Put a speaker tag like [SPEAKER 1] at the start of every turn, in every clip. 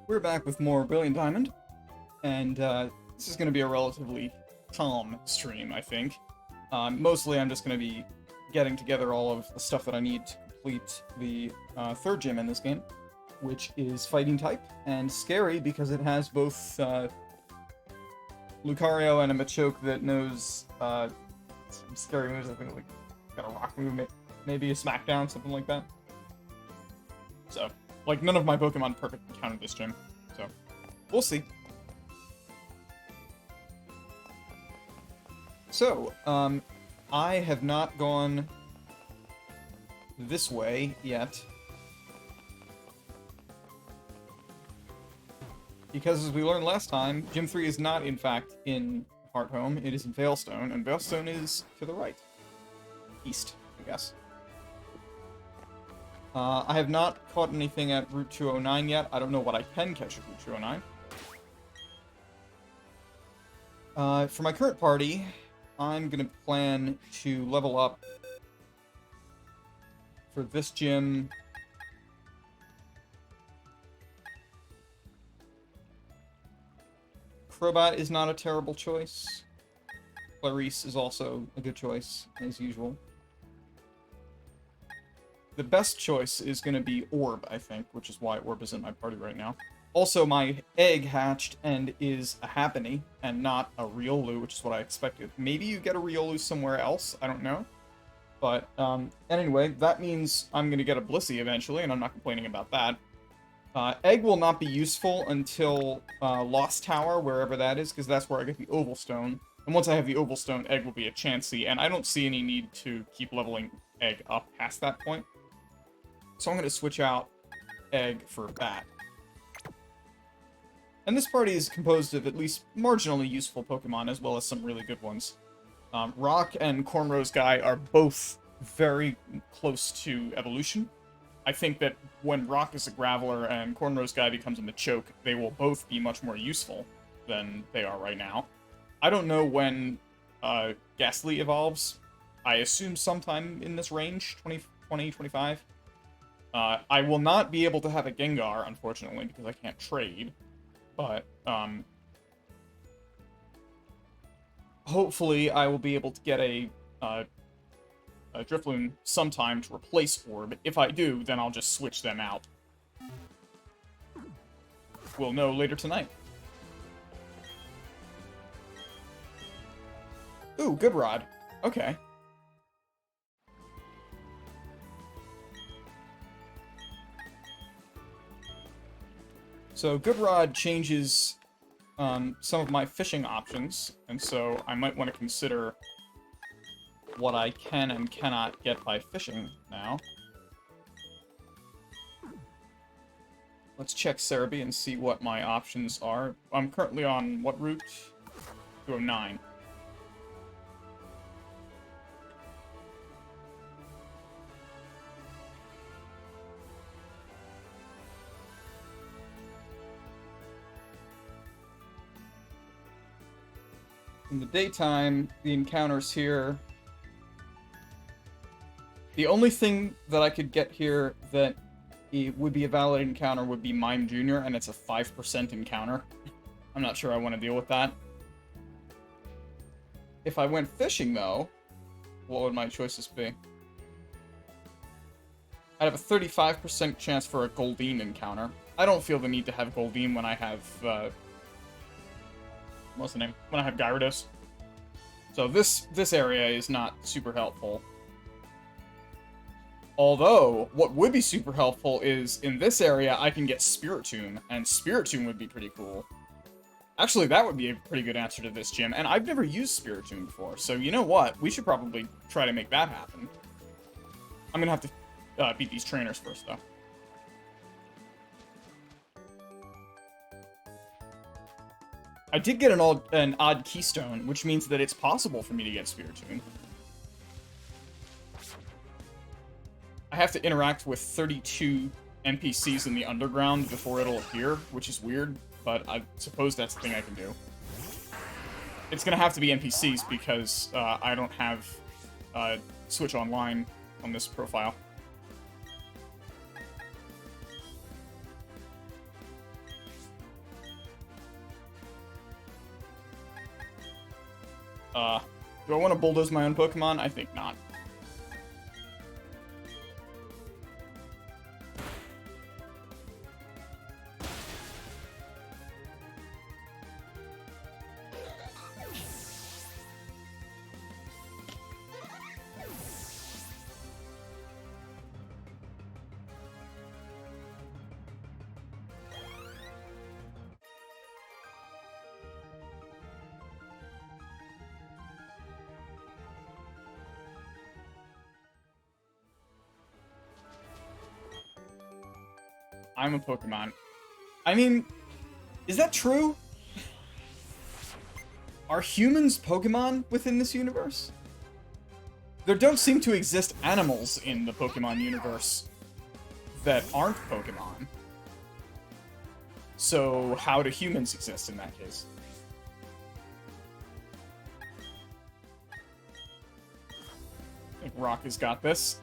[SPEAKER 1] We're back with more Brilliant Diamond, and this is going to be a relatively calm stream, I think. Mostly I'm just going to be getting together all of the stuff that I need to complete the third gym in this game, which is Fighting type, and scary because it has both Lucario and a Machoke that knows some scary moves. I think like got a rock move, maybe a smackdown, something like that. So, like, none of my Pokemon perfectly countered this gym, so we'll see. So, I have not gone this way yet, because as we learned last time, Gym 3 is not, in fact, in Hearthome, it is in Veilstone, and Veilstone is to the right. East, I guess. I have not caught anything at Route 209 yet. I don't know what I can catch at Route 209. For my current party, I'm going to plan to level up for this gym. Crobat is not a terrible choice. Clarice is also a good choice, as usual. The best choice is going to be Orb, I think, which is why Orb is in my party right now. Also, my egg hatched and is a Happiny, and not a Riolu, which is what I expected. Maybe you get a Riolu somewhere else, I don't know. But, anyway, that means I'm going to get a Blissey eventually, and I'm not complaining about that. Egg will not be useful until Lost Tower, wherever that is, because that's where I get the Oval Stone. And once I have the Oval Stone, Egg will be a Chansey, and I don't see any need to keep leveling Egg up past that point. So I'm going to switch out Egg for that. And this party is composed of at least marginally useful Pokemon, as well as some really good ones. Rock and Cornrow's Guy are both very close to evolution. I think that when Rock is a Graveler and Cornrow's Guy becomes a Machoke, they will both be much more useful than they are right now. I don't know when Ghastly evolves. I assume sometime in this range, 2025. I will not be able to have a Gengar, unfortunately, because I can't trade. But, hopefully I will be able to get a Drifloon sometime to replace Orb. If I do, then I'll just switch them out. We'll know later tonight. Ooh, Good Rod. Okay. So Good Rod changes some of my fishing options, and so I might want to consider what I can and cannot get by fishing now. Let's check Cerebi and see what my options are. I'm currently on what route? 209. In the daytime, the encounters here... The only thing that I could get here that would be a valid encounter would be Mime Jr., and it's a 5% encounter. I'm not sure I want to deal with that. If I went fishing, though, what would my choices be? I'd have a 35% chance for a Goldeen encounter. I don't feel the need to have Goldeen when I have... what's the name? When I have Gyarados. So this area is not super helpful. Although, what would be super helpful is, in this area, I can get Spiritomb, and Spiritomb would be pretty cool. Actually, that would be a pretty good answer to this gym, and I've never used Spiritomb before, so you know what? We should probably try to make that happen. I'm gonna have to beat these trainers first, though. I did get an odd keystone, which means that it's possible for me to get Spiritomb. I have to interact with 32 NPCs in the underground before it'll appear, which is weird, but I suppose that's the thing I can do. It's gonna have to be NPCs because I don't have Switch Online on this profile. Do I want to bulldoze my own Pokemon? I think not. I'm a Pokemon. I mean, is that true? Are humans Pokemon within this universe? There don't seem to exist animals in the Pokemon universe that aren't Pokemon. So how do humans exist in that case? I think Rock has got this.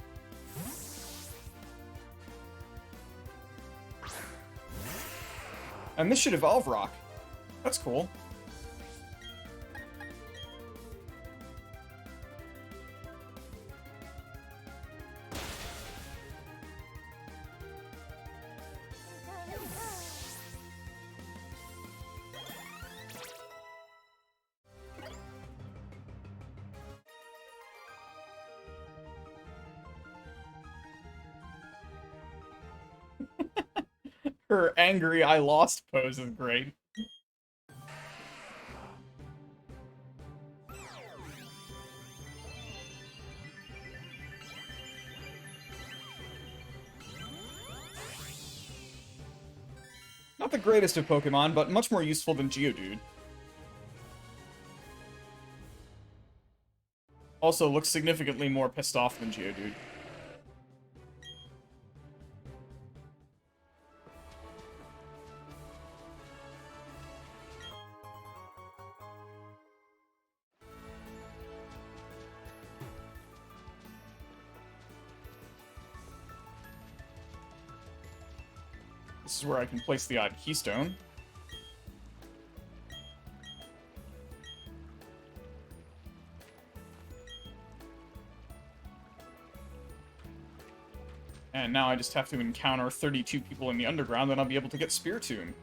[SPEAKER 1] And this should evolve Rock. That's cool. Her angry I lost pose is great. Not the greatest of Pokemon, but much more useful than Geodude. Also looks significantly more pissed off than Geodude. This is where I can place the odd keystone. And now I just have to encounter 32 people in the underground, then I'll be able to get Spiritomb.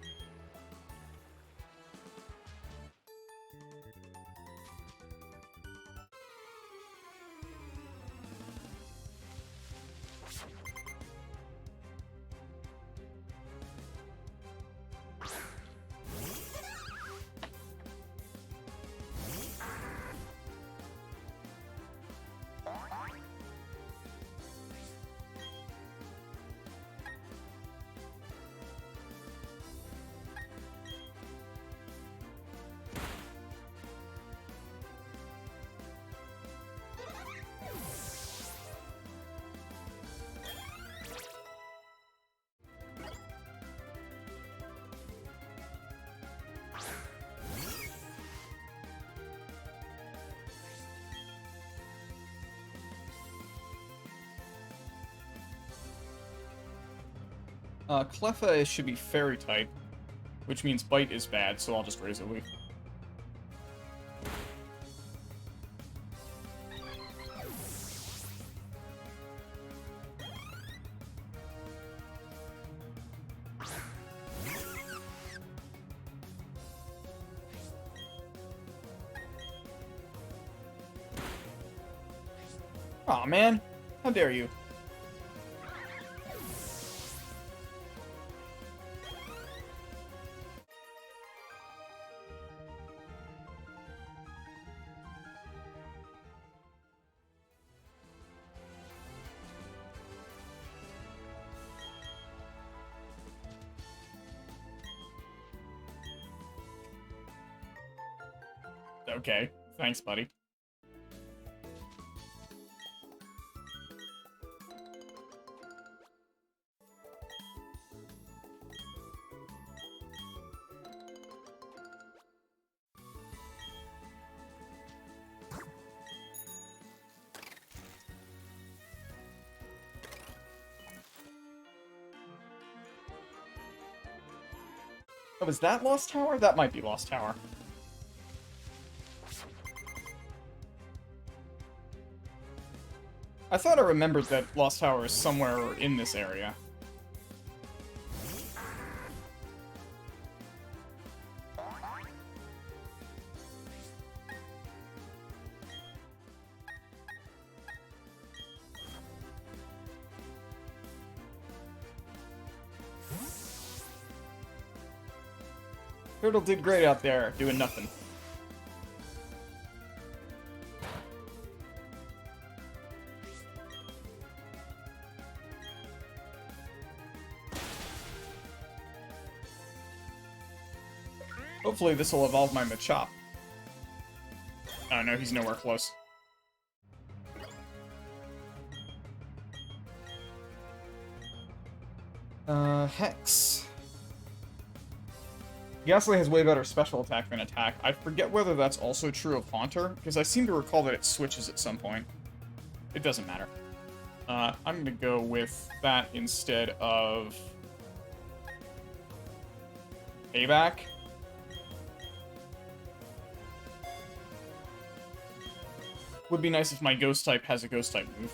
[SPEAKER 1] Cleffa should be Fairy type, which means Bite is bad, so I'll just Razor Leaf. Aw, man. How dare you? Okay, thanks, buddy. Oh, is that Lost Tower? That might be Lost Tower. I thought I remembered that Lost Tower is somewhere in this area. Turtle did great out there, doing nothing. Hopefully this will evolve my Machop. Oh no, he's nowhere close. Hex. Ghastly has way better special attack than attack. I forget whether that's also true of Haunter, because I seem to recall that it switches at some point. It doesn't matter. I'm gonna go with that instead of... Payback. Would be nice if my Ghost type has a Ghost type move.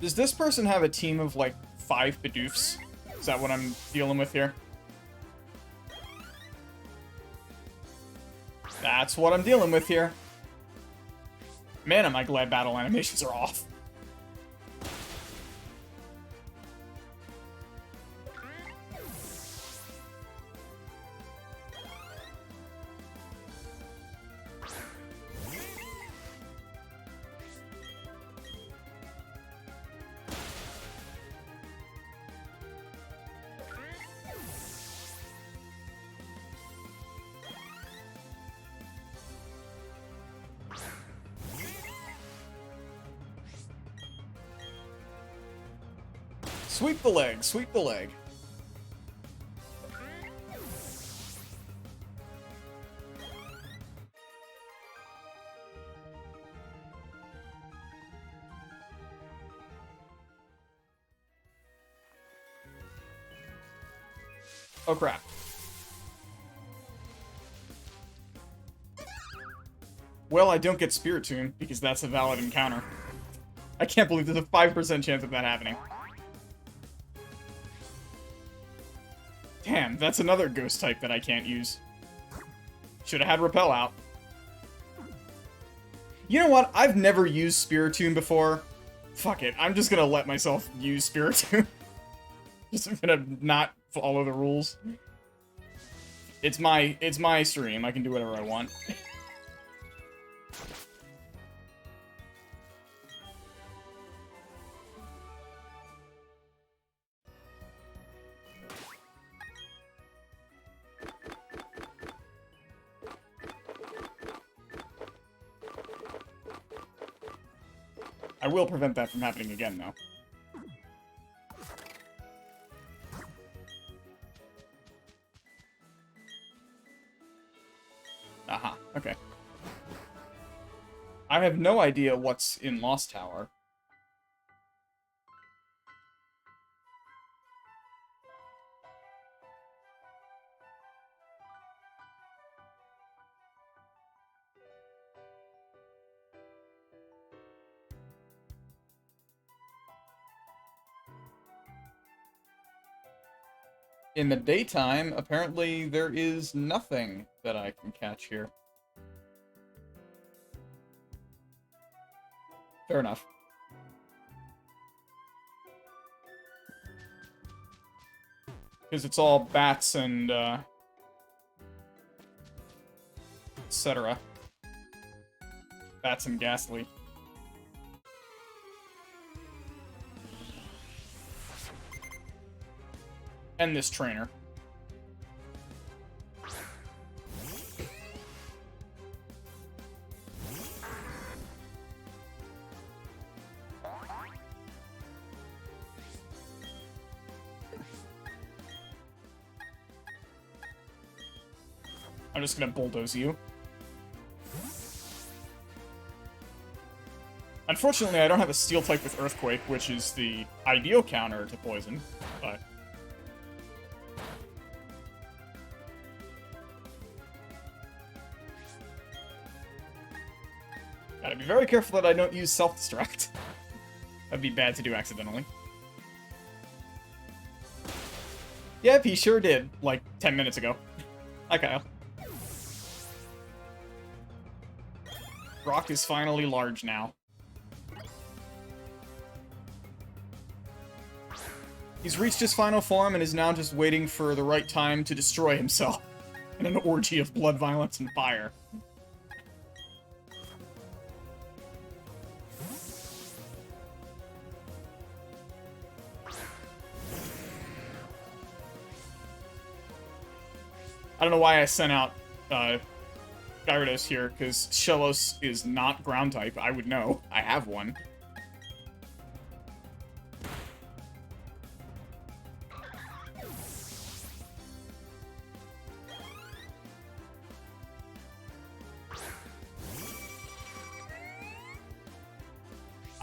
[SPEAKER 1] Does this person have a team of, like, 5 Bidoofs? Is that what I'm dealing with here? That's what I'm dealing with here. Man, am I glad battle animations are off. Sweep the leg, sweep the leg. Oh crap. Well, I don't get Spirit Tomb, because that's a valid encounter. I can't believe there's a 5% chance of that happening. Damn, that's another ghost type that I can't use. Should've had Repel out. You know what? I've never used Spiritomb before. Fuck it, I'm just gonna let myself use Spiritomb. Just gonna not follow the rules. It's my stream, I can do whatever I want. I will prevent that from happening again, though. Aha, okay. I have no idea what's in Lost Tower. In the daytime, apparently there is nothing that I can catch here. Fair enough. Because it's all bats and, etc. Bats and Ghastly. And this trainer. I'm just gonna bulldoze you. Unfortunately, I don't have a steel type with Earthquake, which is the ideal counter to poison, but... Gotta be very careful that I don't use self-destruct. That'd be bad to do accidentally. Yep, he sure did, like 10 minutes ago. Hi, Kyle. Rock is finally large now. He's reached his final form and is now just waiting for the right time to destroy himself in an orgy of blood, violence, and fire. I don't know why I sent out Gyarados here, because Shellos is not ground type. I would know. I have one.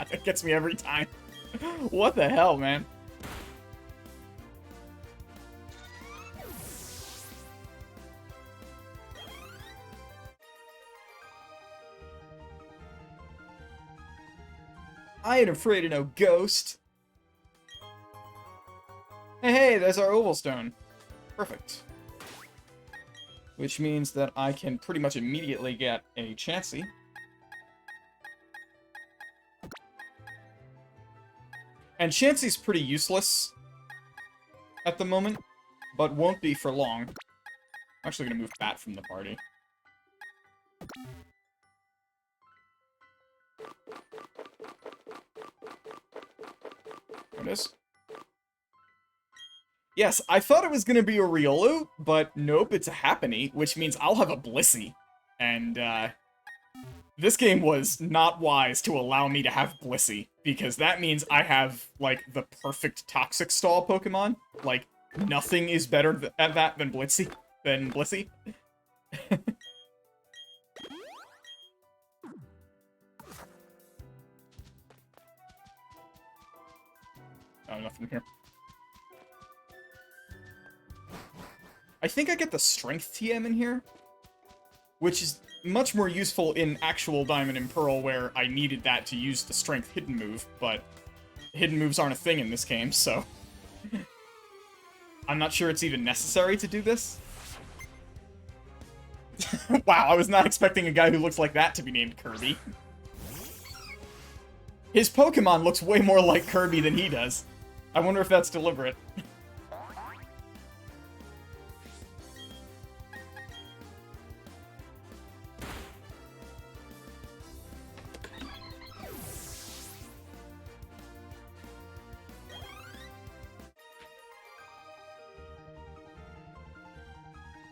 [SPEAKER 1] That gets me every time. What the hell, man? I ain't afraid of no ghost. Hey, there's our oval stone. Perfect. Which means that I can pretty much immediately get a Chansey. And Chansey's pretty useless at the moment, but won't be for long. I'm actually gonna move Bat from the party. There it is. Yes, I thought it was gonna be a Riolu, but nope, it's a Happiny, which means I'll have a Blissey. And, this game was not wise to allow me to have Blissey, because that means I have, like, the perfect Toxic Stall Pokemon. Like, nothing is better at that than Blissey. Oh, nothing here. I think I get the Strength TM in here, which is much more useful in actual Diamond and Pearl, where I needed that to use the Strength hidden move, but hidden moves aren't a thing in this game, so I'm not sure it's even necessary to do this. Wow, I was not expecting a guy who looks like that to be named Kirby. His Pokemon looks way more like Kirby than he does. I wonder if that's deliberate.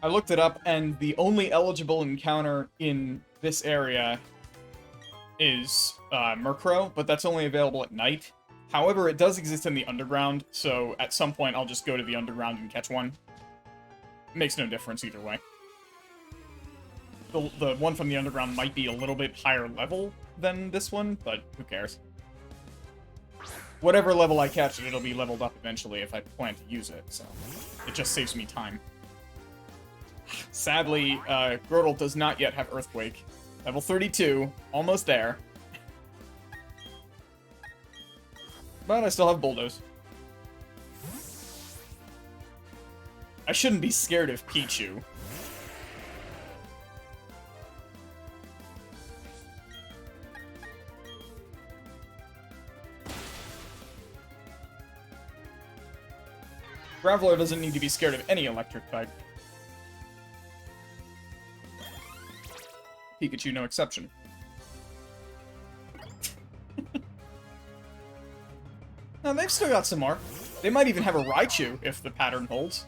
[SPEAKER 1] I looked it up, and the only eligible encounter in this area is Murkrow, but that's only available at night. However, it does exist in the underground, so at some point I'll just go to the underground and catch one. Makes no difference either way. The one from the underground might be a little bit higher level than this one, but who cares? Whatever level I catch it, it'll be leveled up eventually if I plan to use it, so it just saves me time. Sadly, Grotle does not yet have Earthquake. Level 32, almost there. But I still have Bulldoze. I shouldn't be scared of Pichu. Graveler doesn't need to be scared of any electric type. Pikachu, no exception. Now, they've still got some more. They might even have a Raichu, if the pattern holds.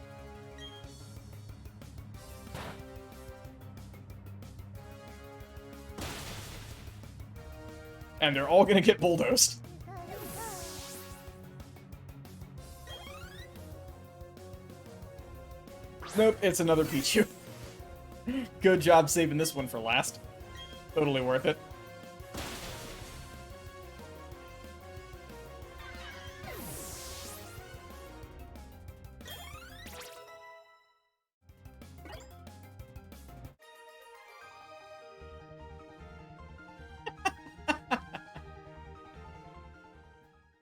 [SPEAKER 1] And they're all gonna get bulldozed. Nope, it's another Pichu. Good job saving this one for last. Totally worth it.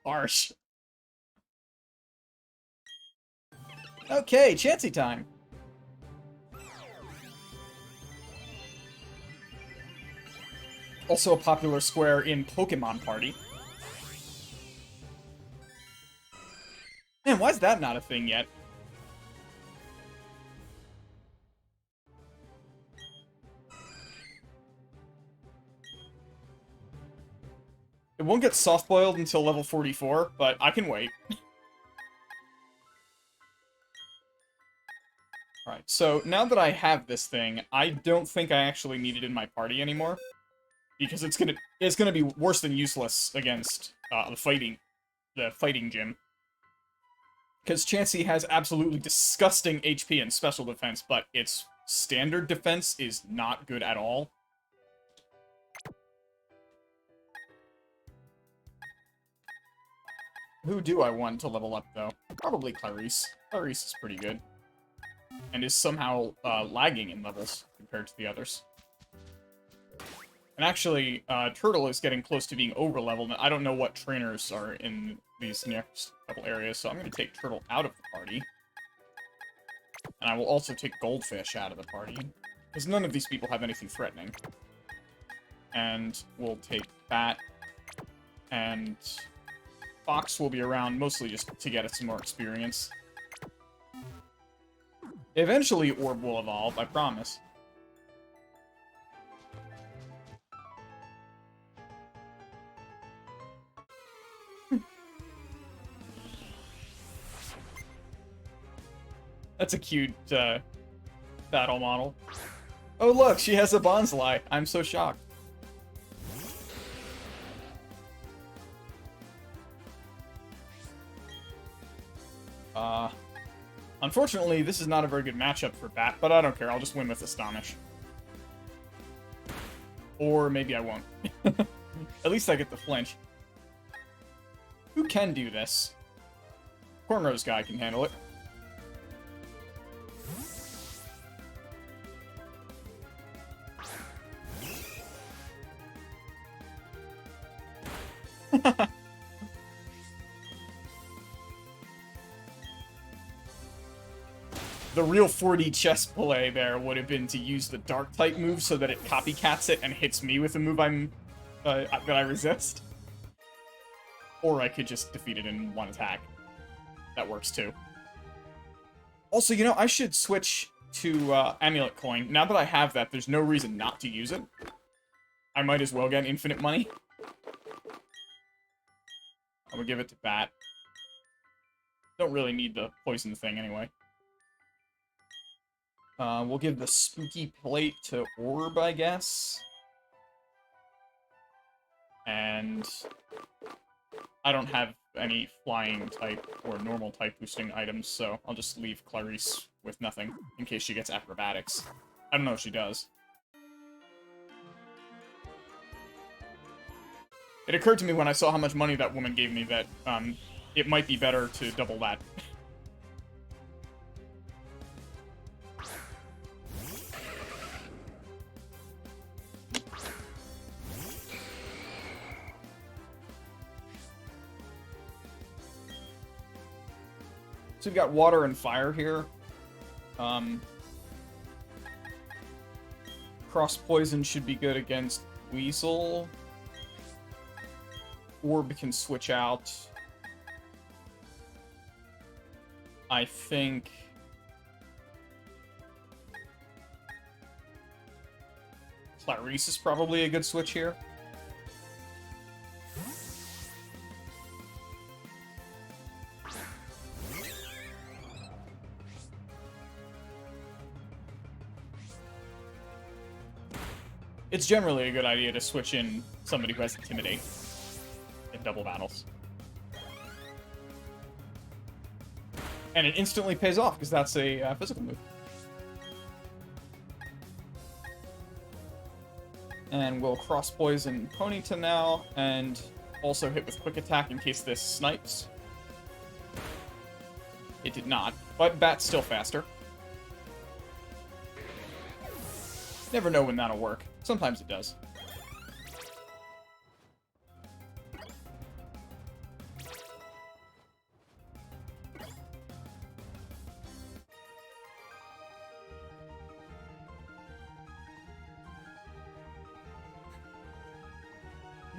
[SPEAKER 1] Harsh. Okay, Chansey time. Also a popular square in Pokemon Party. Man, why is that not a thing yet? It won't get soft-boiled until level 44, but I can wait. Alright, so now that I have this thing, I don't think I actually need it in my party anymore. Because it's gonna be worse than useless against the fighting gym. Because Chansey has absolutely disgusting HP and special defense, but its standard defense is not good at all. Who do I want to level up, though? Probably Clarice. Clarice is pretty good. And is somehow lagging in levels compared to the others. And actually, Turtle is getting close to being over-leveled, and I don't know what trainers are in these next couple areas, so I'm going to take Turtle out of the party. And I will also take Goldfish out of the party, because none of these people have anything threatening. And we'll take Bat, and Fox will be around mostly just to get us some more experience. Eventually, Orb will evolve, I promise. That's a cute, battle model. Oh look, she has a Bonsly. I'm so shocked. Unfortunately, this is not a very good matchup for Bat, but I don't care. I'll just win with Astonish. Or maybe I won't. At least I get the flinch. Who can do this? Cornrow's guy can handle it. The real 4D chess play there would have been to use the Dark-type move so that it copycats it and hits me with a move that I resist. Or I could just defeat it in one attack. That works too. Also, you know, I should switch to Amulet Coin. Now that I have that, there's no reason not to use it. I might as well get infinite money. I'm gonna give it to Bat. Don't really need the poison thing anyway. We'll give the Spooky Plate to Orb, I guess. And I don't have any flying type or normal type boosting items, so I'll just leave Clarice with nothing in case she gets acrobatics. I don't know if she does. It occurred to me when I saw how much money that woman gave me that it might be better to double that. So we've got water and fire here. Cross poison should be good against Weasel. Orb can switch out. I think Clarice is probably a good switch here. It's generally a good idea to switch in somebody who has Intimidate in double battles. And it instantly pays off, because that's a physical move. And we'll cross poison Ponyta now, and also hit with Quick Attack in case this snipes. It did not, but Bat's still faster. Never know when that'll work. Sometimes it does.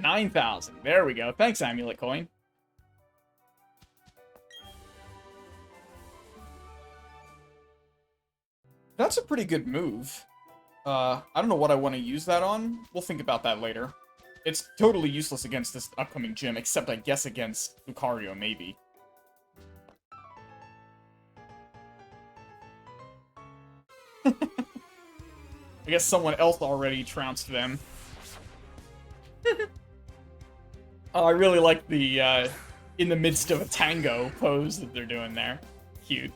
[SPEAKER 1] 9,000. There we go. Thanks, Amulet Coin. That's a pretty good move. I don't know what I want to use that on. We'll think about that later. It's totally useless against this upcoming gym, except I guess against Lucario, maybe. I guess someone else already trounced them. Oh, I really like the, in the midst of a tango pose that they're doing there. Cute.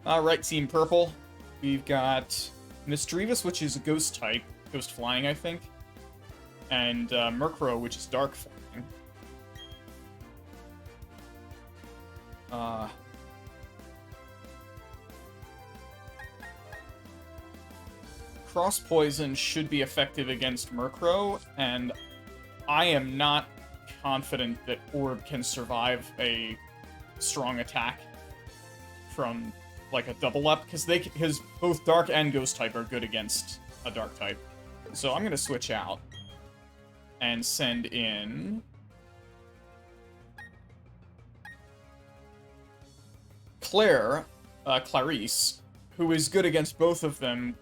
[SPEAKER 1] Alright, Team Purple. We've got Misdreavus, which is a ghost type. Ghost flying, I think. And Murkrow, which is dark flying. Cross Poison should be effective against Murkrow, and I am not confident that Orb can survive a strong attack from, like, a double up, because both Dark and Ghost type are good against a Dark type. So I'm gonna switch out and send in Clarice, who is good against both of them,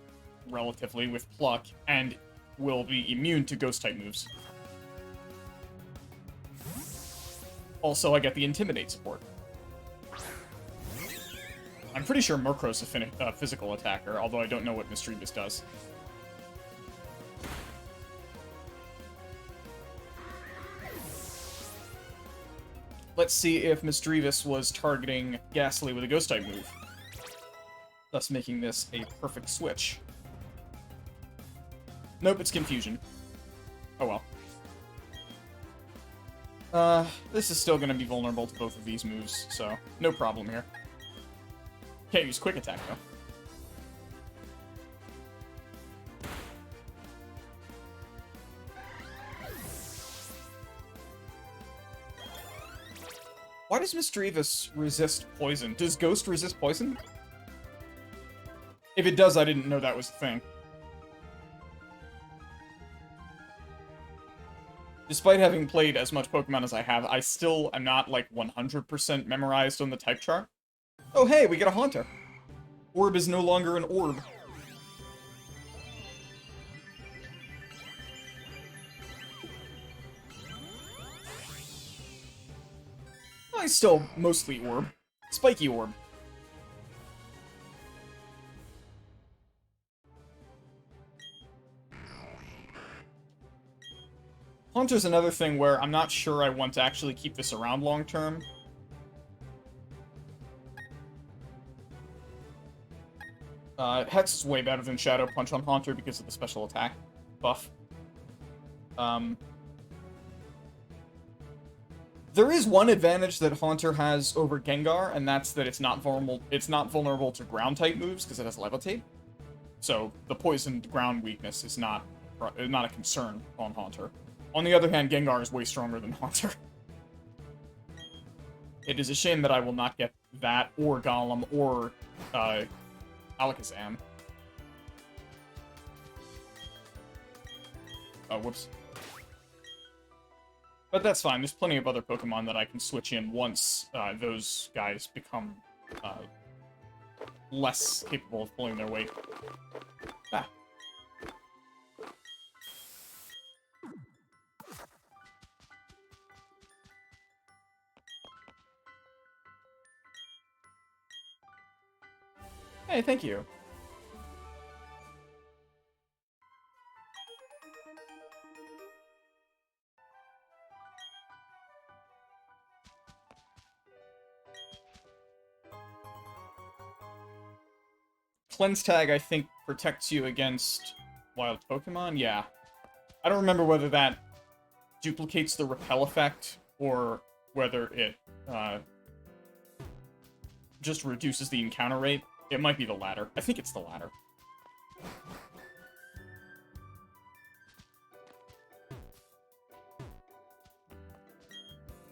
[SPEAKER 1] relatively, with Pluck, and will be immune to Ghost-type moves. Also, I get the Intimidate support. I'm pretty sure Murkrow's a physical attacker, although I don't know what Misdreavus does. Let's see if Misdreavus was targeting Ghastly with a Ghost-type move, thus making this a perfect switch. Nope, it's Confusion. Oh well. This is still gonna be vulnerable to both of these moves, so no problem here. Can't use Quick Attack, though. Why does Misdreavus resist poison? Does Ghost resist poison? If it does, I didn't know that was a thing. Despite having played as much Pokemon as I have, I still am not, like, 100% memorized on the type chart. Oh, hey, we get a Haunter. Orb is no longer an orb. I still mostly orb. Spiky orb. Haunter's another thing where I'm not sure I want to actually keep this around long term. Hex is way better than Shadow Punch on Haunter because of the special attack buff. There is one advantage that Haunter has over Gengar, and that's that it's not vulnerable to ground type moves because it has Levitate. So the poisoned ground weakness is not a concern on Haunter. On the other hand, Gengar is way stronger than Haunter. It is a shame that I will not get that, or Golem, or Alakazam. Oh, whoops. But that's fine, there's plenty of other Pokemon that I can switch in once those guys become less capable of pulling their weight. Ah. Hey, thank you. Cleanse Tag, I think, protects you against wild Pokemon? Yeah. I don't remember whether that duplicates the repel effect, or whether it just reduces the encounter rate. It might be the latter. I think it's the latter.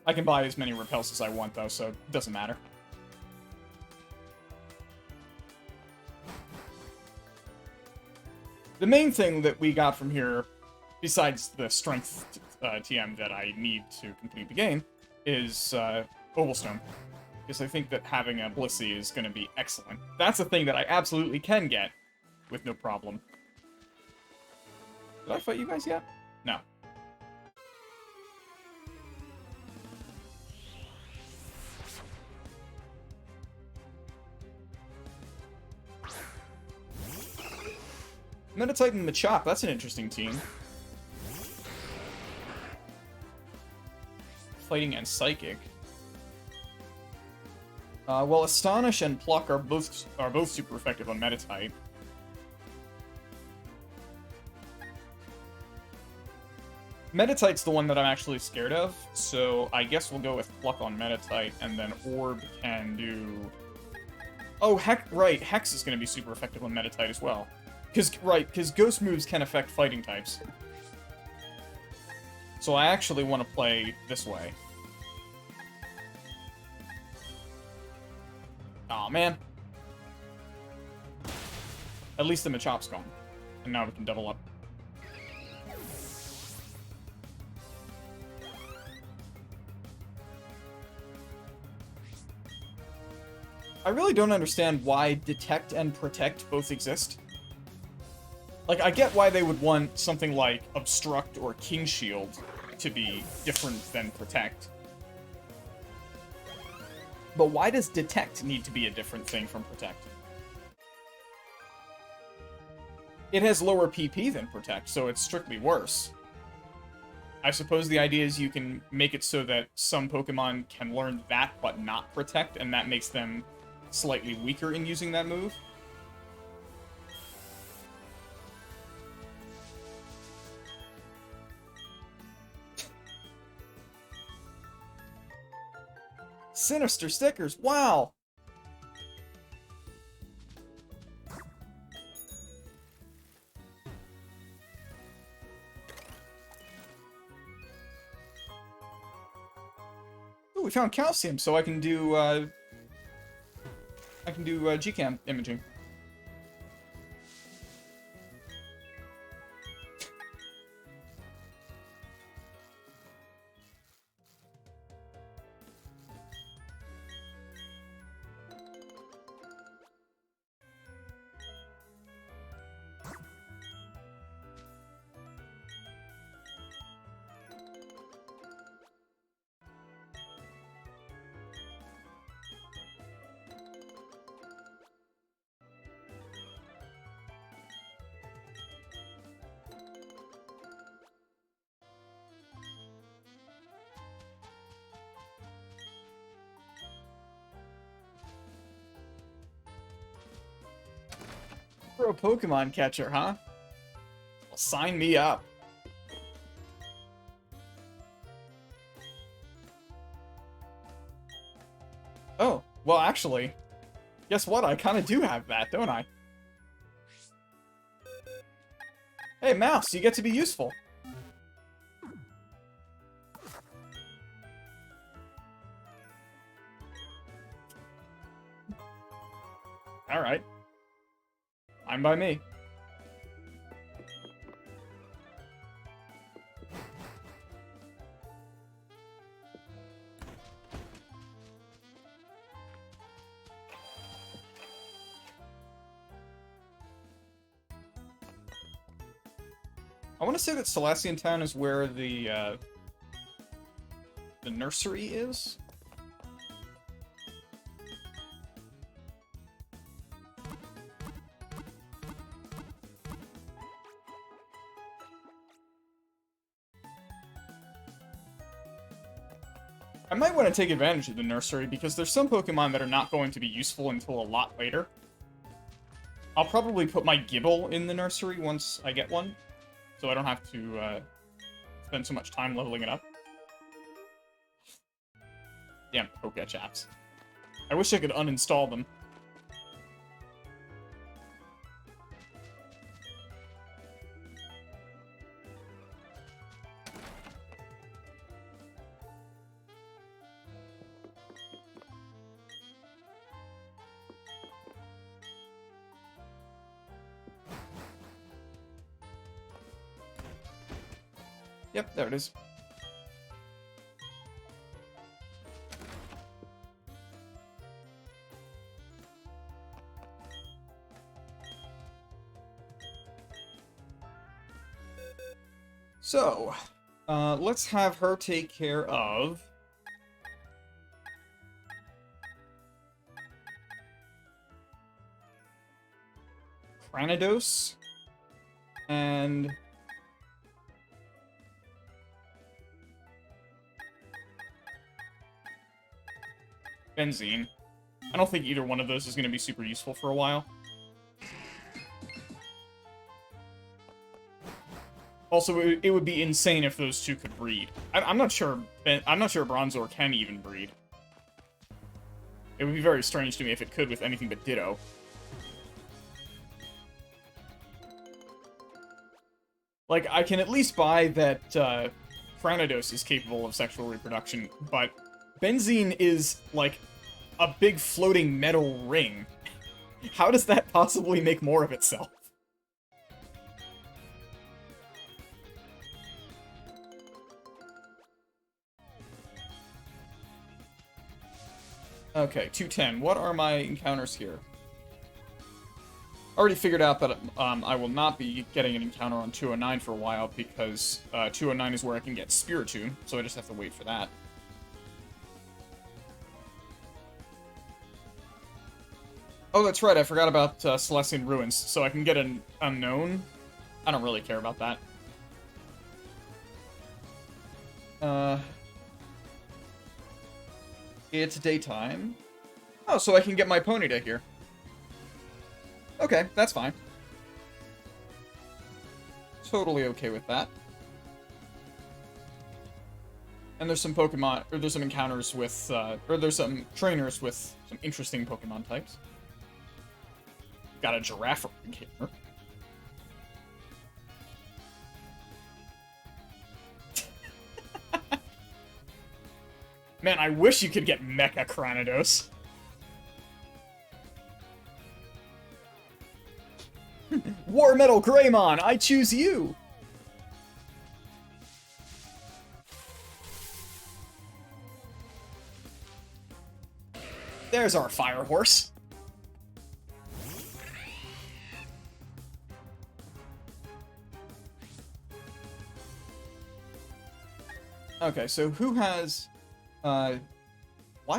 [SPEAKER 1] I can buy as many repels as I want, though, so it doesn't matter. The main thing that we got from here, besides the strength TM that I need to complete the game, is Ovalstone. Because I think that having a Blissey is going to be excellent. That's a thing that I absolutely can get with no problem. Did I fight you guys yet? No. Meditite and Machop, that's an interesting team. Fighting and Psychic. Well, Astonish and Pluck are both super effective on Meditite. Meditite's the one that I'm actually scared of, so I guess we'll go with Pluck on Meditite, and then Orb can do... Oh, right, Hex is going to be super effective on Meditite as well. Because Ghost moves can affect fighting types. So I actually want to play this way. Aw, man. At least the Machop's gone. And now we can double up. I really don't understand why Detect and Protect both exist. Like, I get why they would want something like Obstruct or King Shield to be different than Protect. But why does Detect need to be a different thing from Protect? It has lower PP than Protect, so it's strictly worse. I suppose the idea is you can make it so that some Pokemon can learn that but not Protect, and that makes them slightly weaker in using that move. Sinister stickers, wow! Ooh, we found calcium, so I can do GCam imaging. Pro Pokemon catcher, huh? Well, sign me up. Oh, well, actually, guess what? I kind of do have that, don't I? Hey, Mouse, you get to be useful. Alright. Fine by me. I want to say that Celestian Town is where the nursery is. I might want to take advantage of the nursery, because there's some Pokemon that are not going to be useful until a lot later. I'll probably put my Gible in the nursery once I get one, so I don't have to spend so much time leveling it up. Damn Pokédex apps. I wish I could uninstall them. Yep, there it is. So, let's have her take care of... Cranidos and Benzene. I don't think either one of those is going to be super useful for a while. Also, it would be insane if those two could breed. I'm not sure. I'm not sure Bronzor can even breed. It would be very strange to me if it could with anything but Ditto. Like, I can at least buy that Cranidos is capable of sexual reproduction, but Benzene is, like, a big floating metal ring. How does that possibly make more of itself? Okay, 210. What are my encounters here? Already figured out that I will not be getting an encounter on 209 for a while because 209 is where I can get Spiritomb, so I just have to wait for that. Oh, that's right, I forgot about Celestian Ruins, so I can get an Unknown. I don't really care about that. It's daytime. Oh, so I can get my Ponyta here. Okay, that's fine. Totally okay with that. And there's some Pokemon, or there's some encounters with, or there's some trainers with some interesting Pokemon types. Got a Giraffe here. Man, I wish you could get Mecha Cranidos. War Metal Greymon, I choose you! There's our Fire Horse. Okay, so who has... why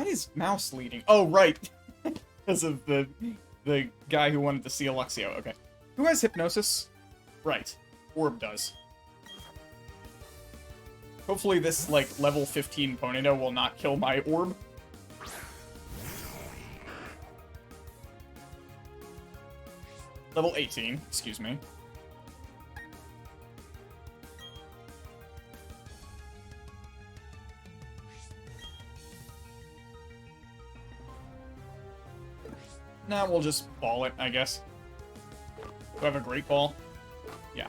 [SPEAKER 1] is Mouse leading? Oh, right! Because of the guy who wanted to see Luxio. Okay. Who has Hypnosis? Right. Orb does. Hopefully this, like, level 15 Ponyta will not kill my Orb. Level 18, excuse me. Nah, we'll just ball it, I guess. Do I have a Great Ball? Yeah.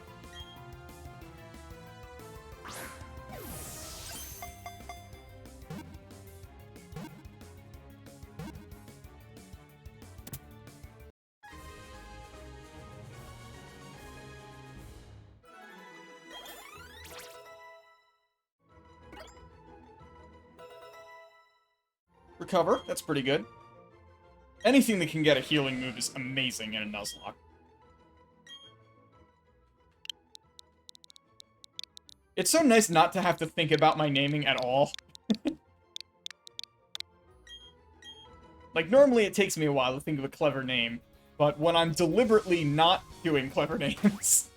[SPEAKER 1] Recover, that's pretty good. Anything that can get a healing move is amazing in a Nuzlocke. It's so nice not to have to think about my naming at all. Like, normally it takes me a while to think of a clever name, but when I'm deliberately not doing clever names,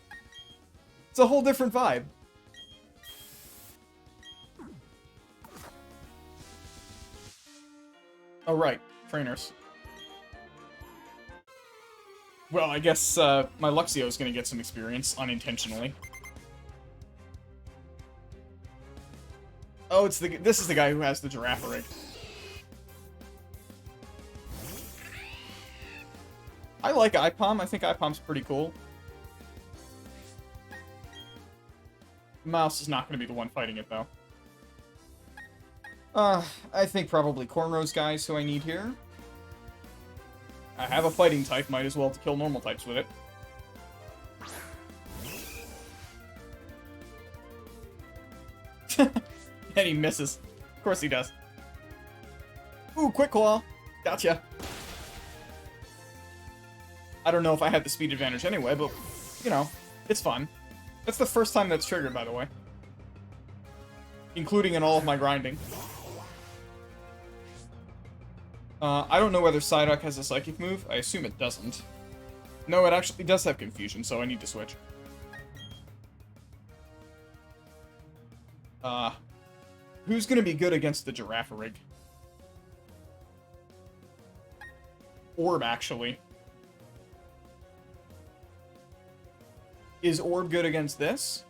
[SPEAKER 1] it's a whole different vibe. Oh, right. Trainers. Well, I guess my Luxio is going to get some experience, unintentionally. Oh, this is the guy who has the Giraffe rig. I like IPOM. I think IPOM's pretty cool. Mouse is not going to be the one fighting it, though. I think probably Cornrow's guys who I need here. I have a fighting type, might as well kill normal types with it. And he misses. Of course he does. Ooh, quick claw. Gotcha. I don't know if I had the speed advantage anyway, but, you know, it's fun. That's the first time that's triggered, by the way. Including in all of my grinding. I don't know whether Psyduck has a Psychic move. I assume it doesn't. No, it actually does have Confusion, so I need to switch. Who's gonna be good against the Girafarig? Orb, actually. Is Orb good against this?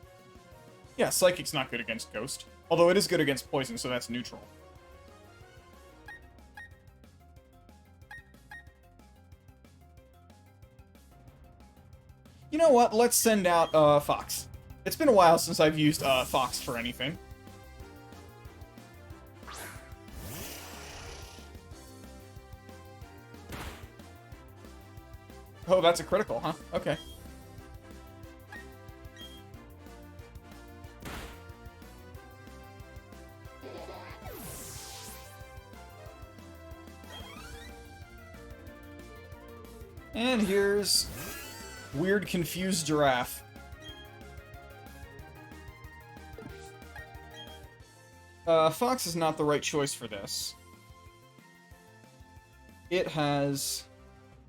[SPEAKER 1] Yeah, Psychic's not good against Ghost. Although it is good against Poison, so that's neutral. You know what? Let's send out, Fox. It's been a while since I've used, Fox for anything. Oh, that's a critical, huh? Okay. And here's weird confused giraffe. Fox is not the right choice for this. It has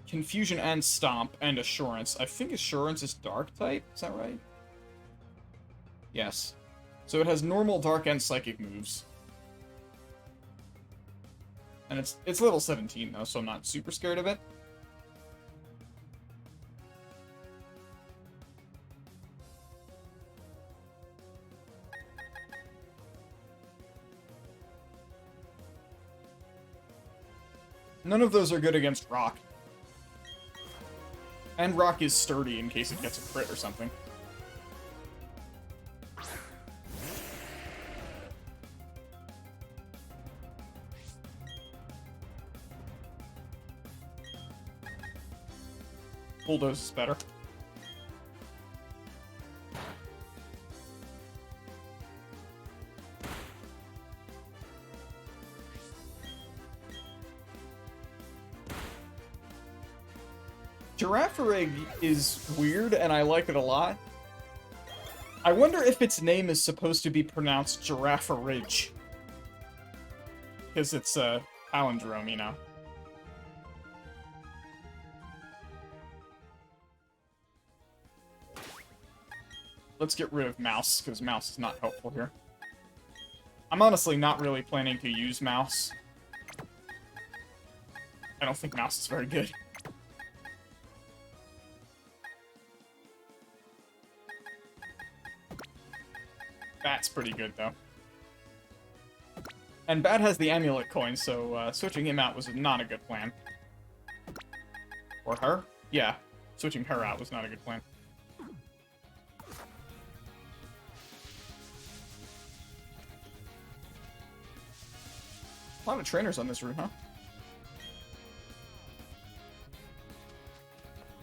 [SPEAKER 1] Confusion and Stomp and Assurance. I think Assurance is Dark type, is that right? Yes. So it has normal Dark and Psychic moves. And it's level 17 though, so I'm not super scared of it. None of those are good against Rock. And Rock is sturdy in case it gets a crit or something. Bulldoze is better. Girafarig is weird, and I like it a lot. I wonder if its name is supposed to be pronounced Girafarig. Because it's a palindrome, you know. Let's get rid of Mouse, because Mouse is not helpful here. I'm honestly not really planning to use Mouse. I don't think Mouse is very good. Bat's pretty good, though. And Bat has the Amulet coin, so switching him out was not a good plan. Or her? Yeah, switching her out was not a good plan. A lot of trainers on this route, huh?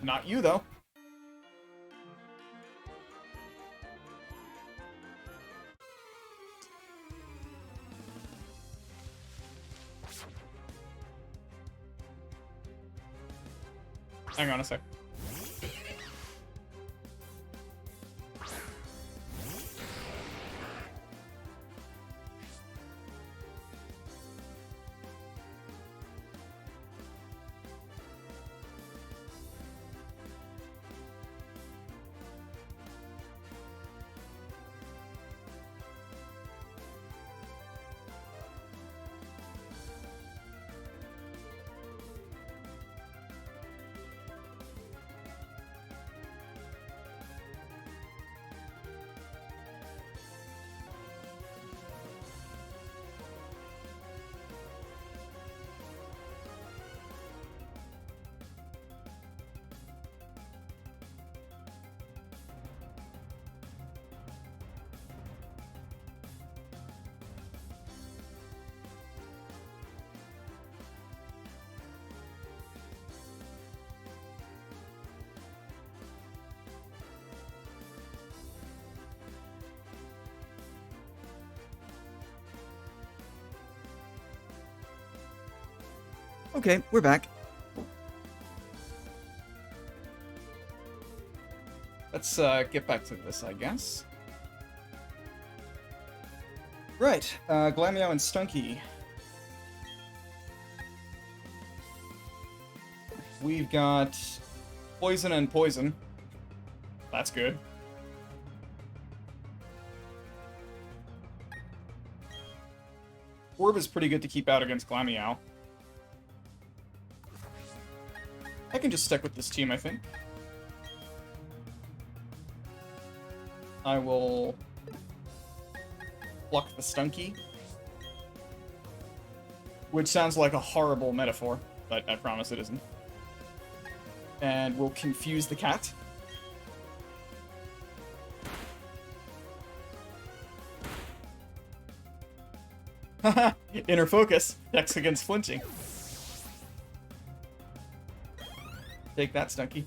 [SPEAKER 1] Not you, though. Hang on a sec. Okay, we're back. Let's get back to this, I guess. Right, Glameow and Stunky. We've got Poison and Poison. That's good. Orb is pretty good to keep out against Glameow. I can just stick with this team, I think. I will pluck the Stunky. Which sounds like a horrible metaphor, but I promise it isn't. And we'll confuse the cat. Haha! Inner focus. Dex against flinching. Take that, Stunky.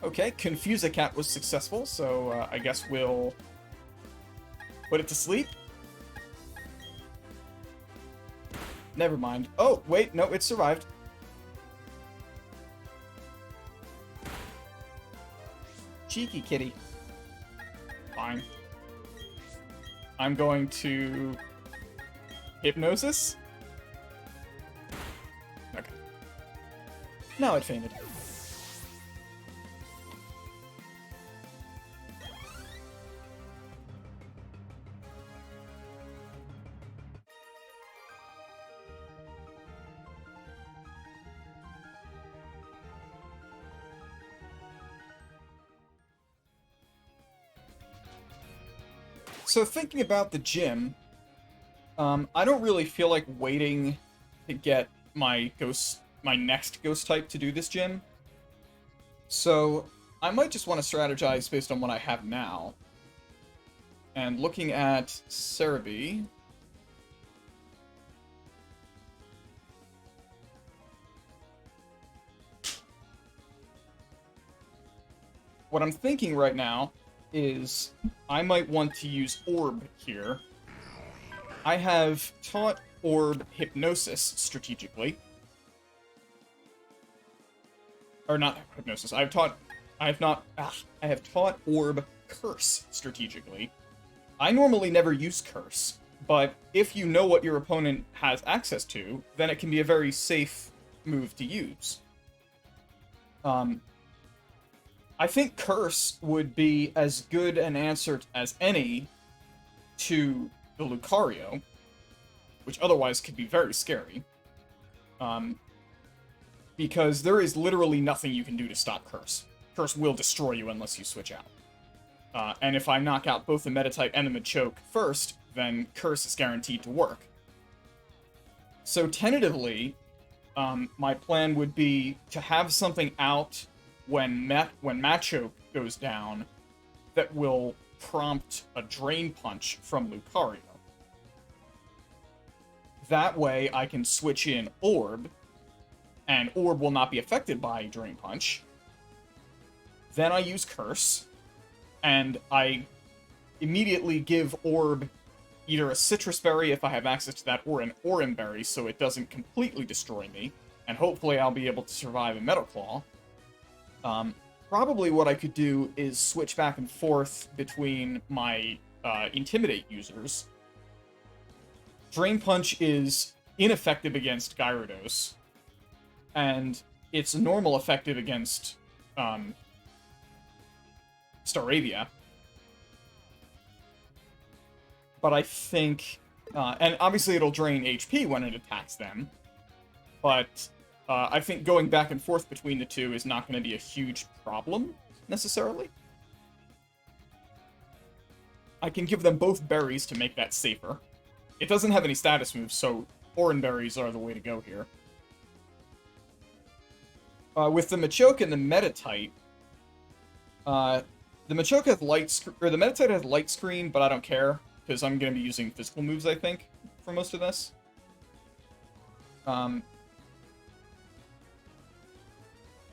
[SPEAKER 1] Okay, Confuse a Cat was successful, so I guess we'll put it to sleep. Never mind. Oh, wait, no, it survived. Cheeky kitty. Fine. I'm going to Hypnosis. Okay. Now it fainted. So thinking about the gym, I don't really feel like waiting to get my next ghost type to do this gym. So I might just want to strategize based on what I have now. And looking at Cerebi, what I'm thinking right now is I might want to use Orb here. I have taught Orb Hypnosis strategically. Or not Hypnosis. I have taught Orb Curse strategically. I normally never use Curse, but if you know what your opponent has access to, then it can be a very safe move to use. I think Curse would be as good an answer as any to the Lucario, which otherwise could be very scary. Because there is literally nothing you can do to stop Curse. Curse will destroy you unless you switch out. And if I knock out both the Metatype and the Machoke first, then Curse is guaranteed to work. So tentatively, my plan would be to have something out when Machoke goes down that will prompt a Drain Punch from Lucario. That way I can switch in Orb, and Orb will not be affected by Drain Punch. Then I use Curse, and I immediately give Orb either a Citrus Berry if I have access to that, or an Oran Berry so it doesn't completely destroy me, and hopefully I'll be able to survive a Metal Claw. Probably what I could do is switch back and forth between my Intimidate users. Drain Punch is ineffective against Gyarados, and it's normal effective against Staravia. But I think, and obviously it'll drain HP when it attacks them, but I think going back and forth between the two is not going to be a huge problem, necessarily. I can give them both berries to make that safer. It doesn't have any status moves, so Oran Berries are the way to go here. With the Machoke and the Metatype, the Machoke has the Metatype has Light Screen, but I don't care, because I'm going to be using physical moves, I think, for most of this.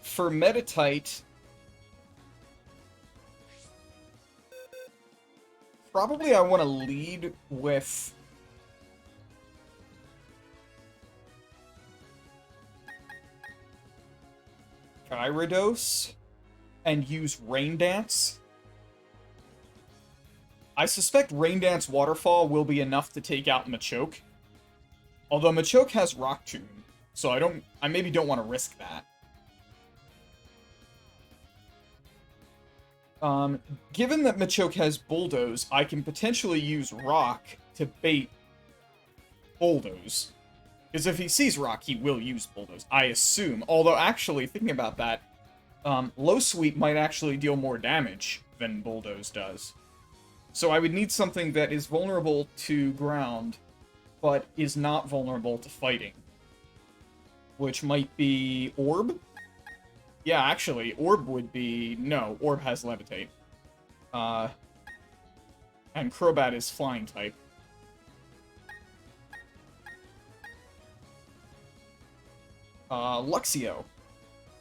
[SPEAKER 1] For Metatite, Probably I want to lead with... Gyarados and use Rain Dance. I suspect Rain Dance Waterfall will be enough to take out Machoke. Although Machoke has Rock Tomb, so I maybe don't want to risk that. Given that Machoke has Bulldoze, I can potentially use Rock to bait Bulldoze. Because if he sees Rock, he will use Bulldoze, I assume. Although, actually, thinking about that, Low Sweep might actually deal more damage than Bulldoze does. So I would need something that is vulnerable to ground, but is not vulnerable to fighting. Which might be Orb? Yeah, actually, Orb would be... No, Orb has Levitate. And Crobat is Flying type. Luxio.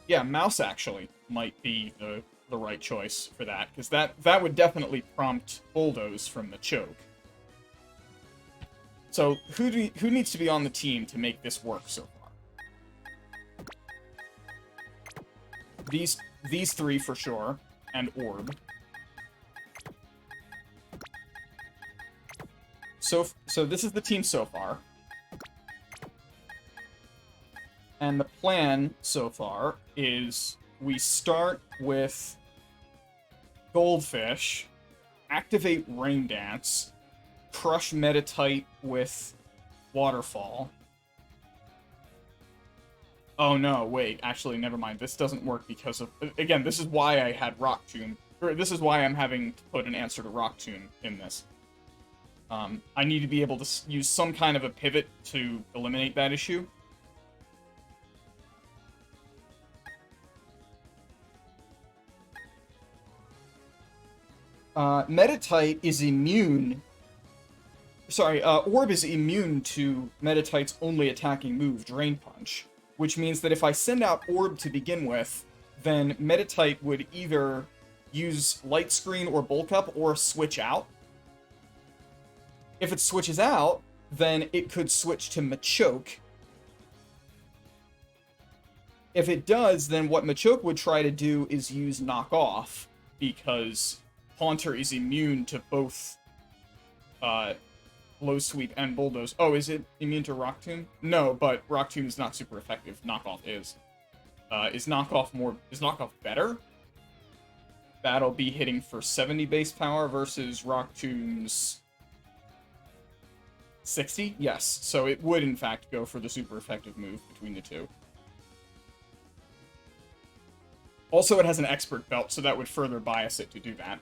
[SPEAKER 1] Yeah, Mouse, actually, might be the right choice for that, because that would definitely prompt Bulldoze from the choke. So, who needs to be on the team to make this work so far? These three for sure, and Orb. So this is the team so far. And the plan so far is we start with Goldfish, activate Rain Dance, crush Metatite with Waterfall. Oh no, wait, actually, never mind. This doesn't work because of... Again, this is why I had Rock Tomb. Or this is why I'm having to put an answer to Rock Tomb in this. I need to be able to use some kind of a pivot to eliminate that issue. Metatite is immune... Sorry, Orb is immune to Metatite's only attacking move, Drain Punch. Which means that if I send out Orb to begin with, then Metatite would either use Light Screen or Bulk Up or switch out. If it switches out, then it could switch to Machoke. If it does, then what Machoke would try to do is use Knock Off, because Haunter is immune to both Low Sweep and Bulldoze. Oh, is it immune to Rock Tomb? No, but Rock Tomb is not super effective. Knockoff is. Is Knockoff better? That'll be hitting for 70 base power versus Rock Tomb's 60? Yes, so it would in fact go for the super effective move between the two. Also, it has an Expert Belt, so that would further bias it to do that.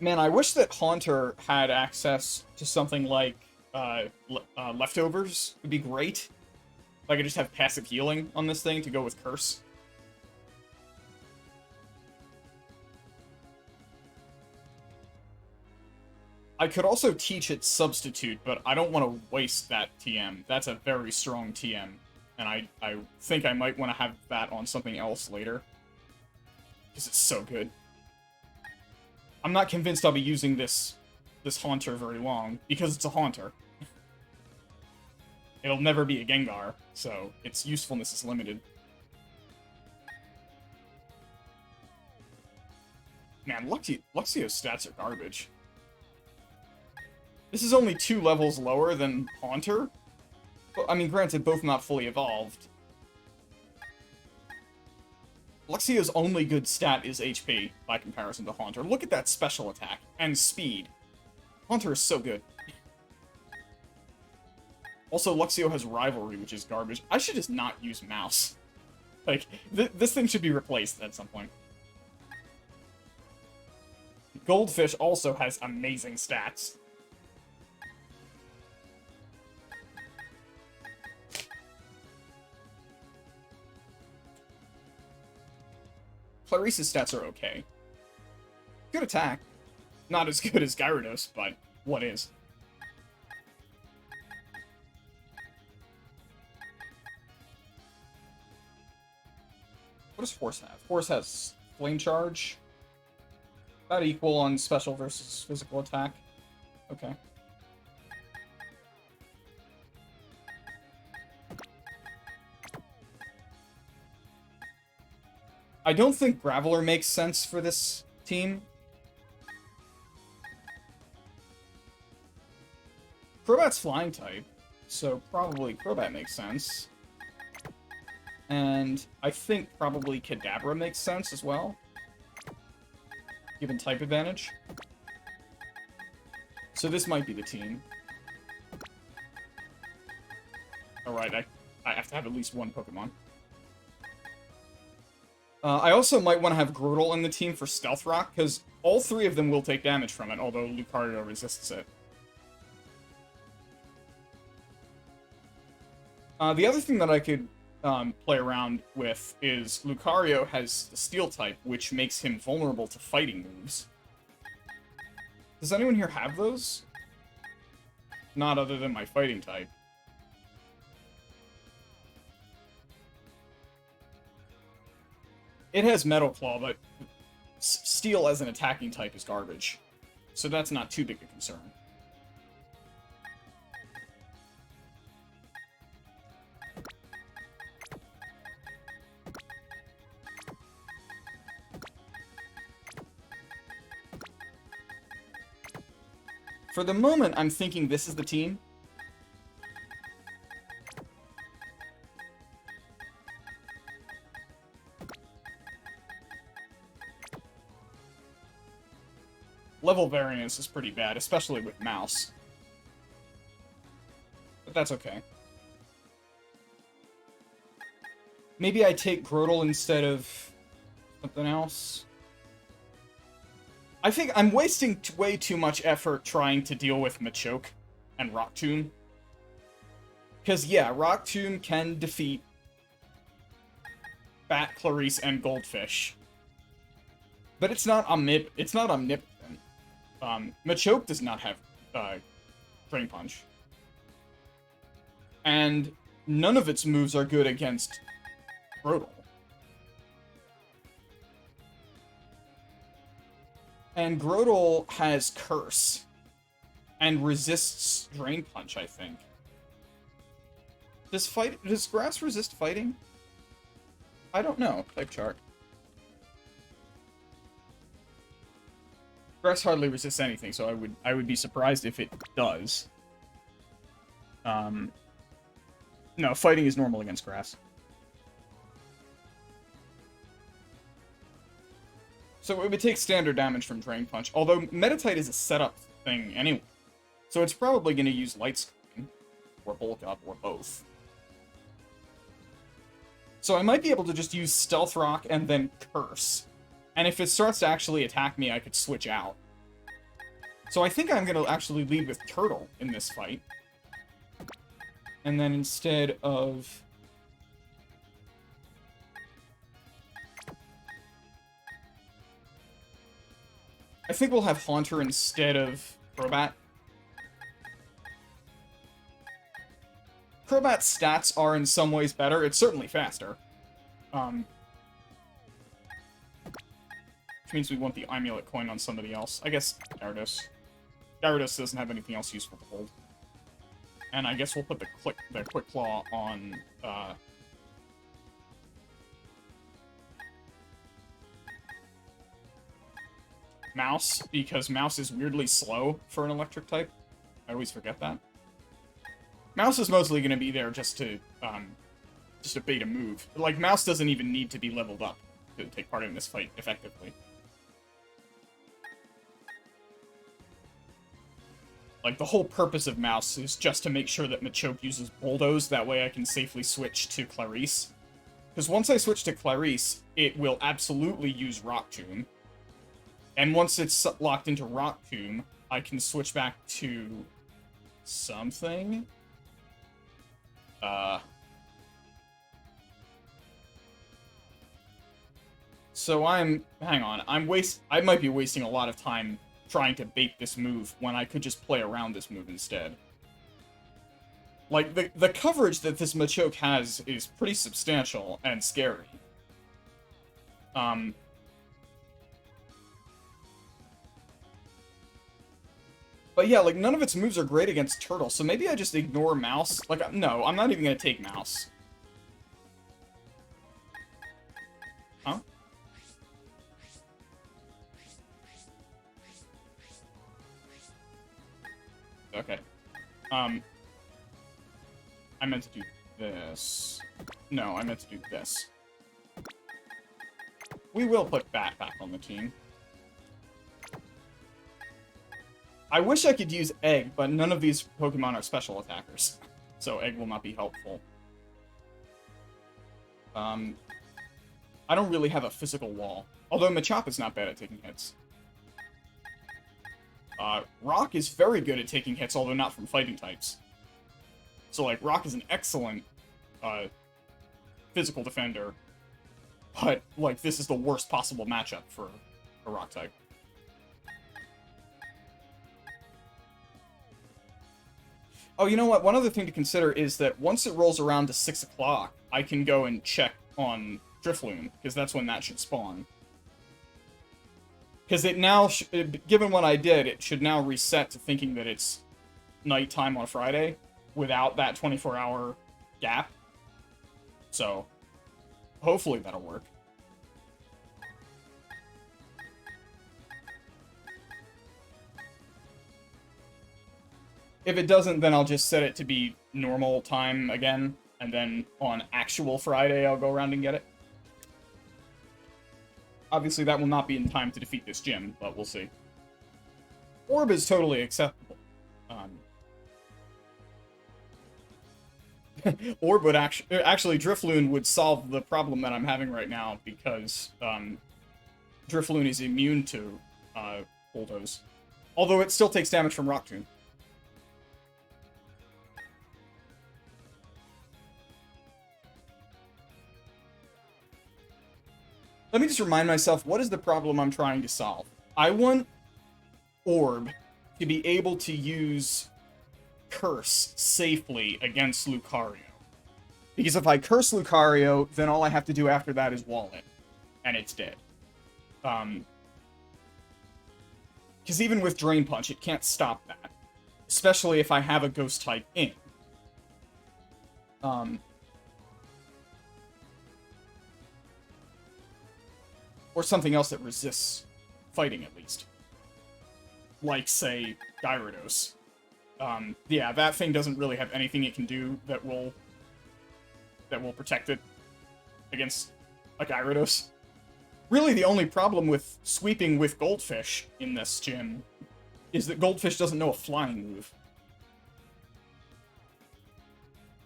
[SPEAKER 1] Man, I wish that Haunter had access to something like Leftovers. Would be great. If I could just have passive healing on this thing to go with Curse. I could also teach it Substitute, but I don't want to waste that TM. That's a very strong TM, and I think I might want to have that on something else later. Because it's so good. I'm not convinced I'll be using this Haunter very long, because it's a Haunter. It'll never be a Gengar, so its usefulness is limited. Man, Luxio's stats are garbage. This is only 2 levels lower than Haunter. I mean, granted, both not fully evolved. Luxio's only good stat is HP, by comparison to Haunter. Look at that special attack, and speed. Haunter is so good. Also, Luxio has Rivalry, which is garbage. I should just not use Mouse. Like, this thing should be replaced at some point. Goldfish also has amazing stats. Clarice's stats are okay. Good attack. Not as good as Gyarados, but what is? What does Force have? Force has Flame Charge. About equal on special versus physical attack. Okay. I don't think Graveler makes sense for this team. Crobat's flying type, so probably Crobat makes sense. And I think probably Kadabra makes sense as well, given type advantage. So this might be the team. Alright, I have to have at least one Pokemon. I also might want to have Grotle in the team for Stealth Rock, because all three of them will take damage from it, although Lucario resists it. The other thing that I could play around with is Lucario has the Steel type, which makes him vulnerable to fighting moves. Does anyone here have those? Not other than my fighting type. It has Metal Claw, but Steel as an attacking type is garbage. So that's not too big a concern. For the moment, I'm thinking this is the team. Level variance is pretty bad, especially with Mouse. But that's okay. Maybe I take Grotle instead of something else. I think I'm wasting way too much effort trying to deal with Machoke and Rock Tomb. Because, yeah, Rock Tomb can defeat Bat, Clarice, and Goldfish. But it's not omnipotent. Machoke does not have Drain Punch. And none of its moves are good against Grotle. And Grotle has Curse. And resists Drain Punch, I think. Does Grass resist fighting? I don't know. Type chart. Grass hardly resists anything, so I would be surprised if it does. No, fighting is normal against Grass. So it would take standard damage from Drain Punch, although Meditite is a setup thing anyway. So it's probably going to use Light Screen, or Bulk Up, or both. So I might be able to just use Stealth Rock and then Curse. And if it starts to actually attack me, I could switch out. So I think I'm going to actually lead with Turtle in this fight. And then instead of... I think we'll have Haunter instead of Crobat. Crobat's stats are in some ways better. It's certainly faster. Which means we want the Amulet coin on somebody else. I guess Gyarados. Gyarados doesn't have anything else useful to hold. And I guess we'll put the Quick Claw on, Mouse, because Mouse is weirdly slow for an electric type. I always forget that. Mouse is mostly going to be there just to bait a move. Like, Mouse doesn't even need to be leveled up to take part in this fight effectively. Like, the whole purpose of Mouse is just to make sure that Machoke uses Bulldoze, that way I can safely switch to Clarice. Because once I switch to Clarice, it will absolutely use Rock Tomb. And once it's locked into Rock Tomb, I can switch back to something. So hang on, I might be wasting a lot of time trying to bait this move when I could just play around this move instead. Like, the coverage that this Machoke has is pretty substantial and scary. Um, but yeah, like, none of its moves are great against Turtle, so maybe I just ignore Mouse. Like, no, I'm not even gonna take Mouse. Huh? Okay. I meant to do this. No, I meant to do this. We will put Bat back on the team. I wish I could use Egg, but none of these Pokemon are special attackers. So Egg will not be helpful. I don't really have a physical wall. Although Machop is not bad at taking hits. Rock is very good at taking hits, although not from fighting types. So, like, Rock is an excellent, physical defender. But, like, this is the worst possible matchup for a Rock type. Oh, you know what? One other thing to consider is that once it rolls around to 6 o'clock, I can go and check on Drifloon, because that's when that should spawn. Because it now, given what I did, it should now reset to thinking that it's nighttime on Friday without that 24-hour gap. So, hopefully that'll work. If it doesn't, then I'll just set it to be normal time again, and then on actual Friday, I'll go around and get it. Obviously, that will not be in time to defeat this gym, but we'll see. Orb is totally acceptable. Orb would actually, Drifloon would solve the problem that I'm having right now, because Drifloon is immune to Bulldoze. Although it still takes damage from Rock Tomb. Let me just remind myself, what is the problem I'm trying to solve? I want Orb to be able to use Curse safely against Lucario. Because if I curse Lucario, then all I have to do after that is wall it. And it's dead. Because even with Drain Punch, it can't stop that. Especially if I have a Ghost type in. Or something else that resists fighting, at least. Like, say, Gyarados. Yeah, that thing doesn't really have anything it can do that will protect it against a Gyarados. Really, the only problem with sweeping with Goldfish in this gym is that Goldfish doesn't know a flying move.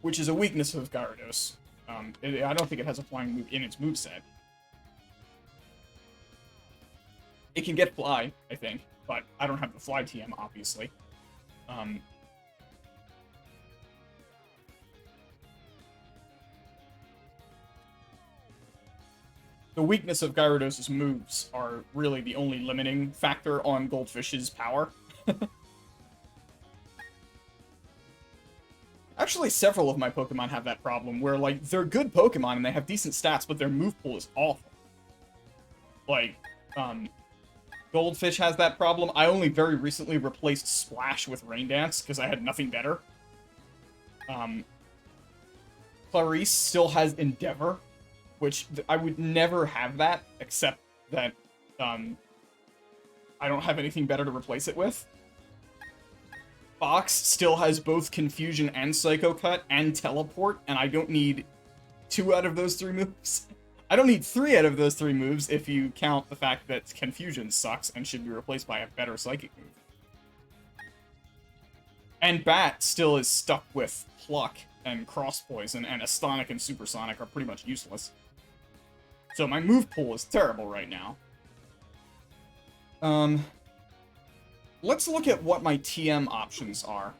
[SPEAKER 1] Which is a weakness of Gyarados. I don't think it has a flying move in its moveset. It can get Fly, I think, but I don't have the Fly TM, obviously. The weakness of Gyarados' moves are really the only limiting factor on Goldfish's power. Actually, several of my Pokemon have that problem, where, like, they're good Pokemon and they have decent stats, but their move pool is awful. Like, Goldfish has that problem. I only very recently replaced Splash with Rain Dance, because I had nothing better. Clarice still has Endeavor, which I would never have that, except that, I don't have anything better to replace it with. Fox still has both Confusion and Psycho Cut and Teleport, and I don't need 2 out of those 3 moves. I don't need 3 out of those 3 moves if you count the fact that Confusion sucks and should be replaced by a better Psychic move. And Bat still is stuck with Pluck and Cross Poison, and Astonic and Supersonic are pretty much useless. So my move pool is terrible right now. Let's look at what my TM options are.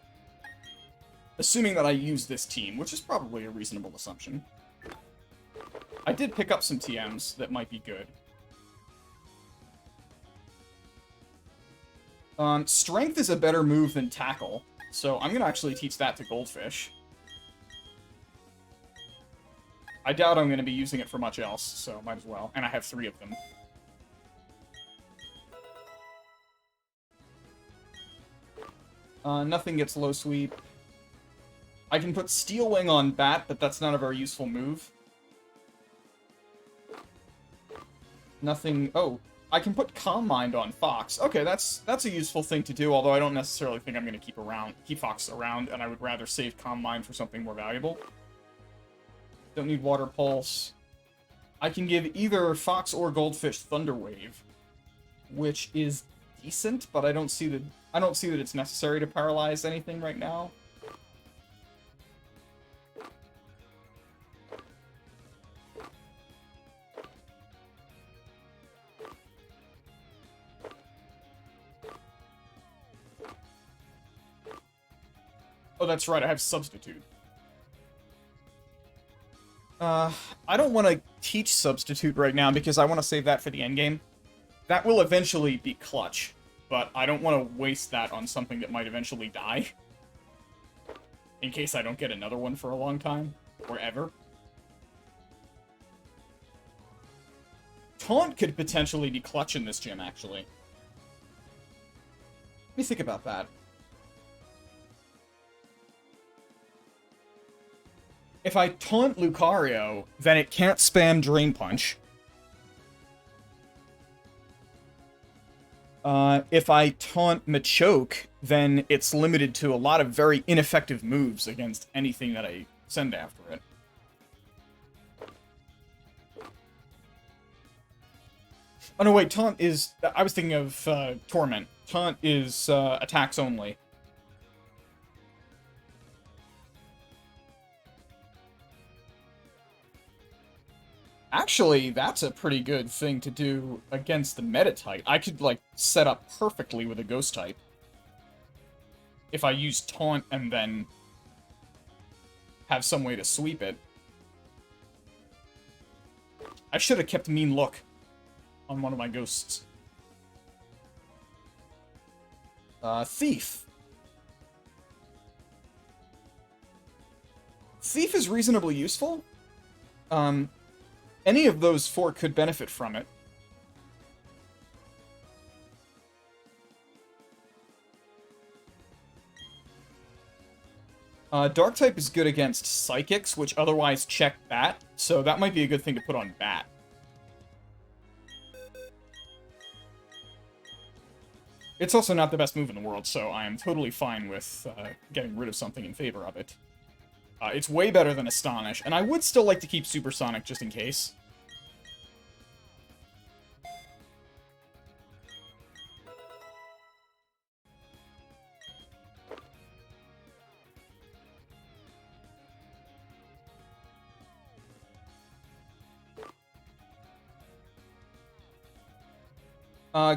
[SPEAKER 1] Assuming that I use this team, which is probably a reasonable assumption. I did pick up some TMs that might be good. Strength is a better move than Tackle, so I'm gonna actually teach that to Goldfish. I doubt I'm going to be using it for much else, so might as well. And I have 3 of them. Nothing gets low sweep. I can put Steel Wing on Bat, but that's not a very useful move. Nothing... Oh, I can put Calm Mind on Fox. Okay, that's a useful thing to do, although I don't necessarily think I'm going to keep Fox around, and I would rather save Calm Mind for something more valuable. Don't need Water Pulse. I can give either Fox or Goldfish Thunder Wave, which is decent, but I don't see that it's necessary to paralyze anything right now. Oh, that's right, I have Substitute. I don't want to teach Substitute right now because I want to save that for the endgame. That will eventually be clutch, but I don't want to waste that on something that might eventually die. In case I don't get another one for a long time, or ever. Taunt could potentially be clutch in this gym, actually. Let me think about that. If I taunt Lucario, then it can't spam Drain Punch. If I taunt Machoke, then it's limited to a lot of very ineffective moves against anything that I send after it. Oh no, wait, Taunt is... I was thinking of Torment. Taunt is attacks only. Actually, that's a pretty good thing to do against the meta type. I could, like, set up perfectly with a ghost type. If I use Taunt and then have some way to sweep it. I should have kept Mean Look on one of my ghosts. Thief. Thief is reasonably useful. Any of those 4 could benefit from it. Dark type is good against Psychics, which otherwise check Bat, so that might be a good thing to put on Bat. It's also not the best move in the world, so I am totally fine with getting rid of something in favor of it. It's way better than Astonish, and I would still like to keep Supersonic just in case.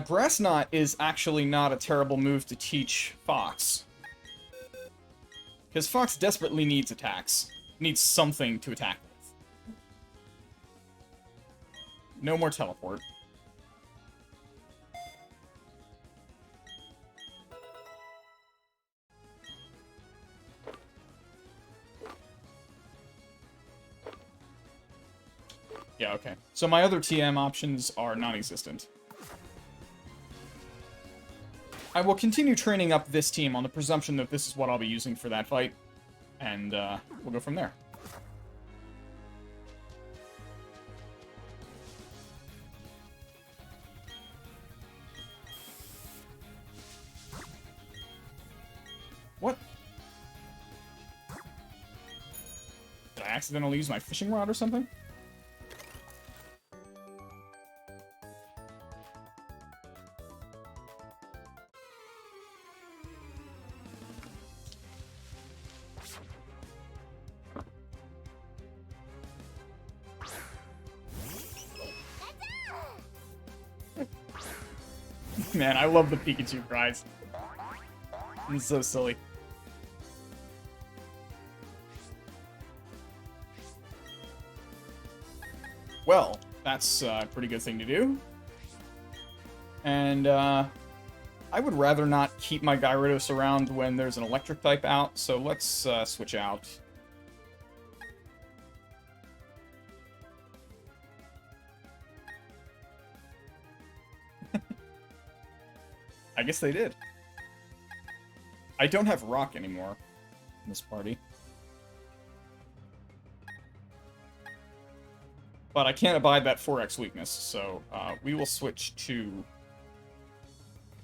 [SPEAKER 1] Grass Knot is actually not a terrible move to teach Fox. Because Fox desperately needs attacks. Needs something to attack with. No more teleport. Yeah, okay. So my other TM options are non-existent. I will continue training up this team on the presumption that this is what I'll be using for that fight, and we'll go from there. What? Did I accidentally use my fishing rod or something? Man, I love the Pikachu cries. It's so silly. Well, that's a pretty good thing to do. And, I would rather not keep my Gyarados around when there's an electric type out, so let's switch out. I guess they did. I don't have Rock anymore in this party. But I can't abide that 4x weakness, so we will switch to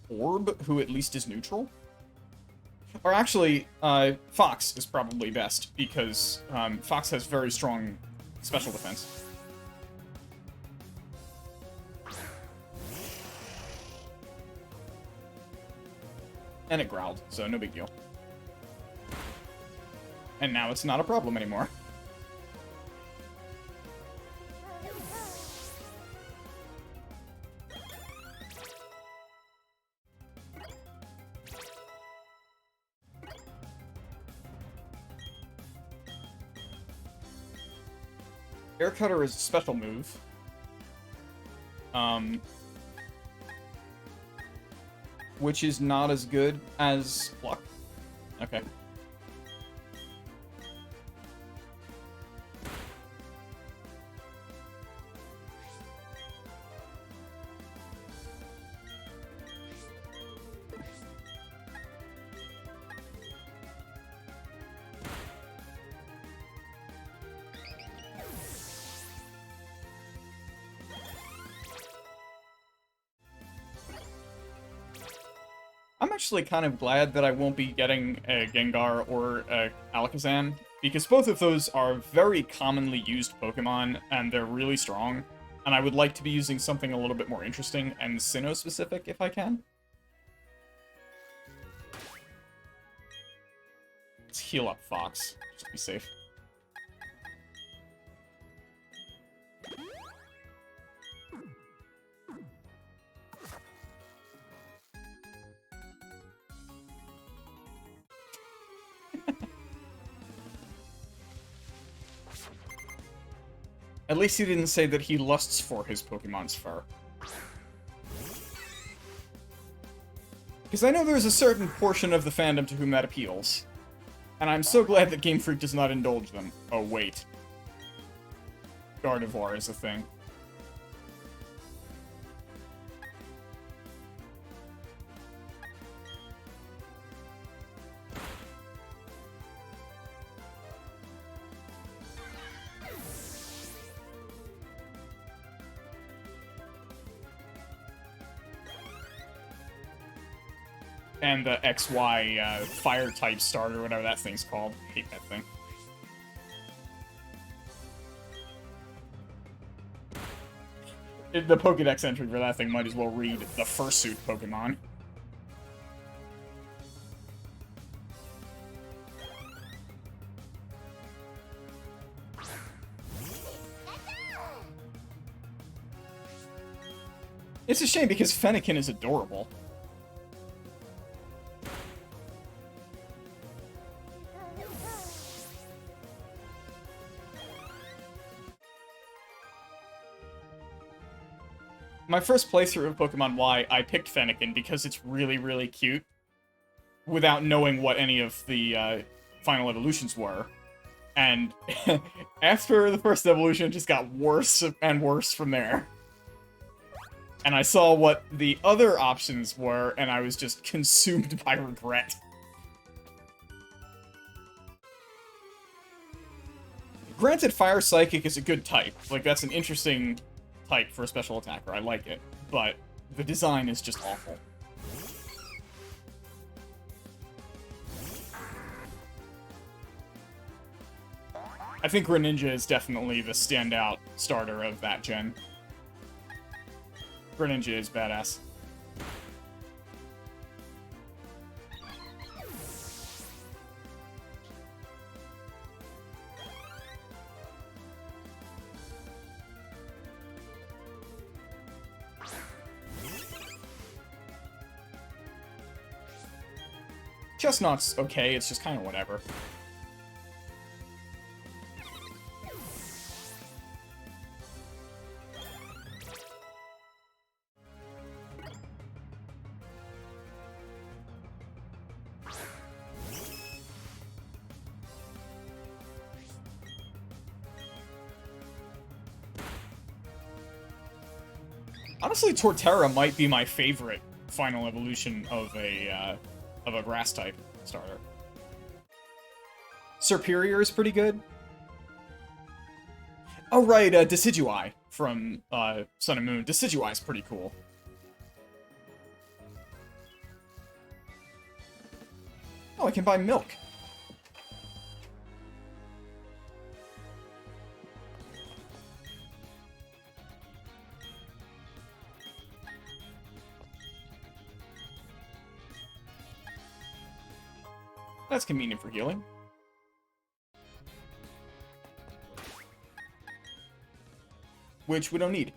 [SPEAKER 1] Orb, who at least is neutral. Or actually, Fox is probably best, because Fox has very strong special defense. And it growled, so no big deal. And now it's not a problem anymore. Air Cutter is a special move. Which is not as good as Pluck. Okay. I'm actually kind of glad that I won't be getting a Gengar or a Alakazam, because both of those are very commonly used Pokemon, and they're really strong, and I would like to be using something a little bit more interesting and Sinnoh-specific if I can. Let's heal up Fox, just to be safe. At least he didn't say that he lusts for his Pokemon's fur. Because I know there's a certain portion of the fandom to whom that appeals. And I'm so glad that Game Freak does not indulge them. Oh, wait. Gardevoir is a thing. And the XY fire-type starter, whatever that thing's called. I hate that thing. The Pokedex entry for that thing might as well read the Fursuit Pokemon. It's a shame because Fennekin is adorable. My first playthrough of Pokemon Y, I picked Fennekin because it's really, really cute, without knowing what any of the final evolutions were. And after the first evolution, it just got worse and worse from there. And I saw what the other options were, and I was just consumed by regret. Granted, Fire Psychic is a good type. Like, that's an interesting type for a special attacker. I like it. But the design is just awful. I think Greninja is definitely the standout starter of that gen. Greninja is badass. Chestnut's okay, it's just kind of whatever. Honestly, Torterra might be my favorite final evolution of a grass type starter. Serperior is pretty good. Oh right, Decidueye from Sun and Moon. Decidueye is pretty cool. Oh, I can buy milk. That's convenient for healing. Which we don't need.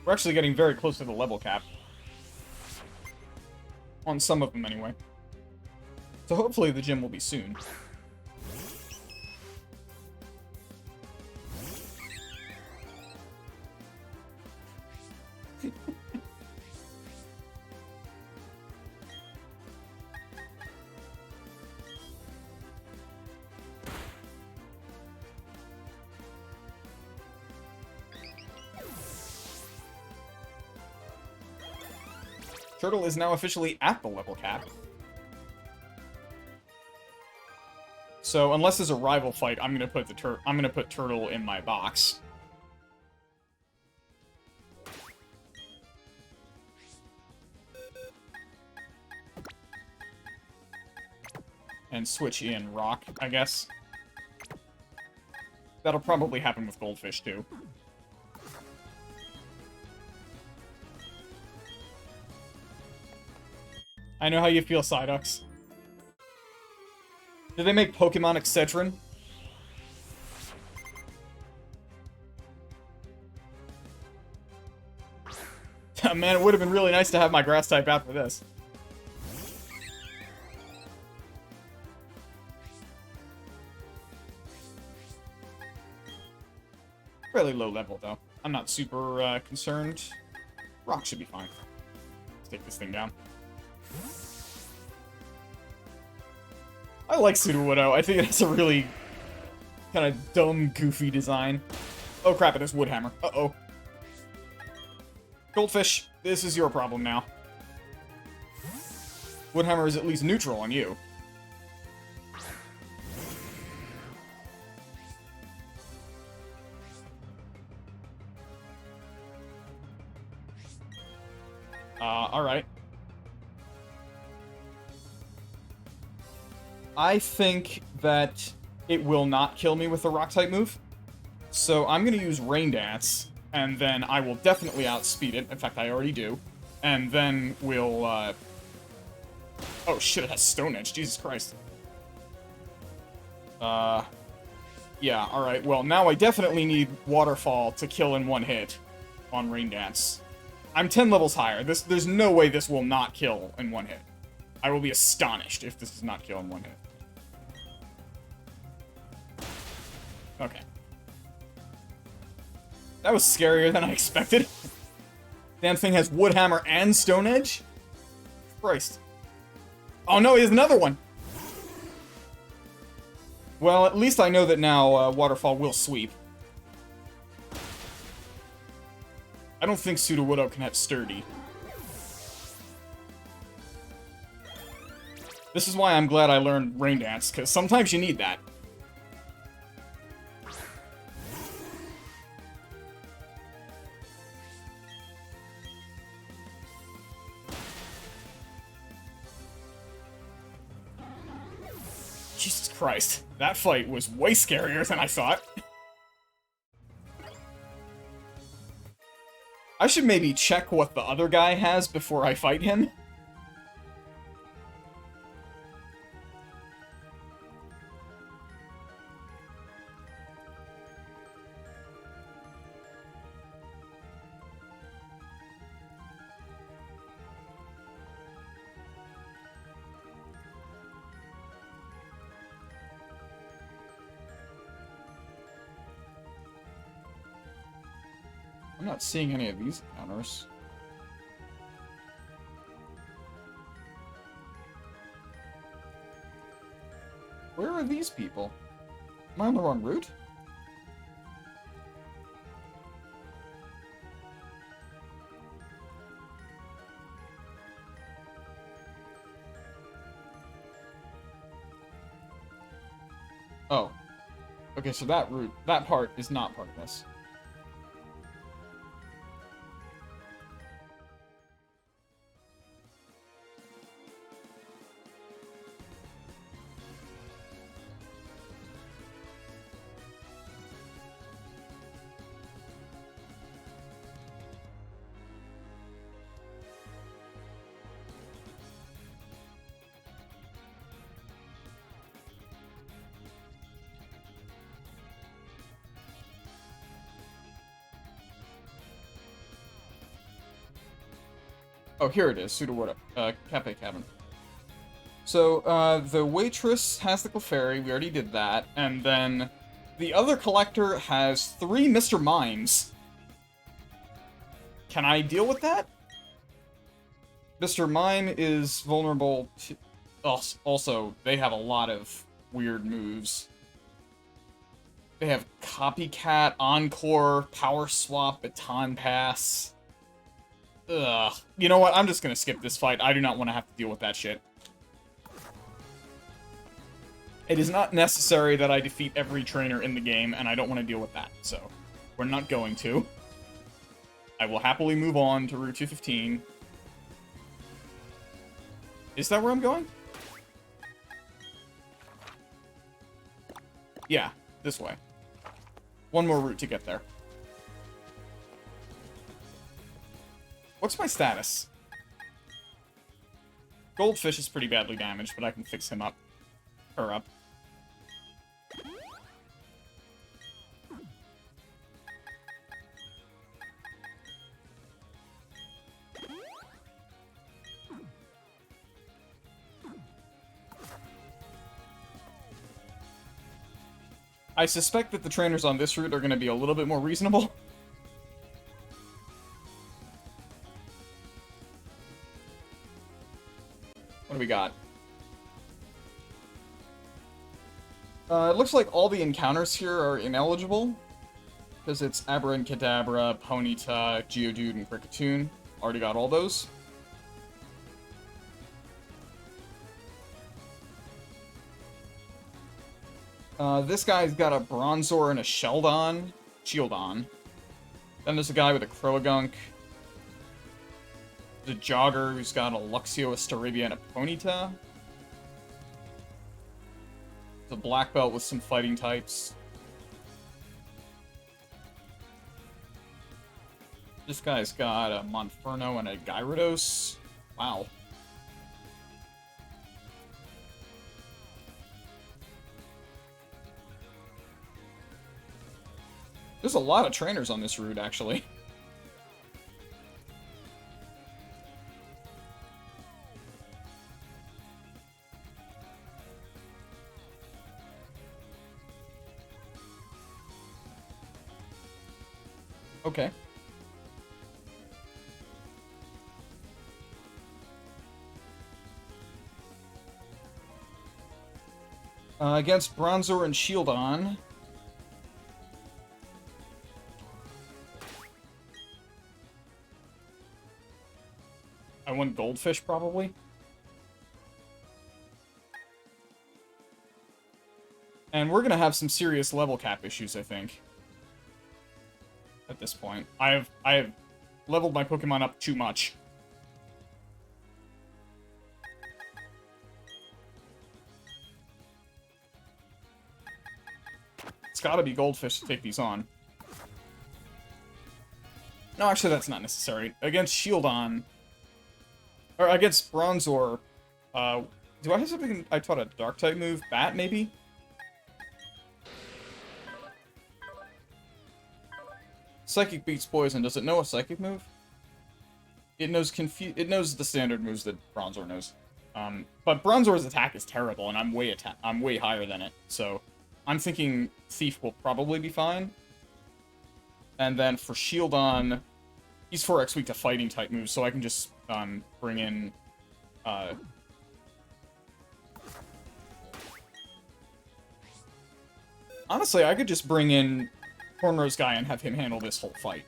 [SPEAKER 1] We're actually getting very close to the level cap. On some of them, anyway. So hopefully the gym will be soon. Turtle is now officially at the level cap. So unless there's a rival fight, I'm gonna put Turtle in my box. And switch in Rock, I guess. That'll probably happen with Goldfish too. I know how you feel, Psyducks. Did they make Pokemon Excedrin? Man, it would have been really nice to have my grass type after this. Fairly low level, though. I'm not super concerned. Rock should be fine. Let's take this thing down. I like Sudowoodo. I think it has a really kind of dumb, goofy design. Oh crap, it is Woodhammer. Uh-oh. Goldfish, this is your problem now. Woodhammer is at least neutral on you. Alright. I think that it will not kill me with the Rock-type move. So I'm going to use Rain Dance, and then I will definitely outspeed it. In fact, I already do. And then we'll, Oh shit, it has Stone Edge. Jesus Christ. Yeah, alright. Well, now I definitely need Waterfall to kill in one hit on Rain Dance. I'm 10 levels higher. There's no way this will not kill in one hit. I will be astonished if this does not kill in one hit. Okay. That was scarier than I expected. Damn thing has Woodhammer and Stone Edge? Christ. Oh no, he has another one! Well, at least I know that now Waterfall will sweep. I don't think Sudowoodo can have Sturdy. This is why I'm glad I learned Rain Dance, because sometimes you need that. Jesus Christ, that fight was way scarier than I thought. I should maybe check what the other guy has before I fight him. I'm not seeing any of these encounters. are these people? Am I on the wrong route? Oh. Okay, so that route, that part is not part of this. Oh, here it is. Pseudo Cafe Cabin. So, the waitress has the Clefairy. We already did that. And then the other collector has 3 Mr. Mimes. Can I deal with that? Mr. Mime is vulnerable to... Also, they have a lot of weird moves. They have Copycat, Encore, Power Swap, Baton Pass. Ugh. You know what? I'm just gonna skip this fight. I do not want to have to deal with that shit. It is not necessary that I defeat every trainer in the game, and I don't want to deal with that, so we're not going to. I will happily move on to Route 215. Is that where I'm going? Yeah, this way. One more route to get there. What's my status? Goldfish is pretty badly damaged, but I can fix him up. Her up. I suspect that the trainers on this route are going to be a little bit more reasonable. What do we got? It looks like all the encounters here are ineligible. Because it's Abracadabra, Ponyta, Geodude, and Kricketune. Already got all those. This guy's got a Bronzor and a Shieldon. Then there's a guy with a Croagunk. The Jogger who's got a Luxio, a Starabia, and a Ponyta. The Black Belt with some fighting types. This guy's got a Monferno and a Gyarados. Wow. There's a lot of trainers on this route, actually. Okay. Against Bronzor and Shieldon. I want Goldfish, probably. And we're gonna have some serious level cap issues, I think. At this point. I have leveled my Pokemon up too much. It's gotta be Goldfish to take these on. No, actually, that's not necessary. Against Shieldon... Or against Bronzor, do I have something I taught a Dark-type move? Bat, maybe? Psychic beats Poison. Does it know a Psychic move? It knows the standard moves that Bronzor knows. But Bronzor's attack is terrible, and I'm way higher than it, so I'm thinking Thief will probably be fine. And then for Shieldon, he's 4x weak to fighting-type moves, so I can just bring in Honestly, I could just bring in Cornrow's guy and have him handle this whole fight.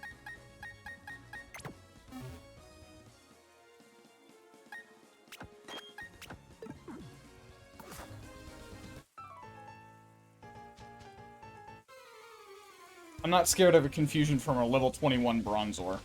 [SPEAKER 1] I'm not scared of a confusion from a level 21 Bronzor.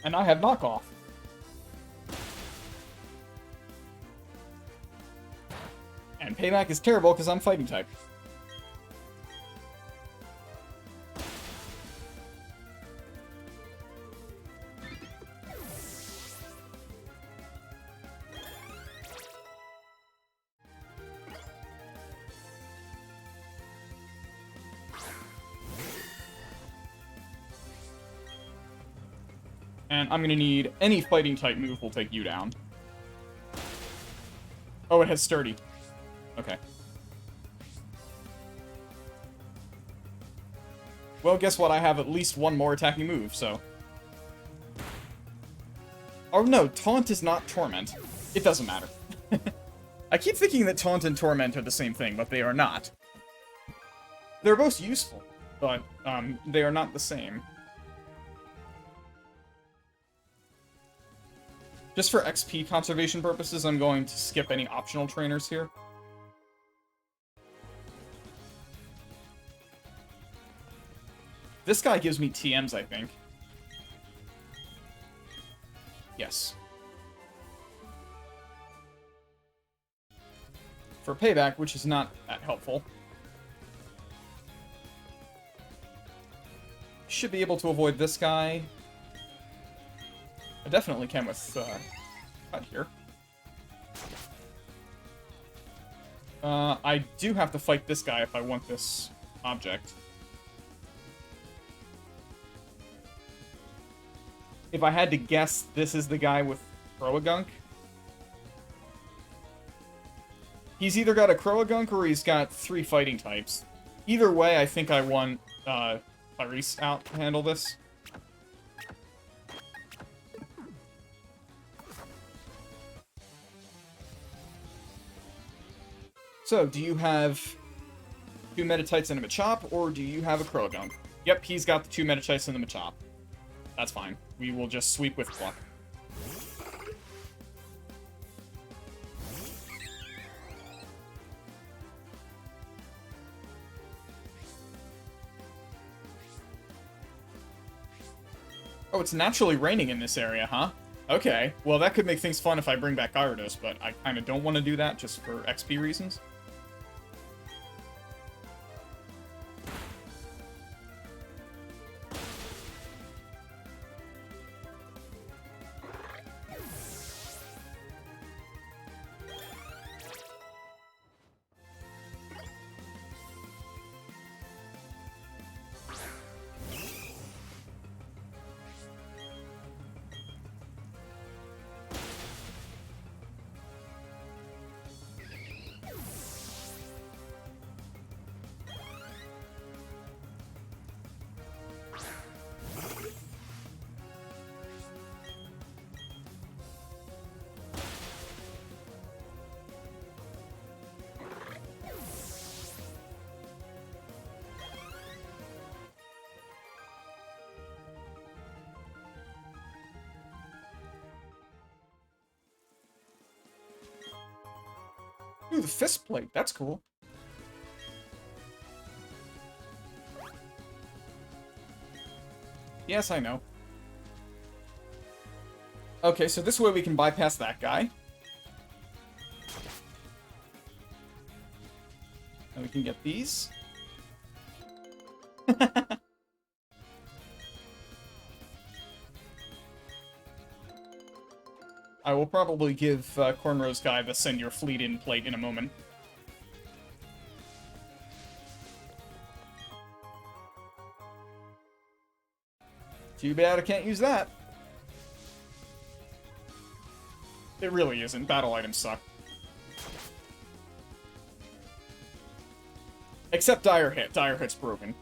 [SPEAKER 1] And I have knockoff. And payback is terrible because I'm fighting type. And I'm gonna need any fighting type move will take you down. Oh, it has sturdy. Okay. Well, guess what? I have at least one more attacking move, so... Oh no, Taunt is not Torment. It doesn't matter. I keep thinking that Taunt and Torment are the same thing, but they are not. They're both useful, but they are not the same. Just for XP conservation purposes, I'm going to skip any optional trainers here. This guy gives me TMs, I think. Yes. For payback, which is not that helpful. Should be able to avoid this guy. I definitely can with cut here. I do have to fight this guy if I want this object. If I had to guess, this is the guy with Croagunk. He's either got a Croagunk or he's got 3 fighting types. Either way, I think I want Clarice out to handle this. So, do you have 2 Metatites and a Machop, or do you have a Croagunk? Yep, he's got the 2 Metatites and the Machop. That's fine. We will just sweep with Pluck. Oh, it's naturally raining in this area, huh? Okay, well that could make things fun if I bring back Gyarados, but I kind of don't want to do that just for XP reasons. Ooh, the fist plate. That's cool. Yes, I know. Okay, so this way we can bypass that guy. And we can get these. I will probably give Cornrow's guy the send your fleet in plate in a moment. Too bad I can't use that. It really isn't. Battle items suck. Except Dire Hit. Dire Hit's broken.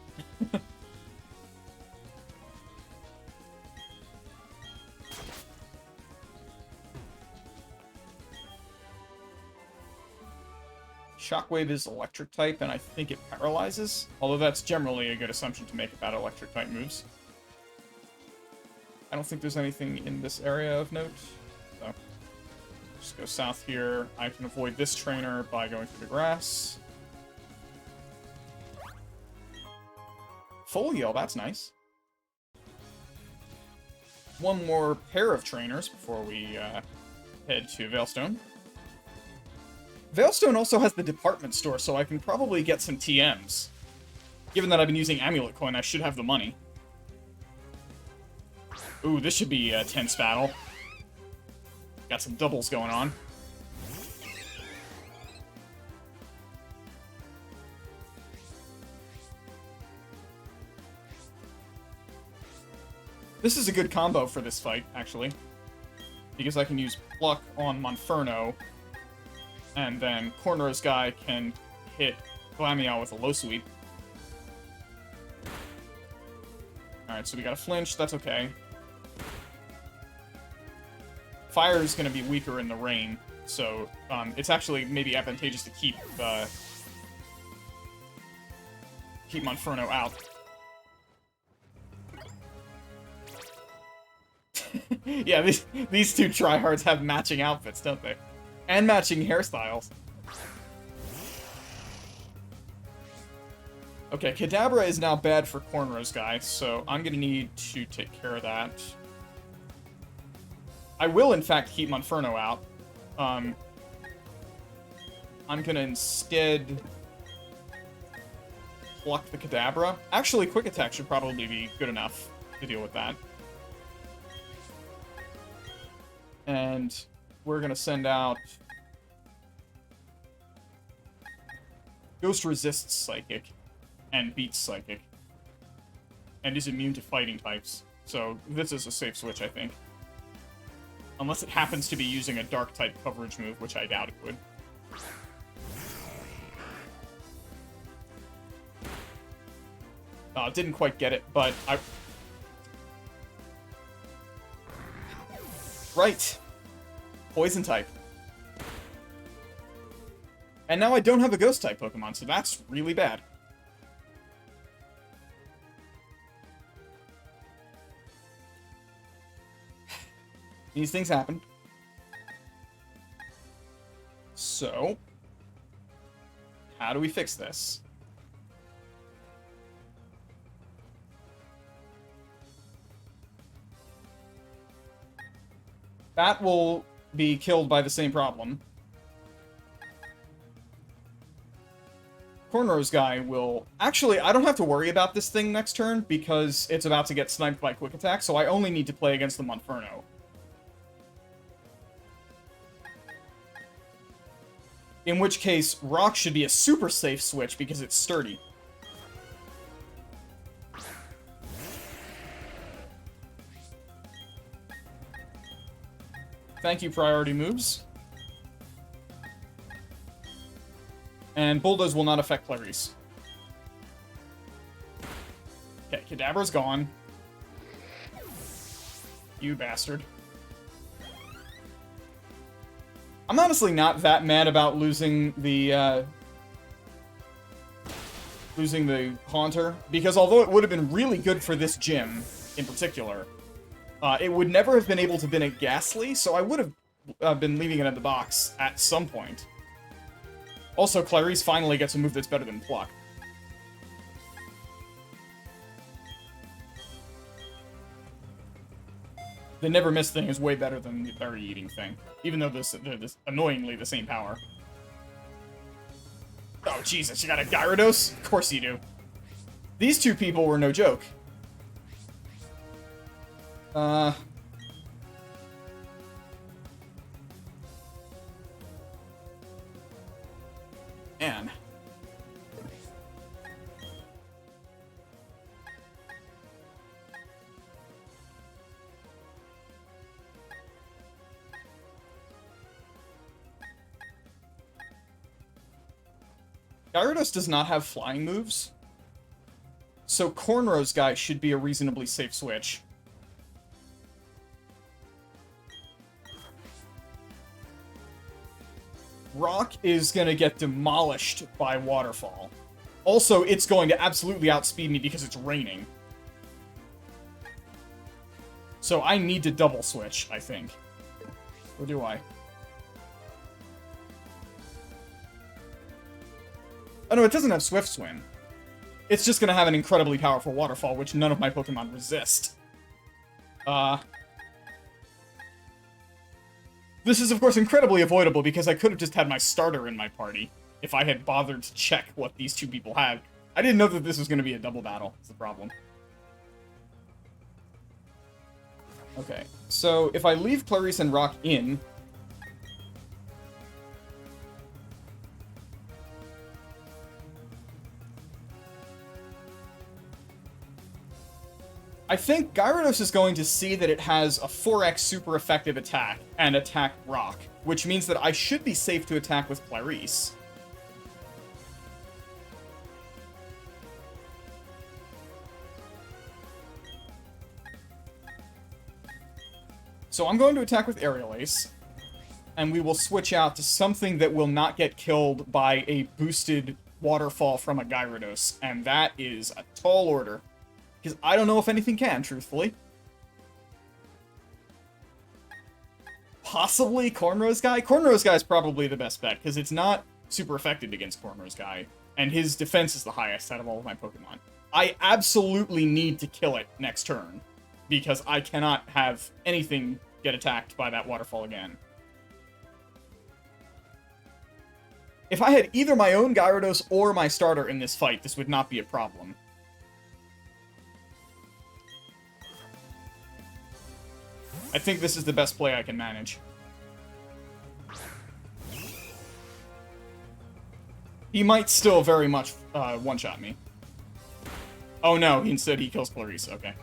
[SPEAKER 1] Shockwave is electric type, and I think it paralyzes. Although that's generally a good assumption to make about electric type moves. I don't think there's anything in this area of note. So, just go south here. I can avoid this trainer by going through the grass. Full heal, that's nice. One more pair of trainers before we head to Veilstone. Veilstone also has the department store, so I can probably get some TMs. Given that I've been using Amulet Coin, I should have the money. Ooh, this should be a tense battle. Got some doubles going on. This is a good combo for this fight, actually. Because I can use Pluck on Monferno, and then Cornrow's guy can hit Glameow with a low sweep. Alright, so we got a flinch, that's okay. Fire is going to be weaker in the rain, so it's actually maybe advantageous to keep Monferno out. Yeah, these two tryhards have matching outfits, don't they? And matching hairstyles. Okay, Kadabra is now bad for Cornrow's guy, so I'm gonna need to take care of that. I will, in fact, keep Monferno out. I'm gonna instead pluck the Kadabra. Actually, Quick Attack should probably be good enough to deal with that. And we're gonna send out Ghost resists Psychic and beats Psychic and is immune to fighting types. So this is a safe switch, I think. Unless it happens to be using a dark type coverage move, which I doubt it would. Didn't quite get it, but I... Right. Poison type. And now I don't have a ghost type Pokemon, so that's really bad. These things happen. So, how do we fix this? That will be killed by the same problem. Cornrow's guy will... Actually, I don't have to worry about this thing next turn, because it's about to get sniped by Quick Attack, so I only need to play against the Monferno. In which case, Rock should be a super safe switch, because it's sturdy. Thank you, priority moves. And Bulldoze will not affect Clarice. Okay, Kadabra's gone. You bastard. I'm honestly not that mad about losing the Haunter, because although it would have been really good for this gym, in particular, it would never have been able to been a Ghastly, so I would have been leaving it in the box at some point. Also, Clarice finally gets a move that's better than Pluck. The Never Miss thing is way better than the Berry Eating thing, even though they're annoyingly the same power. Oh, Jesus, you got a Gyarados? Of course you do. These two people were no joke. Man. Gyarados does not have flying moves, so Cornrow's guy should be a reasonably safe switch. Rock is gonna get demolished by Waterfall. Also, it's going to absolutely outspeed me because it's raining. So I need to double switch, I think. Or do I? Oh no, it doesn't have Swift Swim. It's just gonna have an incredibly powerful Waterfall, which none of my Pokemon resist. This is, of course, incredibly avoidable because I could have just had my starter in my party if I had bothered to check what these two people had. I didn't know that this was going to be a double battle. That's the problem. Okay, so if I leave Clarice and Rock in... I think Gyarados is going to see that it has a 4x super effective attack and attack Rock, which means that I should be safe to attack with Clarice. So I'm going to attack with Aerial Ace, and we will switch out to something that will not get killed by a boosted Waterfall from a Gyarados, and that is a tall order. Because I don't know if anything can, truthfully. Possibly Cornrow's guy? Cornrow's guy is probably the best bet, because it's not super effective against Cornrow's guy, and his defense is the highest out of all of my Pokemon. I absolutely need to kill it next turn, because I cannot have anything get attacked by that Waterfall again. If I had either my own Gyarados or my starter in this fight, this would not be a problem. I think this is the best play I can manage. He might still very much one-shot me. Oh no, instead he kills Clarice, okay.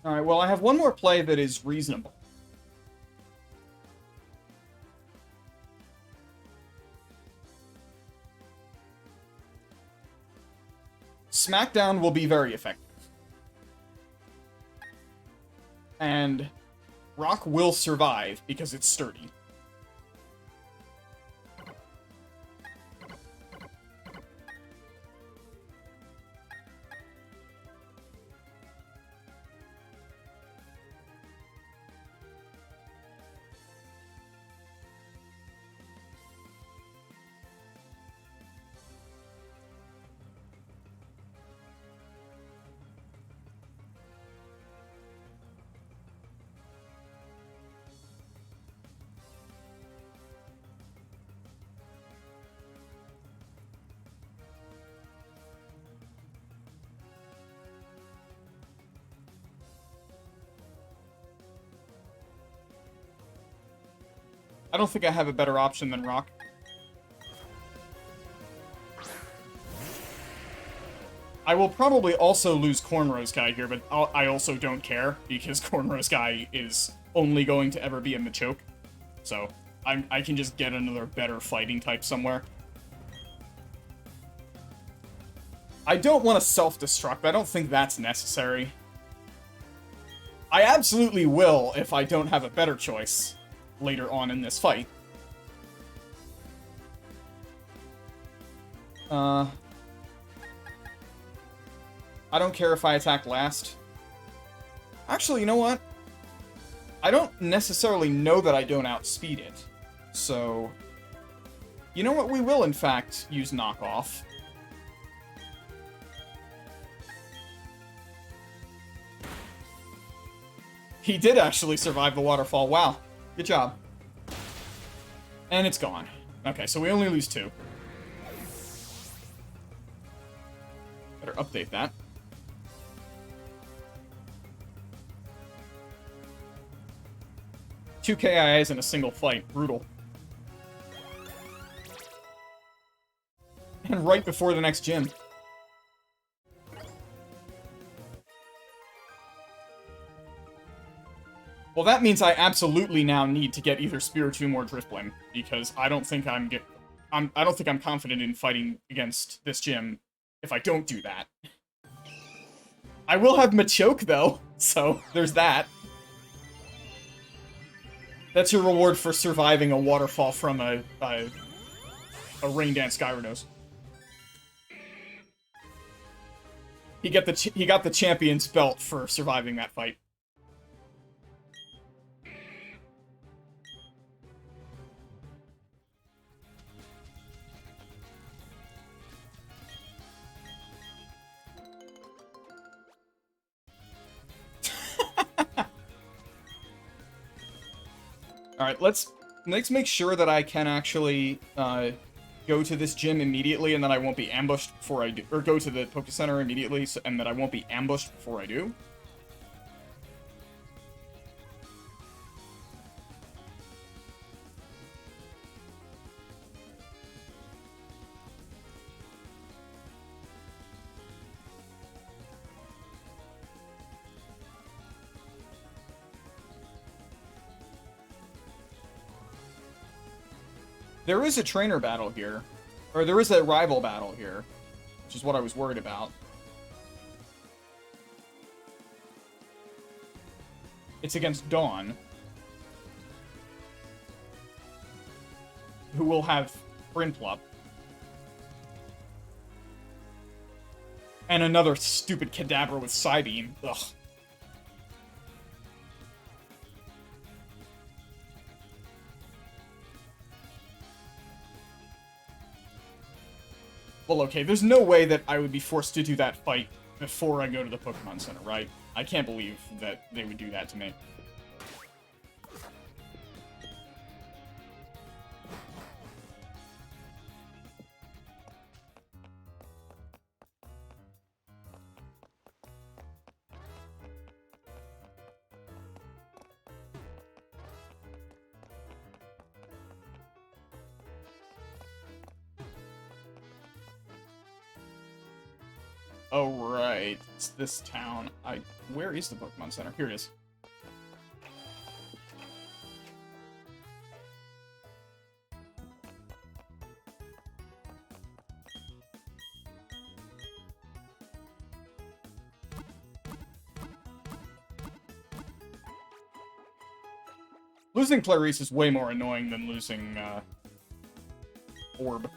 [SPEAKER 1] Alright, well, I have one more play that is reasonable. Smackdown will be very effective. And Rock will survive because it's sturdy. I don't think I have a better option than Rock. I will probably also lose Cornrow's guy here, but I also don't care, because Cornrow's guy is only going to ever be a Machoke. So, I can just get another better fighting type somewhere. I don't want to self-destruct, but I don't think that's necessary. I absolutely will if I don't have a better choice later on in this fight. I don't care if I attack last. Actually, you know what? I don't necessarily know that I don't outspeed it. So, you know what? We will, in fact, use knockoff. He did actually survive the waterfall. Wow. Good job. And it's gone. Okay, so we only lose 2. better update that. Two KIAs in a single fight. Brutal. And right before the next gym. Well, that means I absolutely now need to get either Spiritomb or Drifblim, because I don't think I'm confident in fighting against this gym if I don't do that. I will have Machoke though, so there's that. That's your reward for surviving a waterfall from a Rain Dance Gyarados. He got the champion's belt for surviving that fight. Alright, let's make sure that I can actually go to this gym immediately and that I won't be ambushed before I do. Or go to the Poké Center immediately and that I won't be ambushed before I do. There is a trainer battle here. Or there is a rival battle here. Which is what I was worried about. It's against Dawn. Who will have Brinplup. And another stupid Kadabra with Psybeam. Ugh. Well, okay, there's no way that I would be forced to do that fight before I go to the Pokemon Center, right? I can't believe that they would do that to me. Oh, right. It's this town. Where is the Pokemon Center? Here it is. Losing Clarice is way more annoying than losing, Orb.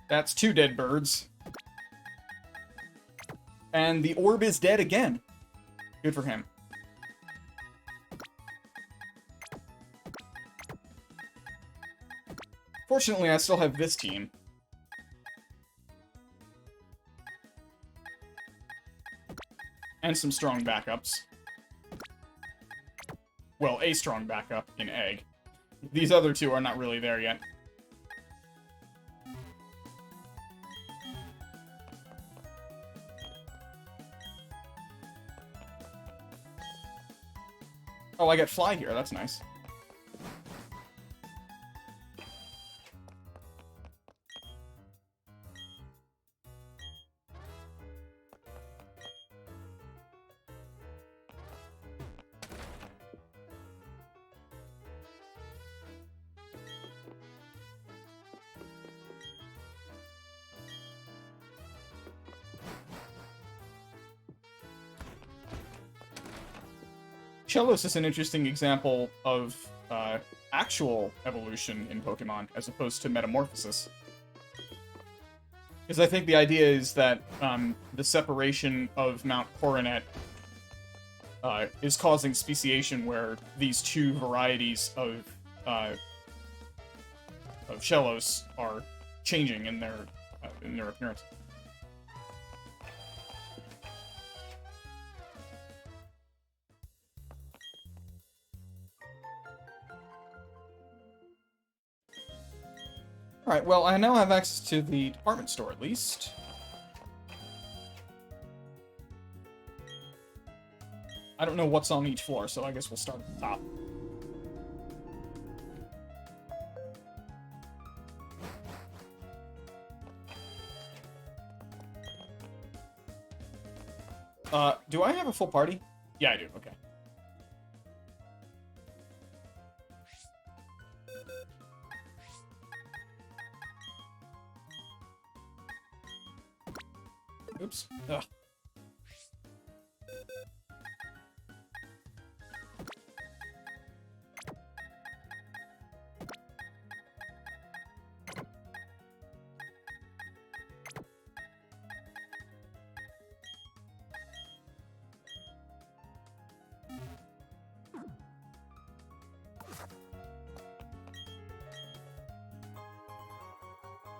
[SPEAKER 1] That's 2 dead birds. And the orb is dead again. Good for him. Fortunately, I still have this team. And some strong backups. Well, a strong backup in Egg. These other two are not really there yet. Oh, I get Fly here. That's nice. Shellos is an interesting example of actual evolution in Pokemon, as opposed to metamorphosis. Because I think the idea is that the separation of Mount Coronet is causing speciation, where these two varieties of Shellos are changing in their appearance. Alright, well, I now have access to the department store, at least. I don't know what's on each floor, so I guess we'll start at the top. Do I have a full party? Yeah, I do, okay. Oops. Ugh.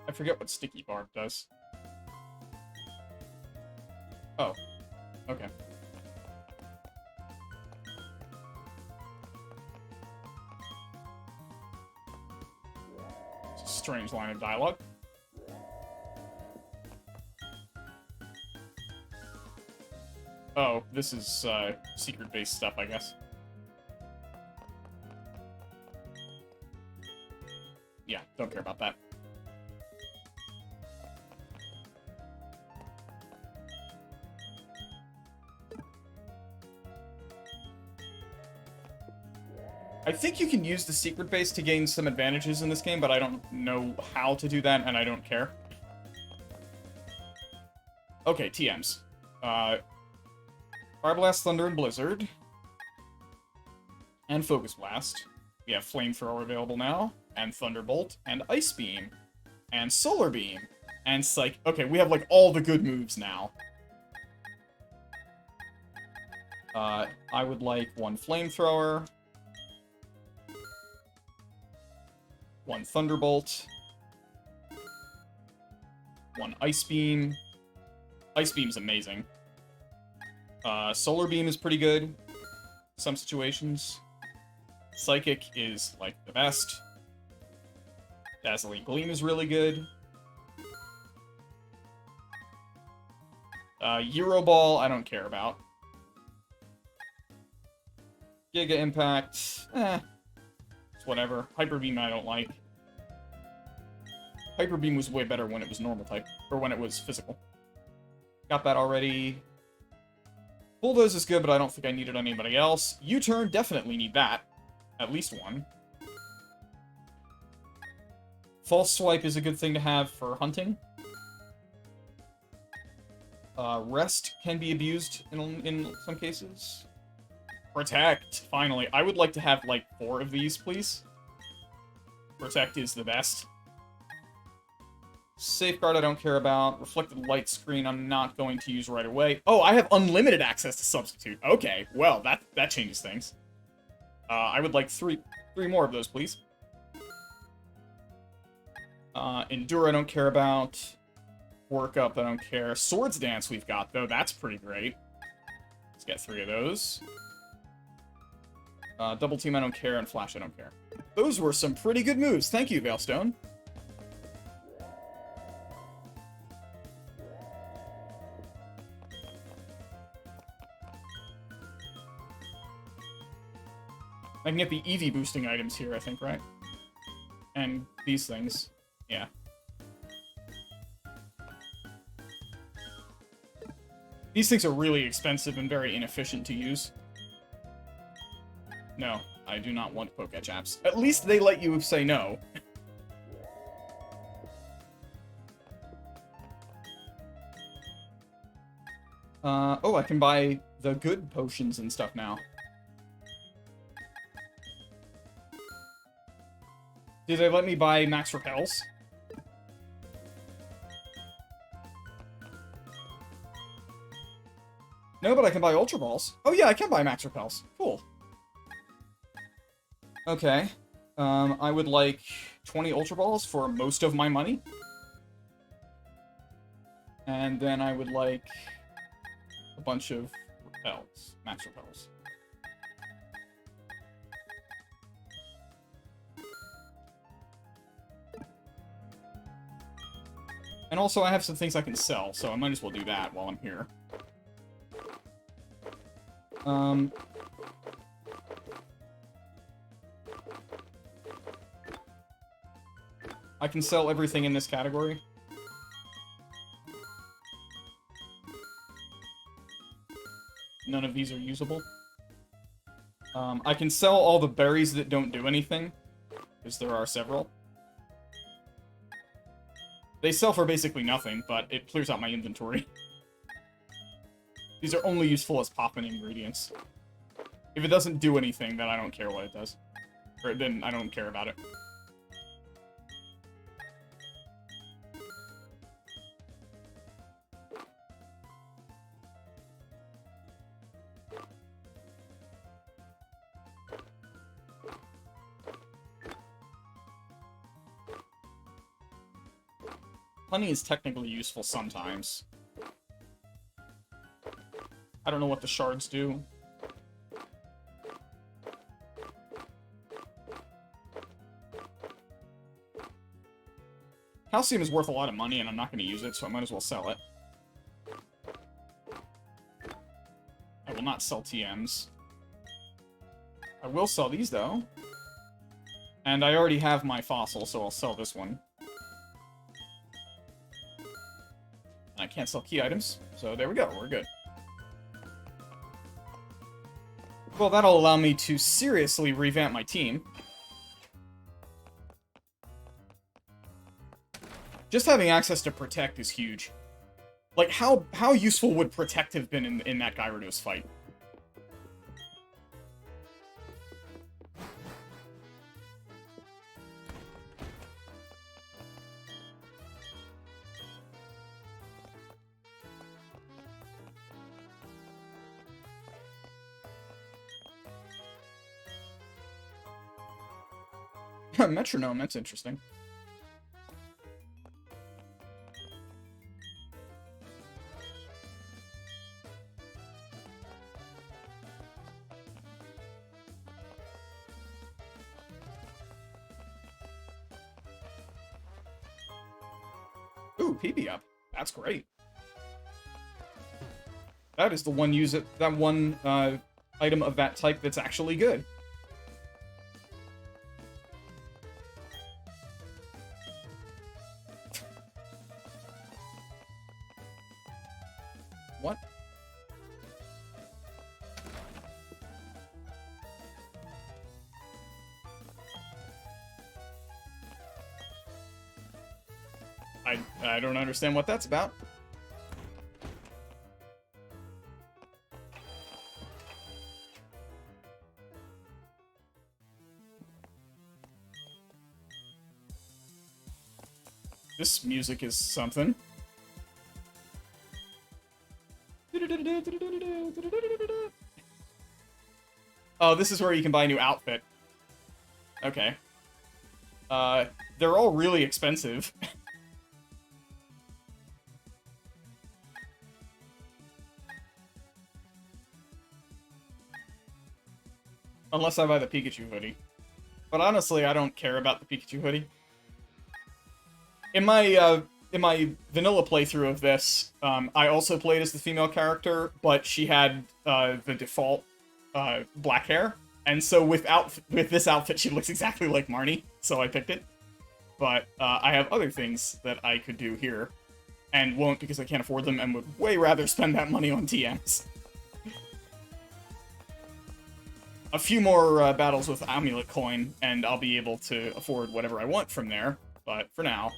[SPEAKER 1] I forget what Sticky Barb does. Oh. Okay. It's a strange line of dialogue. Oh, this is, secret-based stuff, I guess. Yeah, don't care about that. I think you can use the secret base to gain some advantages in this game, but I don't know how to do that, and I don't care. Okay, TMs. Fire Blast, Thunder, and Blizzard. And Focus Blast. We have Flamethrower available now, and Thunderbolt, and Ice Beam, and Solar Beam, and Psych. Okay, we have, like, all the good moves now. I would like one Flamethrower, one Thunderbolt, one Ice Beam. Ice Beam's amazing. Solar Beam is pretty good. Some situations. Psychic is, like, the best. Dazzling Gleam is really good. Euro Ball, I don't care about. Giga Impact, it's whatever. Hyper Beam I don't like. Hyper Beam was way better when it was normal type, or when it was physical. Got that already. Bulldoze is good, but I don't think I need it on anybody else. U-Turn, definitely need that. At least one. False Swipe is a good thing to have for hunting. Rest can be abused in some cases. Protect, finally. I would like to have, like, 4 of these, please. Protect is the best. Safeguard I don't care about. Reflected Light Screen I'm not going to use right away. Oh, I have unlimited access to Substitute. Okay, well, that changes things. I would like three more of those, please. Endure I don't care about. Work Up I don't care. Swords Dance we've got, though. That's pretty great. Let's get 3 of those. Double Team I don't care, and Flash I don't care. Those were some pretty good moves. Thank you, Veilstone. I can get the EV boosting items here, I think, right? And these things. Yeah. These things are really expensive and very inefficient to use. No, I do not want Poké Chaps. At least they let you say no. Oh, I can buy the good potions and stuff now. Did they let me buy Max Repels? No, but I can buy Ultra Balls. Oh yeah, I can buy Max Repels. Cool. Okay. I would like 20 Ultra Balls for most of my money. And then I would like a bunch of repels. Max Repels. And also, I have some things I can sell, so I might as well do that while I'm here. I can sell everything in this category. None of these are usable. I can sell all the berries that don't do anything, because there are several. They sell for basically nothing, but it clears out my inventory. These are only useful as pop-in ingredients. If it doesn't do anything, then I don't care what it does. Or then I don't care about it. Honey is technically useful sometimes. I don't know what the shards do. Calcium is worth a lot of money, and I'm not going to use it, so I might as well sell it. I will not sell TMs. I will sell these, though. And I already have my fossil, so I'll sell this one. I can't sell key items, so there we go, we're good. Well, that'll allow me to seriously revamp my team. Just having access to Protect is huge. Like, how useful would Protect have been in that Gyarados fight? Metronome, that's interesting. Ooh, PB up. That's great. That is the one item of that type that's actually good. What? I don't understand what that's about. This music is something. Oh, this is where you can buy a new outfit. Okay. They're all really expensive. Unless I buy the Pikachu hoodie. But honestly, I don't care about the Pikachu hoodie. In my vanilla playthrough of this, I also played as the female character, but she had the default black hair, and so with this outfit, she looks exactly like Marnie, so I picked it. But I have other things that I could do here, and won't because I can't afford them, and would way rather spend that money on TMs. A few more battles with Amulet Coin, and I'll be able to afford whatever I want from there, but for now...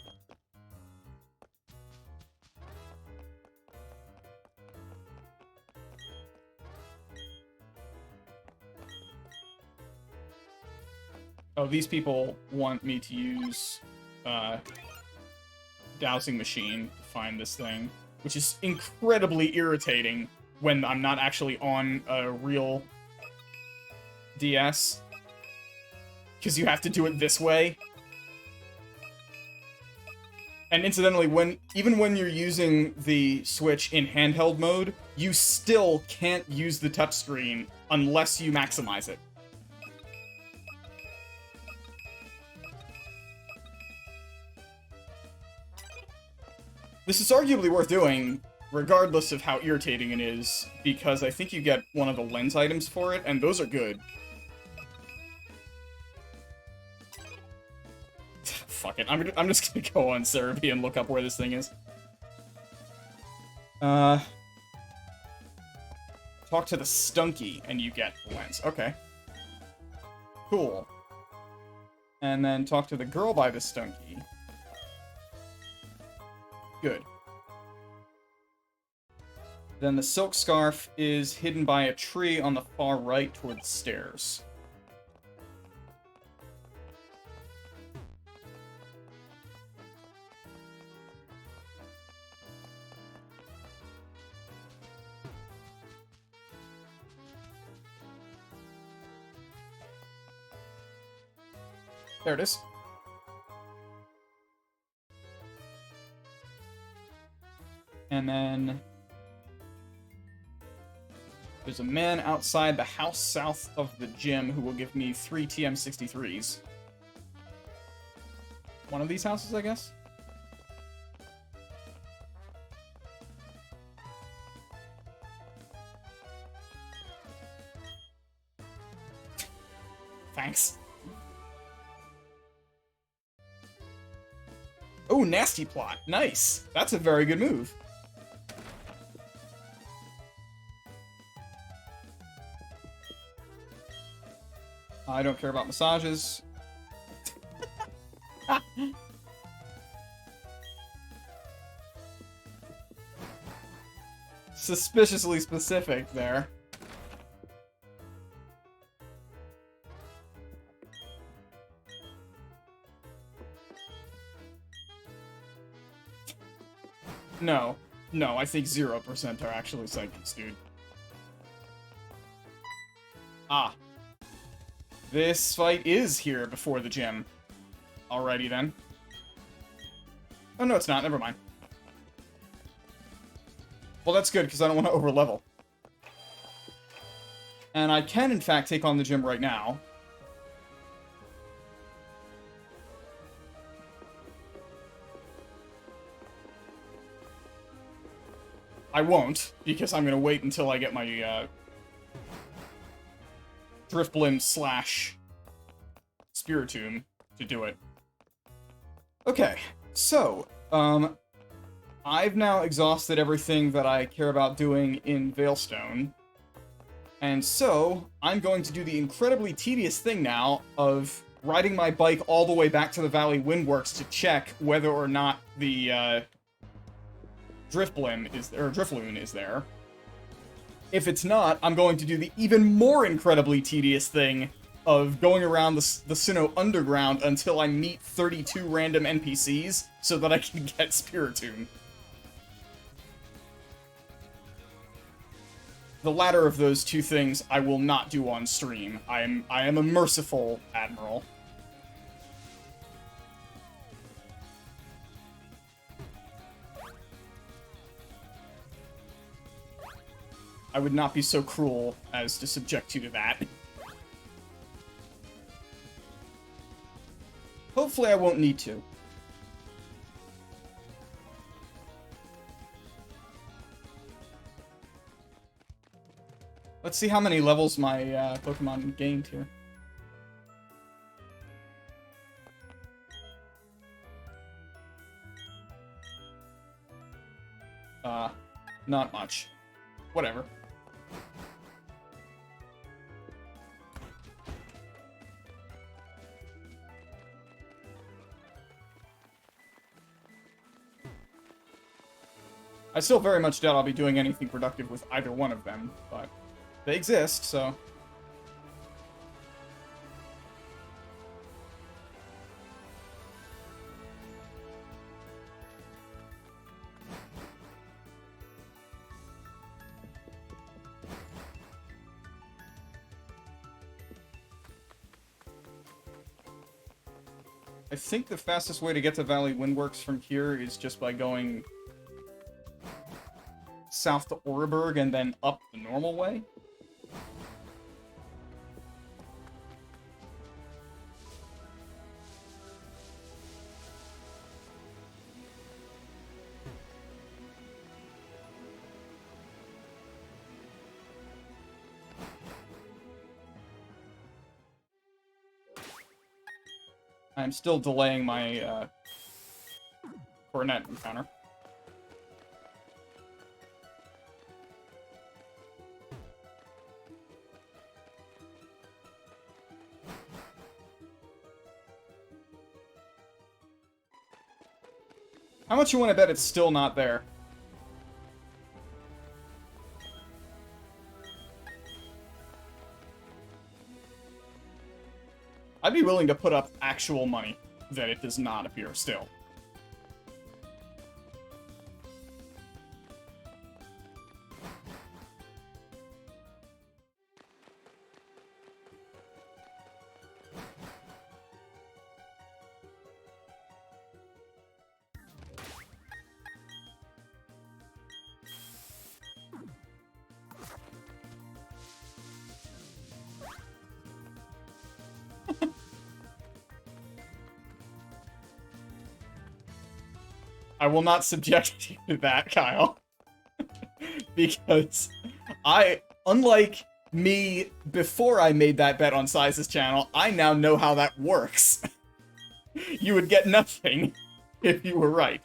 [SPEAKER 1] Oh, these people want me to use Dowsing Machine to find this thing, which is incredibly irritating when I'm not actually on a real DS, because you have to do it this way. And incidentally, even when you're using the Switch in handheld mode, you still can't use the touchscreen unless you maximize it. This is arguably worth doing, regardless of how irritating it is, because I think you get one of the lens items for it, and those are good. Fuck it, I'm just gonna go on Cerebi and look up where this thing is. Talk to the Stunky, and you get the lens. Okay. Cool. And then talk to the girl by the Stunky. Good. Then the silk scarf is hidden by a tree on the far right toward the stairs. There it is. And then there's a man outside the house south of the gym who will give me 3 TM63s. One of these houses, I guess? Thanks. Oh, nasty plot. Nice. That's a very good move. I don't care about massages. Suspiciously specific there. No. No, I think 0% are actually psychics, dude. Ah. This fight is here before the gym. Alrighty then. Oh, no, it's not. Never mind. Well, that's good, because I don't want to overlevel. And I can, in fact, take on the gym right now. I won't, because I'm going to wait until I get my, Driftblim / Spiritomb to do it. Okay, so, I've now exhausted everything that I care about doing in Veilstone. And so, I'm going to do the incredibly tedious thing now of riding my bike all the way back to the Valley Windworks to check whether or not the, Drifloon is there. If it's not, I'm going to do the even more incredibly tedious thing of going around the Sinnoh Underground until I meet 32 random NPCs so that I can get Spiritomb. The latter of those two things I will not do on stream. I am a merciful admiral. I would not be so cruel as to subject you to that. Hopefully I won't need to. Let's see how many levels my Pokemon gained here. Not much. Whatever. I still very much doubt I'll be doing anything productive with either one of them, but they exist, so... I think the fastest way to get to Valley Windworks from here is just by going south to Oreburgh and then up the normal way. I'm still delaying my Coronet encounter. How much you want to bet it's still not there? I'd be willing to put up actual money that it does not appear still. I will not subject you to that, Kyle. Because unlike me before I made that bet on Size's channel, I now know how that works. You would get nothing if you were right.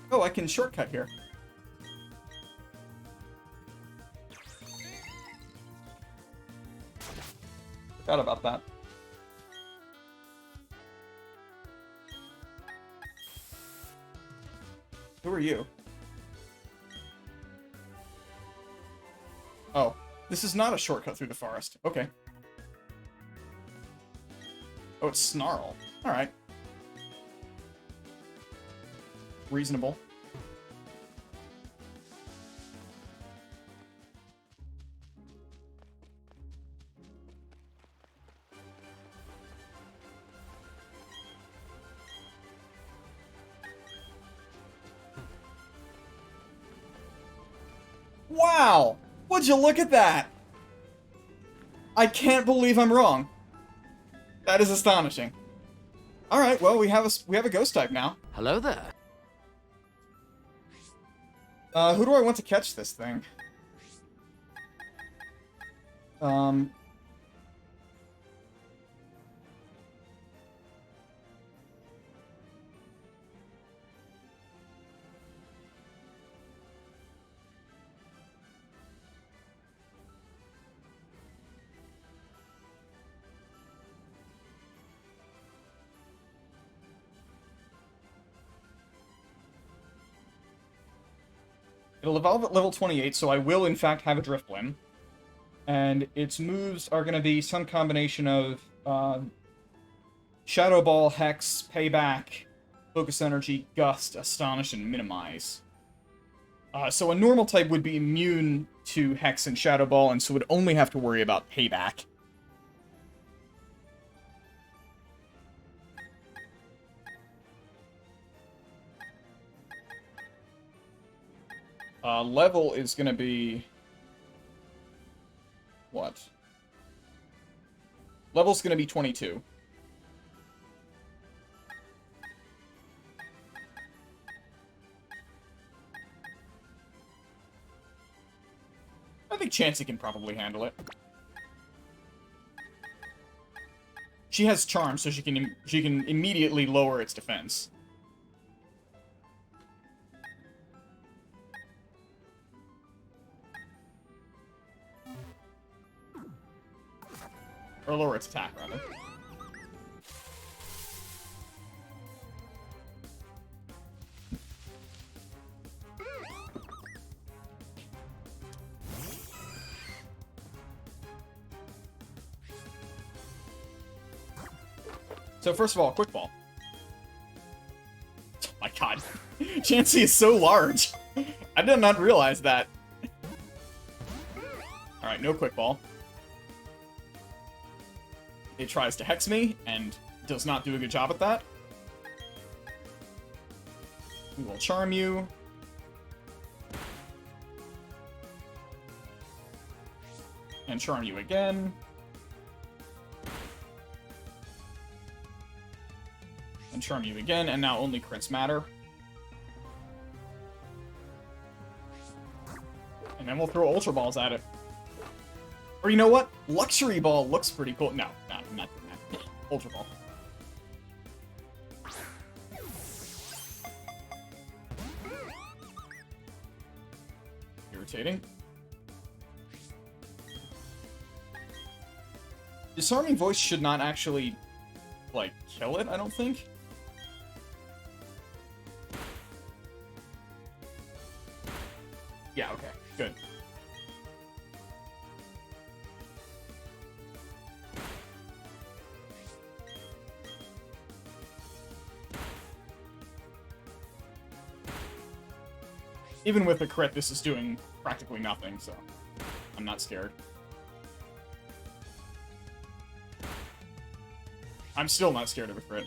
[SPEAKER 1] Oh, I can shortcut here. Forgot about that. Who are you? Oh, this is not a shortcut through the forest. Okay. Oh, it's Snarl. Alright. Reasonable. Wow! Would you look at that? I can't believe I'm wrong. That is astonishing. Alright, well, we have a ghost type now.
[SPEAKER 2] Hello there.
[SPEAKER 1] Who do I want to catch this thing? It'll evolve at level 28, so I will, in fact, have a Driftblim. And its moves are going to be some combination of Shadow Ball, Hex, Payback, Focus Energy, Gust, Astonish, and Minimize. So a normal type would be immune to Hex and Shadow Ball, and so would only have to worry about Payback. Level is going to be... what? Level's going to be 22. I think Chansey can probably handle it. She has Charm, so she can immediately lower its defense. Or lower its attack, rather. So first of all, Quick Ball. Oh my god. Chansey is so large. I did not realize that. Alright, no Quick Ball. It tries to Hex me, and does not do a good job at that. We will charm you. And charm you again. And charm you again, and now only crits matter. And then we'll throw Ultra Balls at it. Or you know what? Luxury Ball looks pretty cool. No, not that. Ultra Ball. Irritating. Disarming Voice should not actually, like, kill it, I don't think. Yeah, okay, good. Even with a crit, this is doing practically nothing, so I'm not scared. I'm still not scared of a crit.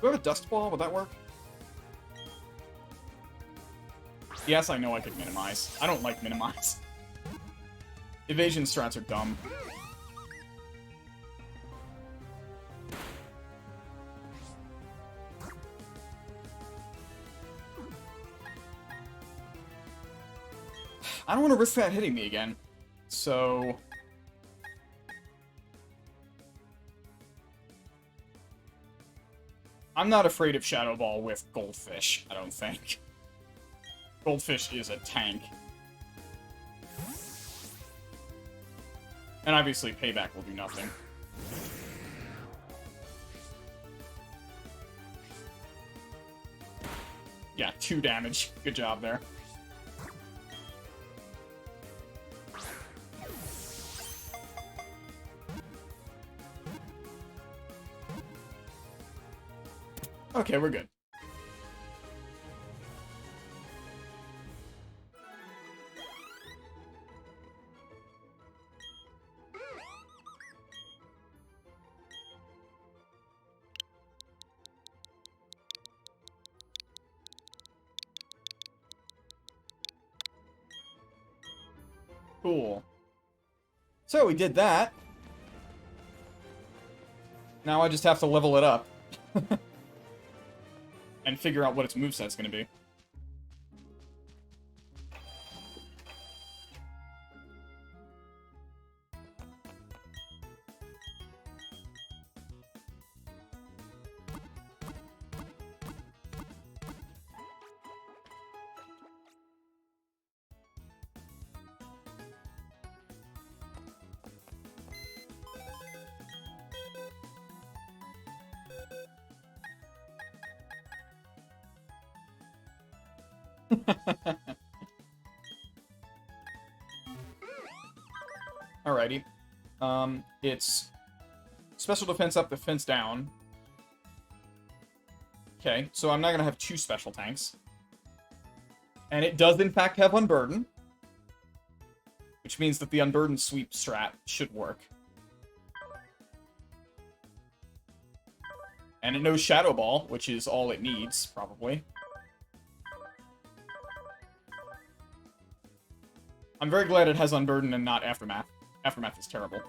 [SPEAKER 1] Do I have a Dust Ball? Would that work? Yes, I know I could minimize. I don't like minimize. Evasion strats are dumb. I don't want to risk that hitting me again. So... I'm not afraid of Shadow Ball with Goldfish, I don't think. Goldfish is a tank. And obviously, Payback will do nothing. Yeah, 2 damage. Good job there. Okay, we're good. Cool. So we did that. Now I just have to level it up. And figure out what its moveset's gonna be. Alrighty. It's special defense up, defense down. Okay, so I'm not gonna have 2 special tanks. And it does, in fact, have Unburden. Which means that the Unburden sweep strat should work. And it knows Shadow Ball, which is all it needs, probably. I'm very glad it has Unburden and not Aftermath. Aftermath is terrible.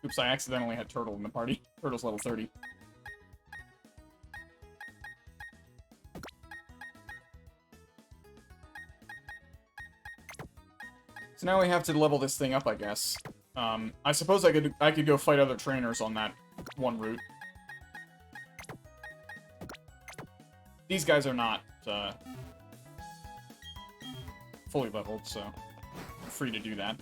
[SPEAKER 1] Oops, I accidentally had Turtle in the party. Turtle's level 30. So now we have to level this thing up, I guess. I suppose I could go fight other trainers on that one route. These guys are not fully leveled, so I'm free to do that.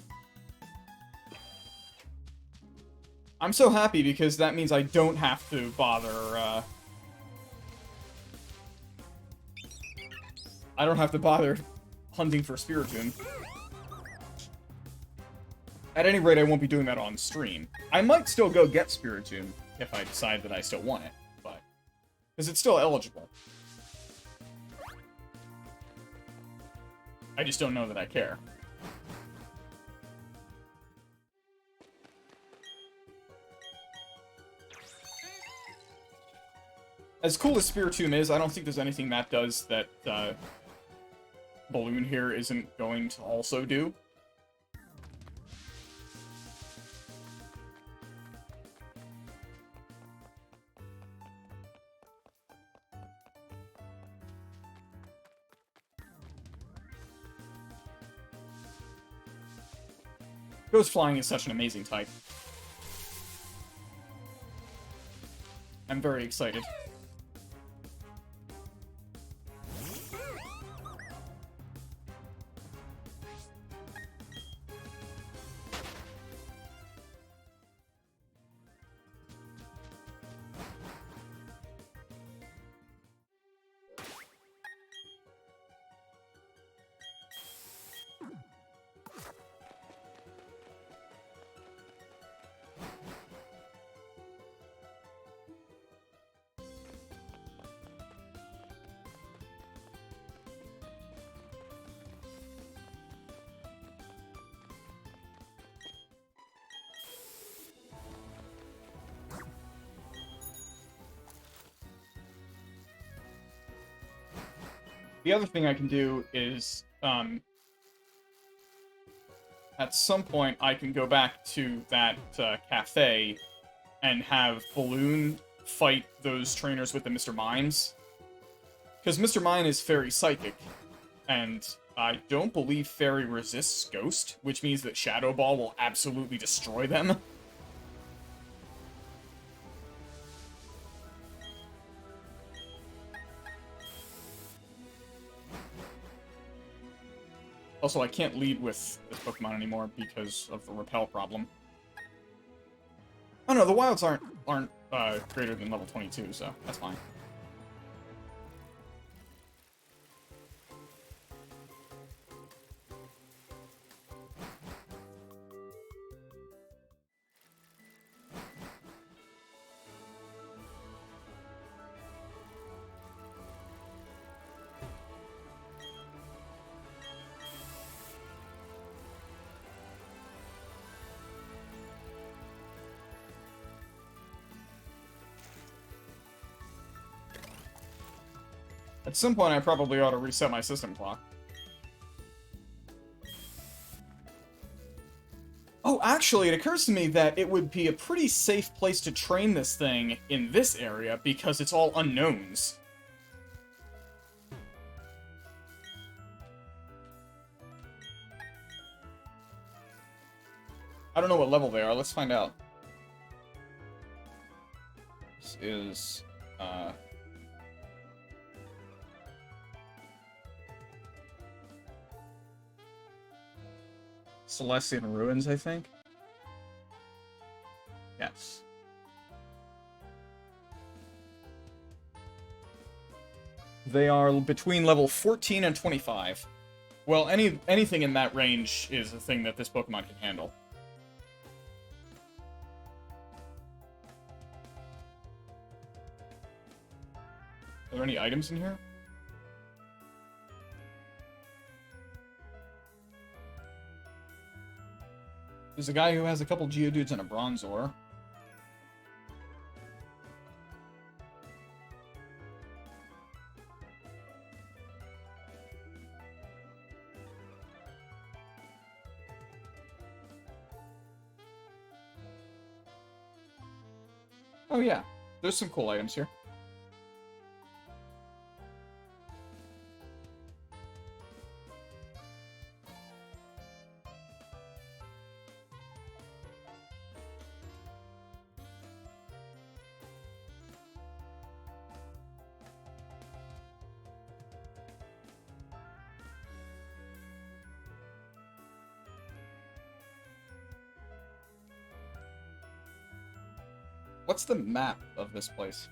[SPEAKER 1] I'm so happy because that means I don't have to bother, I don't have to bother hunting for Spiritomb. At any rate, I won't be doing that on stream. I might still go get Spiritomb if I decide that I still want it, but... because it's still eligible. I just don't know that I care. As cool as Spiritomb is, I don't think there's anything that does that Balloon here isn't going to also do. Ghost Flying is such an amazing type. I'm very excited. The other thing I can do is, at some point, I can go back to that cafe and have Balloon fight those trainers with the Mr. Mines. Because Mr. Mine is Fairy Psychic, and I don't believe Fairy resists Ghost, which means that Shadow Ball will absolutely destroy them. Also, I can't lead with this Pokemon anymore because of the repel problem. Oh no, the wilds aren't greater than level 22, so that's fine. At some point, I probably ought to reset my system clock. Oh, actually, it occurs to me that it would be a pretty safe place to train this thing in this area because it's all unknowns. I don't know what level they are. Let's find out. This is, Celestian Ruins, I think? Yes. They are between level 14 and 25. Well, anything in that range is a thing that this Pokemon can handle. Are there any items in here? There's a guy who has a couple Geodudes and a Bronzor. Oh yeah, there's some cool items here. What's the map of this place?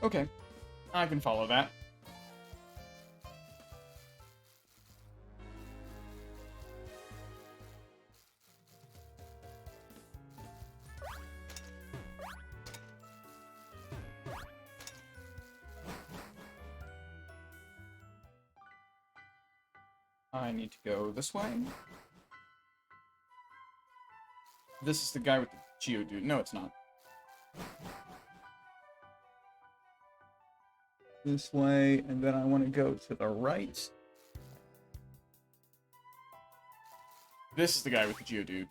[SPEAKER 1] Okay, I can follow that. I need to go this way. This is the guy with the Geodude. No, it's not. This way, and then I want to go to the right. This is the guy with the Geodude.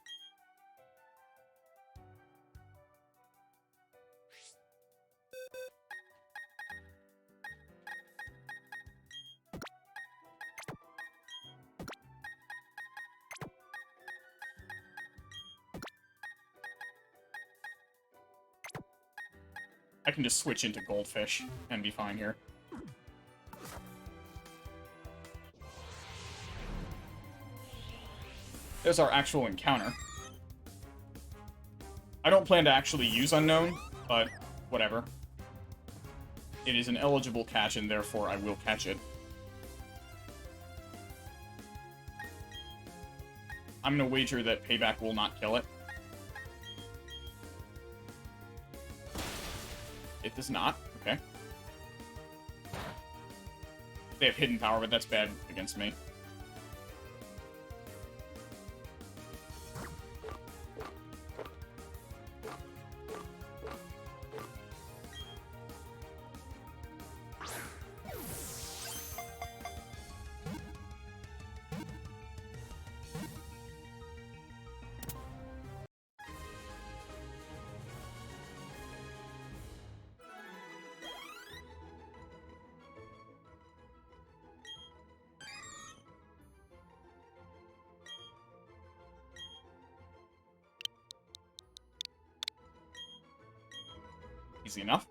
[SPEAKER 1] I can just switch into Goldfish and be fine here. There's our actual encounter. I don't plan to actually use Unknown, but whatever. It is an eligible catch, and therefore I will catch it. I'm gonna wager that Payback will not kill it. It does not. Okay. They have hidden power, but that's bad against me. Easy enough.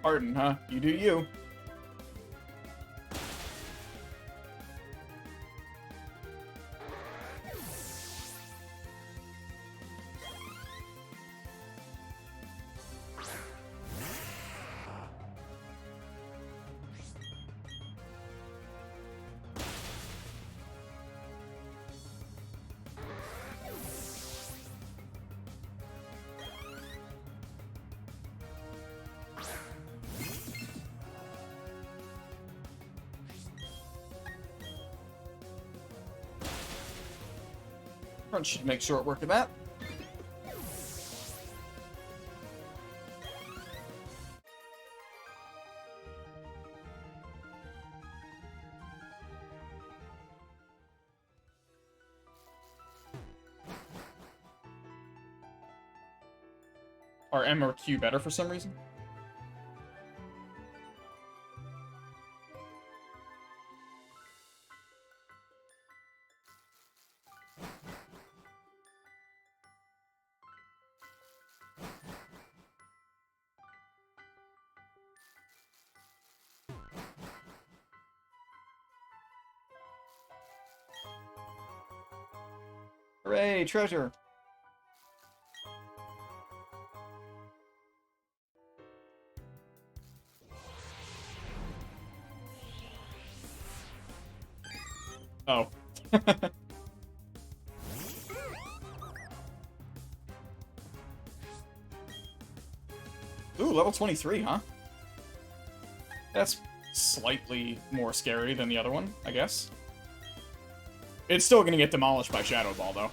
[SPEAKER 1] Pardon, huh? You do you. Front should make short work of that. Are M or Q better for some reason? Hooray, treasure! Oh. Ooh, level 23, huh? That's slightly more scary than the other one, I guess. It's still gonna get demolished by Shadow Ball, though.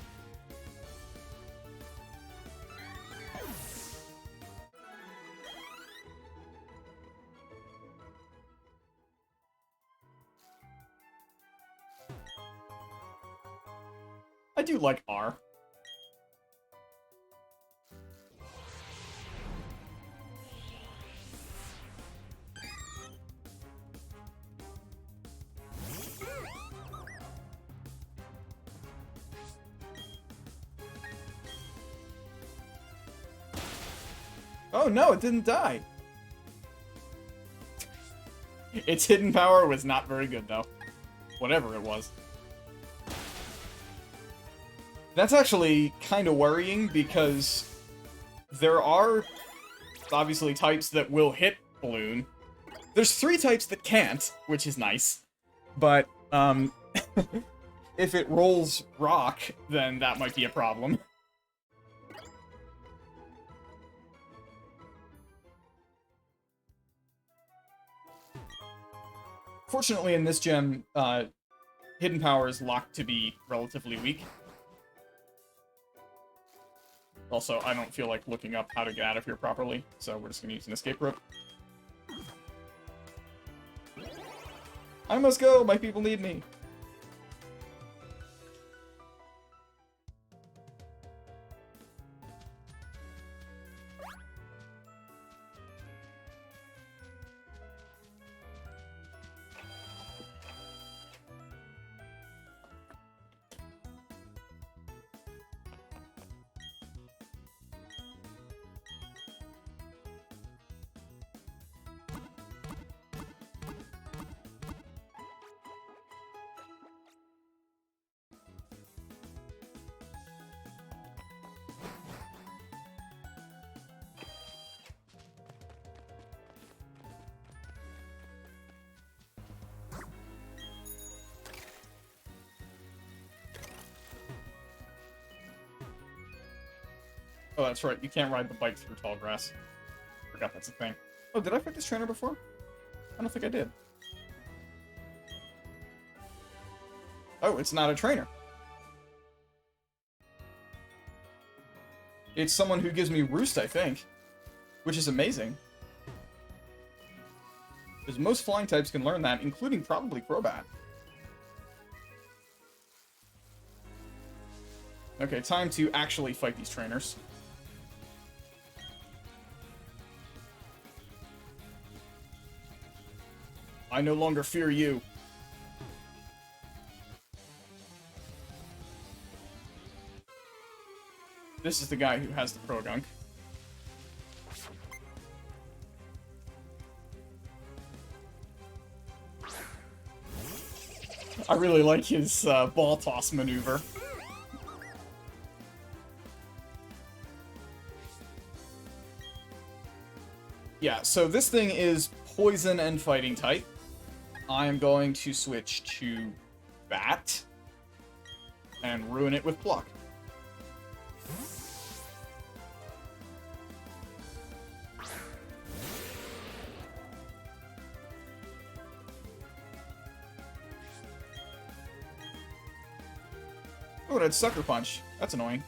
[SPEAKER 1] I do like R. Oh no, it didn't die. Its hidden power was not very good, though. Whatever it was. That's actually kind of worrying, because there are, obviously, types that will hit Balloon. There's 3 types that can't, which is nice. But, if it rolls Rock, then that might be a problem. Fortunately, in this gem, hidden power is locked to be relatively weak. Also, I don't feel like looking up how to get out of here properly, so we're just gonna use an escape rope. I must go! My people need me! Oh, that's right. You can't ride the bike through tall grass. Forgot that's a thing. Oh, did I fight this trainer before? I don't think I did. Oh, it's not a trainer. It's someone who gives me Roost, I think. Which is amazing. Because most flying types can learn that, including probably Crobat. Okay, time to actually fight these trainers. I no longer fear you. This is the guy who has the Progunk. I really like his ball toss maneuver. Yeah, so this thing is poison and fighting type. I am going to switch to Bat and ruin it with Pluck. Oh, that's Sucker Punch. That's annoying.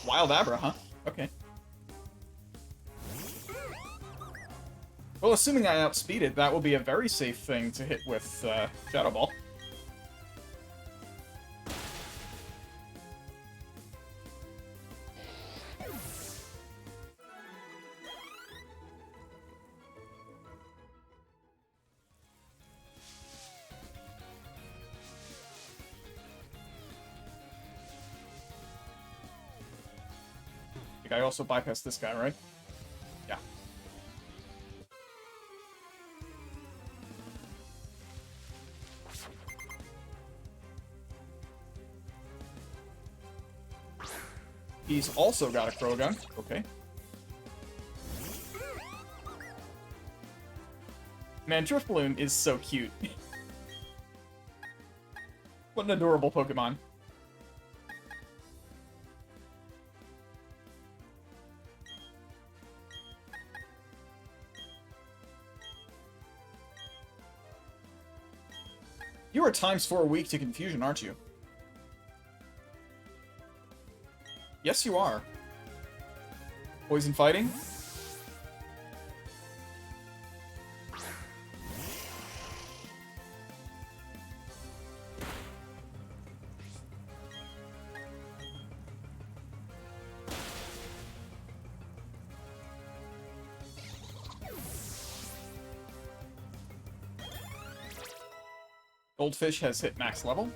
[SPEAKER 1] Wild Abra, huh? Okay. Well, assuming I outspeed it, that will be a very safe thing to hit with Shadow Ball. think I also bypassed this guy, right? Yeah. He's also got a Krogan. Okay. Man, Drifloon is so cute. What an adorable Pokemon. You are ×4 weak to confusion, aren't you? Yes, you are. Poison fighting? Goldfish has hit max level.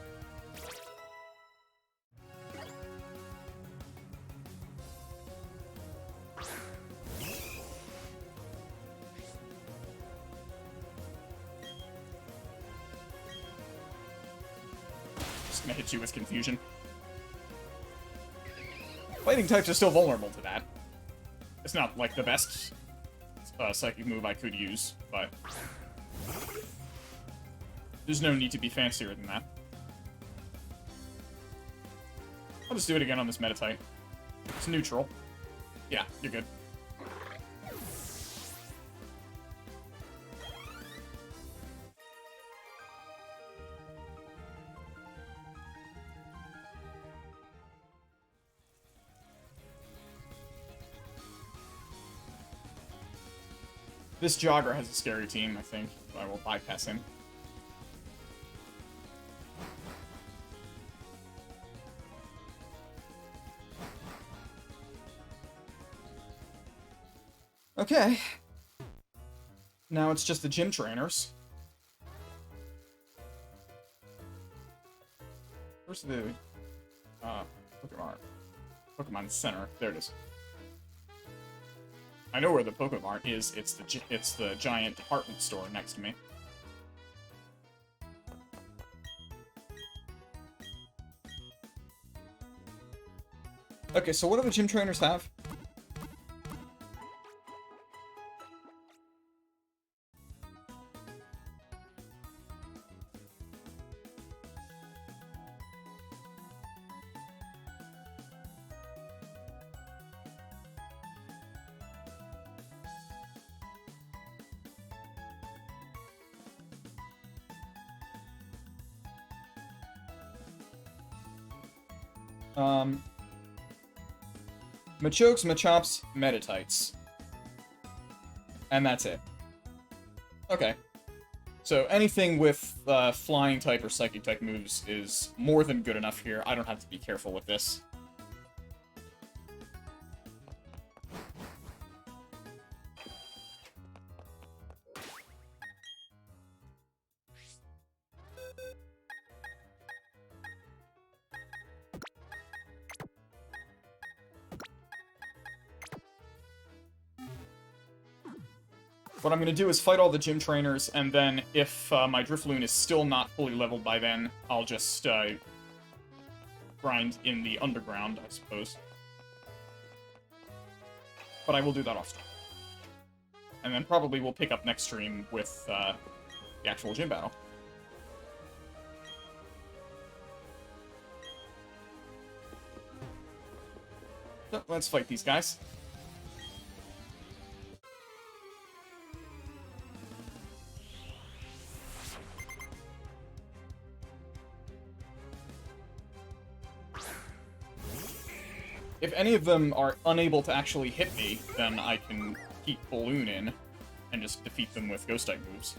[SPEAKER 1] Just gonna hit you with confusion. Fighting types are still vulnerable to that. It's not like the best psychic move I could use, but there's no need to be fancier than that. I'll just do it again on this Meditite. It's neutral. Yeah, you're good. This Jogger has a scary team, I think, so I will bypass him. Okay. Now it's just the gym trainers. Where's the Pokemon Center? There it is. I know where the Pokemon is. It's the giant department store next to me. Okay, so what do the gym trainers have? Machokes, Machops, Meditites. And that's it. Okay. So anything with flying type or psychic type moves is more than good enough here. I don't have to be careful with this. What I'm going to do is fight all the gym trainers, and then if my Drifloon is still not fully leveled by then, I'll just grind in the underground, I suppose. But I will do that off stream. And then probably we'll pick up next stream with the actual gym battle. So, let's fight these guys. If any of them are unable to actually hit me, then I can keep Balloon in and just defeat them with Ghost-type moves.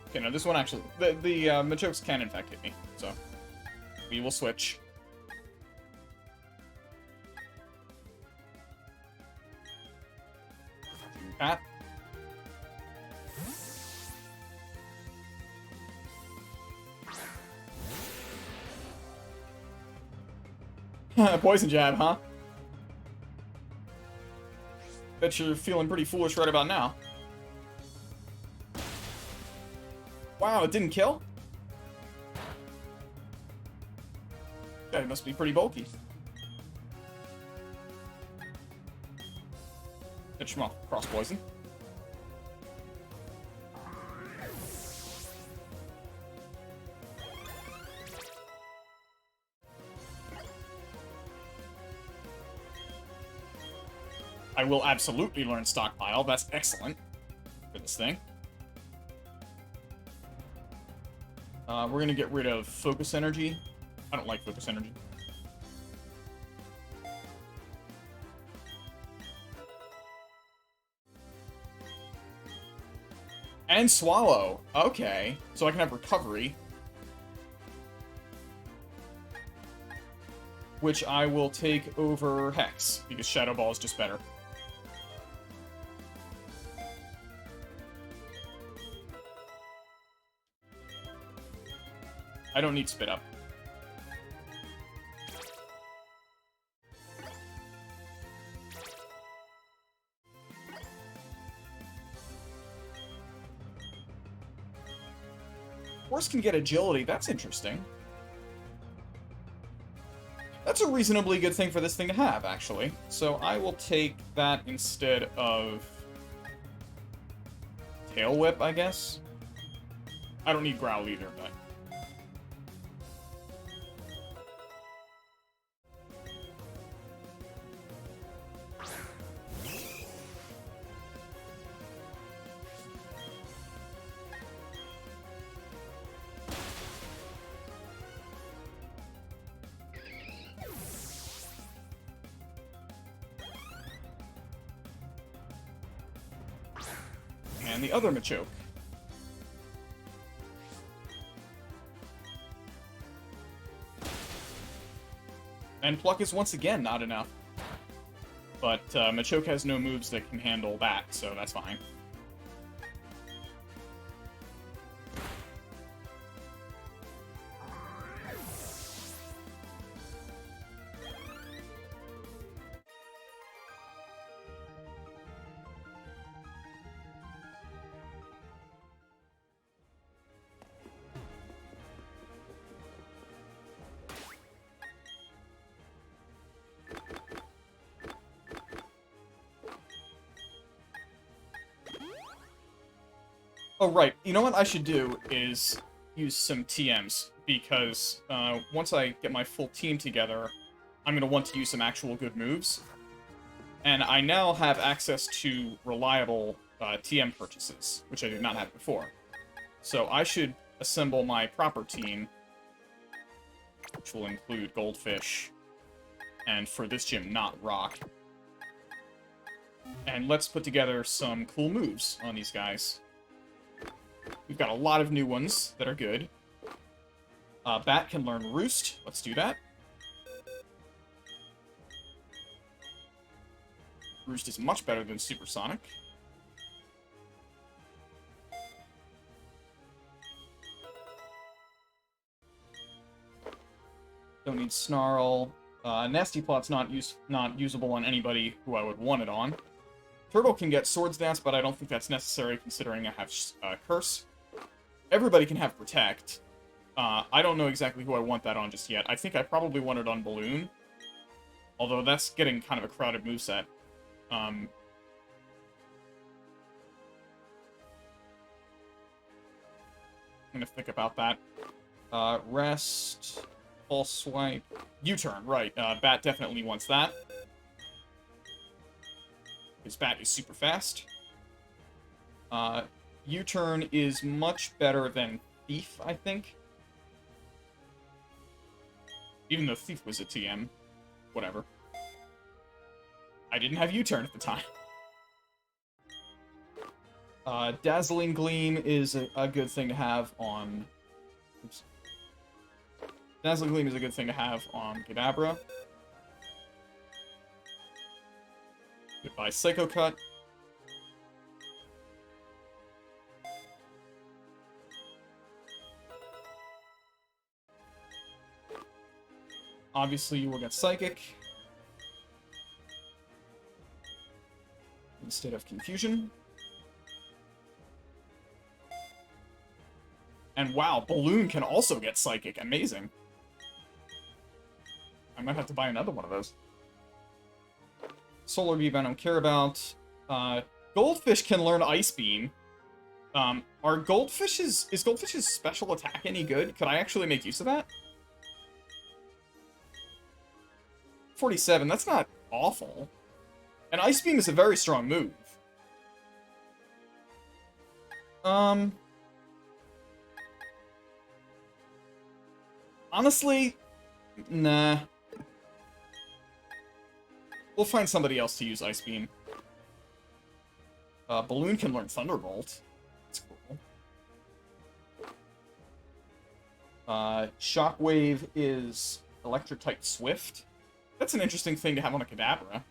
[SPEAKER 1] Okay, no, this one actually... The Machokes can, in fact, hit me, so... We will switch. Bat. Poison jab, huh? Bet you're feeling pretty foolish right about now. Wow, it didn't kill? That must be pretty bulky. Finish him off. Cross poison. I will absolutely learn Stockpile. That's excellent for this thing. We're going to get rid of Focus Energy. I don't like Focus Energy. And Swallow. Okay. So I can have Recovery. Which I will take over Hex, because Shadow Ball is just better. I don't need Spit Up. Horse can get Agility. That's interesting. That's a reasonably good thing for this thing to have, actually. So I will take that instead of Tail Whip, I guess. I don't need Growl either, but... and the other Machoke. And Pluck is once again not enough. But Machoke has no moves that can handle that, so that's fine. Oh, right. You know what I should do is use some TMs, because once I get my full team together, I'm going to want to use some actual good moves. And I now have access to reliable TM purchases, which I did not have before. So I should assemble my proper team, which will include Goldfish, and for this gym, not Rock. And let's put together some cool moves on these guys. We've got a lot of new ones that are good. Bat can learn Roost. Let's do that. Roost is much better than Supersonic. Don't need Snarl. Nasty Plot's not usable on anybody who I would want it on. Turtle can get Swords Dance, but I don't think that's necessary considering I have Curse. Everybody can have Protect. I don't know exactly who I want that on just yet. I think I probably want it on Balloon. Although that's getting kind of a crowded moveset. I'm gonna think about that. Rest, Pulse Swipe, U-Turn, right. Bat definitely wants that. His Bat is super fast. U-Turn is much better than Thief, I think. Even though Thief was a TM. Whatever. I didn't have U-Turn at the time. Dazzling Gleam is a good thing to have on... Oops. Dazzling Gleam is a good thing to have on Kadabra. Goodbye, Psycho Cut. obviously you will get Psychic instead of Confusion. And wow, Balloon can also get Psychic. Amazing. I might have to buy another one of those. Solar Beam I don't care about. Goldfish can learn Ice Beam. Are Goldfish's... Is Goldfish's special attack any good? Could I actually make use of that? 47, that's not awful. And Ice Beam is a very strong move. Honestly, nah. We'll find somebody else to use Ice Beam. Balloon can learn Thunderbolt. That's cool. Shockwave is Electric-type Swift. That's an interesting thing to have on a Kadabra.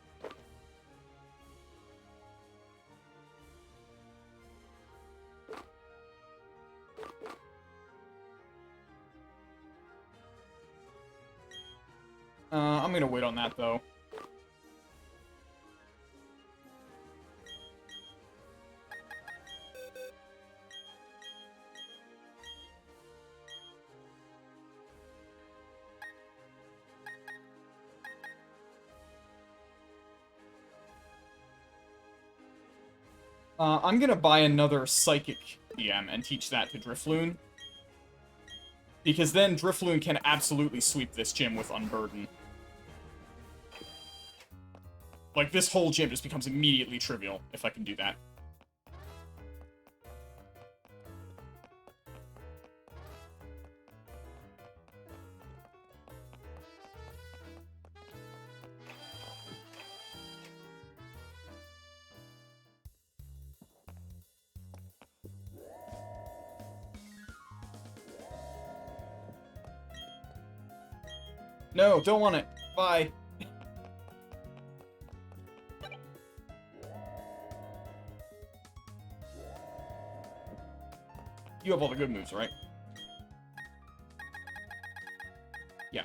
[SPEAKER 1] I'm gonna wait on that, though. I'm gonna buy another Psychic EM and teach that to Drifloon. Because then Drifloon can absolutely sweep this gym with Unburden. Like, this whole gym just becomes immediately trivial if I can do that. No, don't want it. Bye. You have all the good moves, right? Yeah.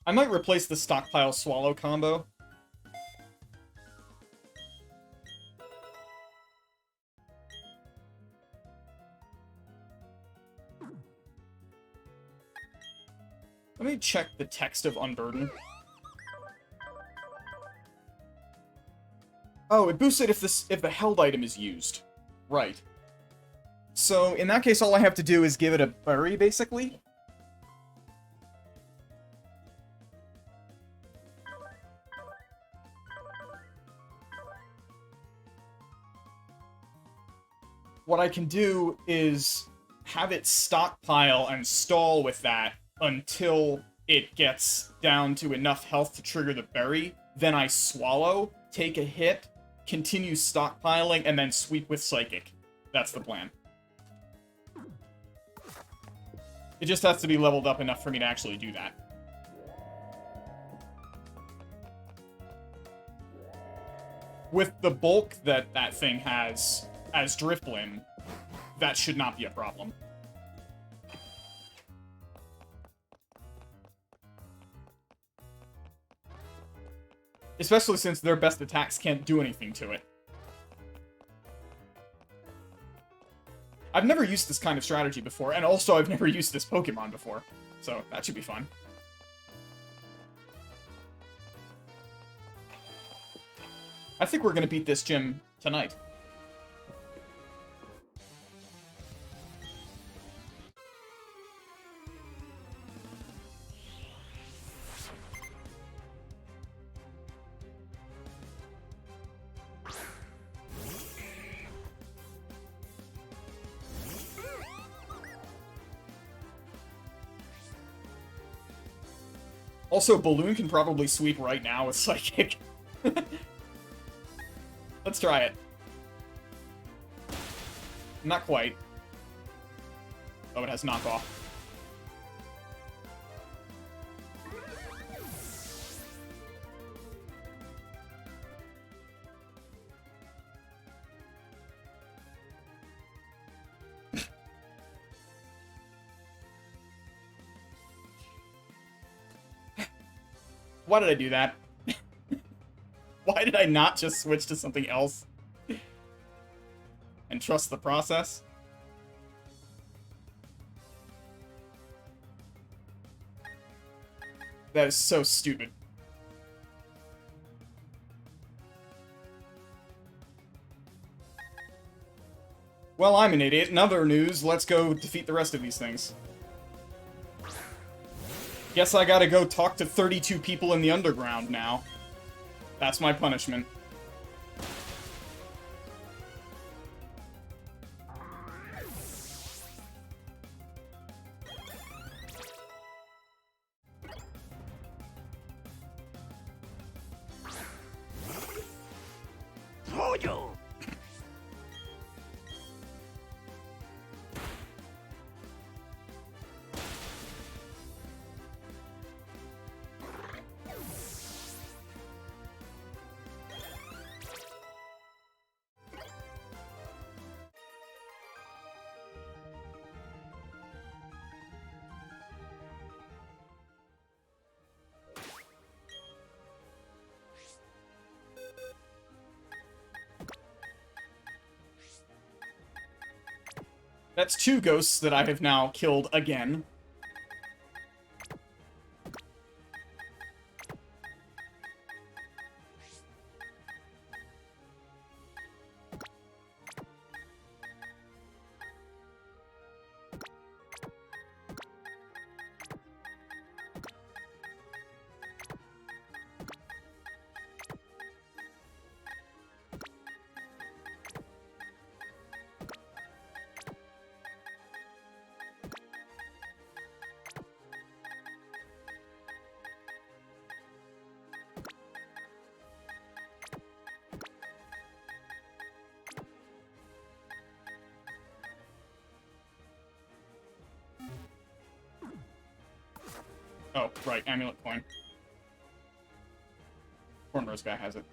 [SPEAKER 1] I might replace the Stockpile Swallow combo. Let me check the text of Unburden. Oh, it boosts it if the held item is used. Right. So, in that case, all I have to do is give it a bury, basically. What I can do is have it stockpile and stall with that until it gets down to enough health to trigger the berry. Then I swallow, take a hit, continue stockpiling, and then sweep with Psychic. That's the plan. It just has to be leveled up enough for me to actually do that. With the bulk that that thing has as Drifblim, that should not be a problem. Especially since their best attacks can't do anything to it. I've never used this kind of strategy before, and also I've never used this Pokemon before, so that should be fun. I think we're gonna beat this gym tonight. Also, Balloon can probably sweep right now with Psychic. Let's try it. Not quite. Oh, it has knockoff. Why did I do that? Why did I not just switch to something else? And trust the process? That is so stupid. Well, I'm an idiot. In other news, let's go defeat the rest of these things. Guess I gotta go talk to 32 people in the underground now. That's my punishment. That's 2 ghosts that I have now killed again. Oh, right, amulet coin. Cornrow's guy has it.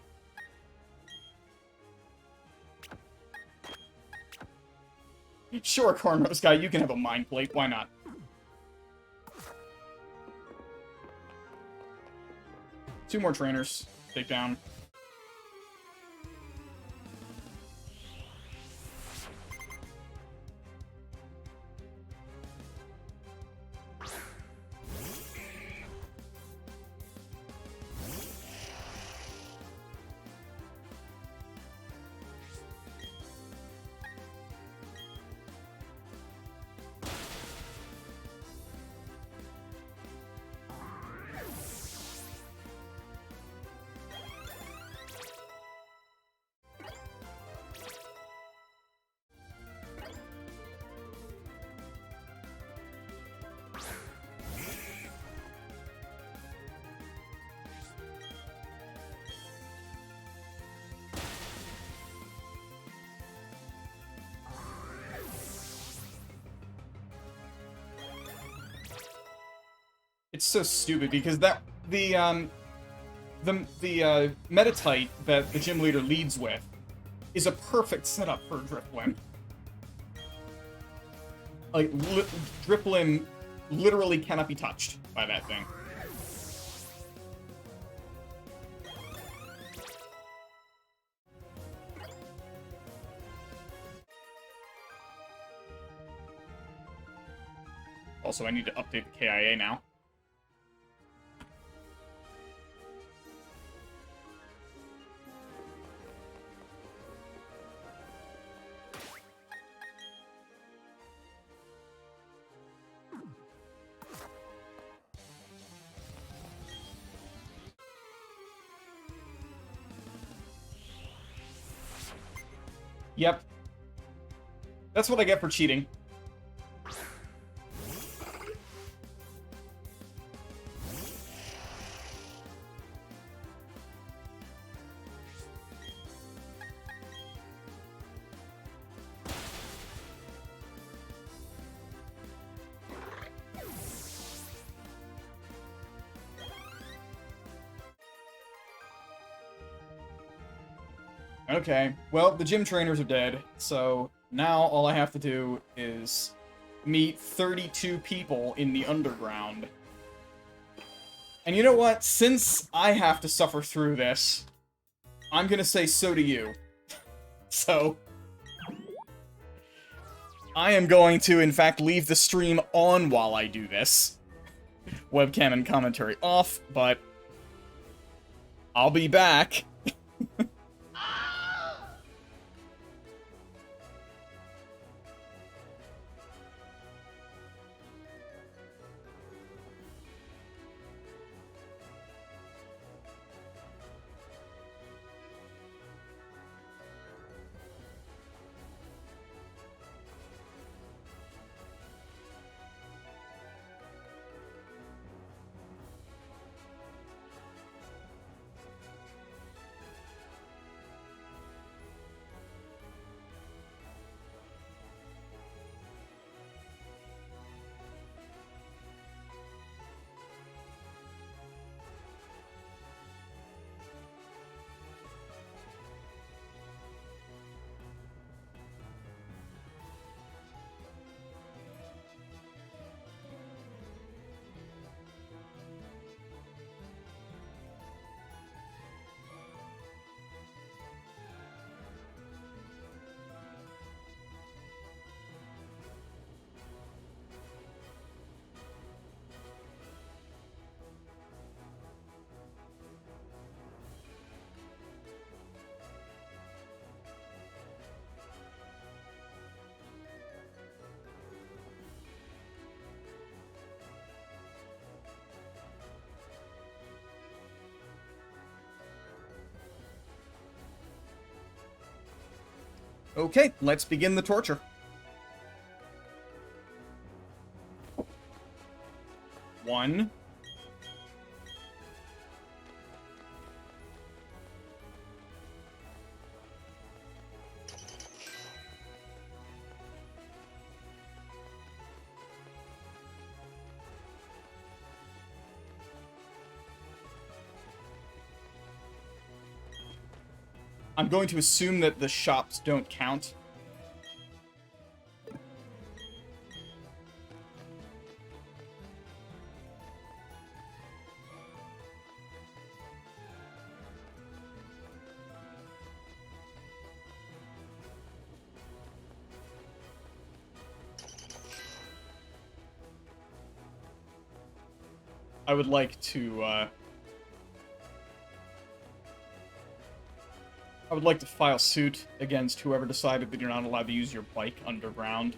[SPEAKER 1] Sure, Cornrow's guy, you can have a mind plate, why not? Two more trainers. Take down. It's so stupid because the Metatite that the gym leader leads with is a perfect setup for Driplim. Like, Driplim literally cannot be touched by that thing. Also, I need to update the KIA now. Yep. That's what I get for cheating. Okay, well, the gym trainers are dead, so now all I have to do is meet 32 people in the underground. And you know what? Since I have to suffer through this, I'm gonna say so do you. So, I am going to, in fact, leave the stream on while I do this. Webcam and commentary off, but I'll be back. Okay, let's begin the torture. One. I'm going to assume that the shops don't count. I would like to, I would like to file suit against whoever decided that you're not allowed to use your bike underground,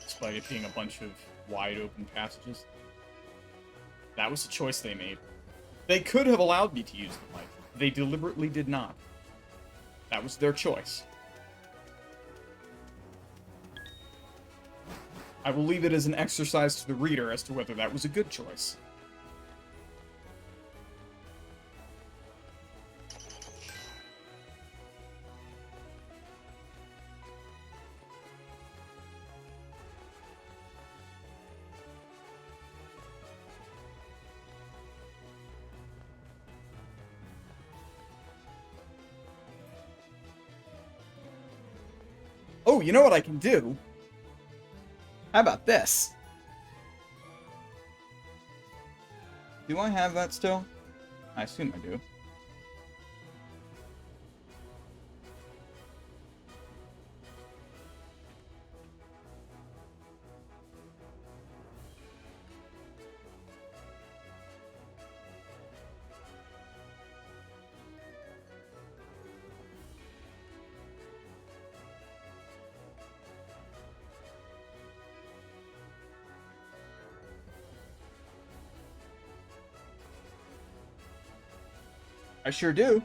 [SPEAKER 1] despite it being a bunch of wide open passages. That was a choice they made. They could have allowed me to use the bike. They deliberately did not. That was their choice. I will leave it as an exercise to the reader as to whether that was a good choice. Oh, you know what I can do? How about this? Do I have that still? I assume I do. I sure do.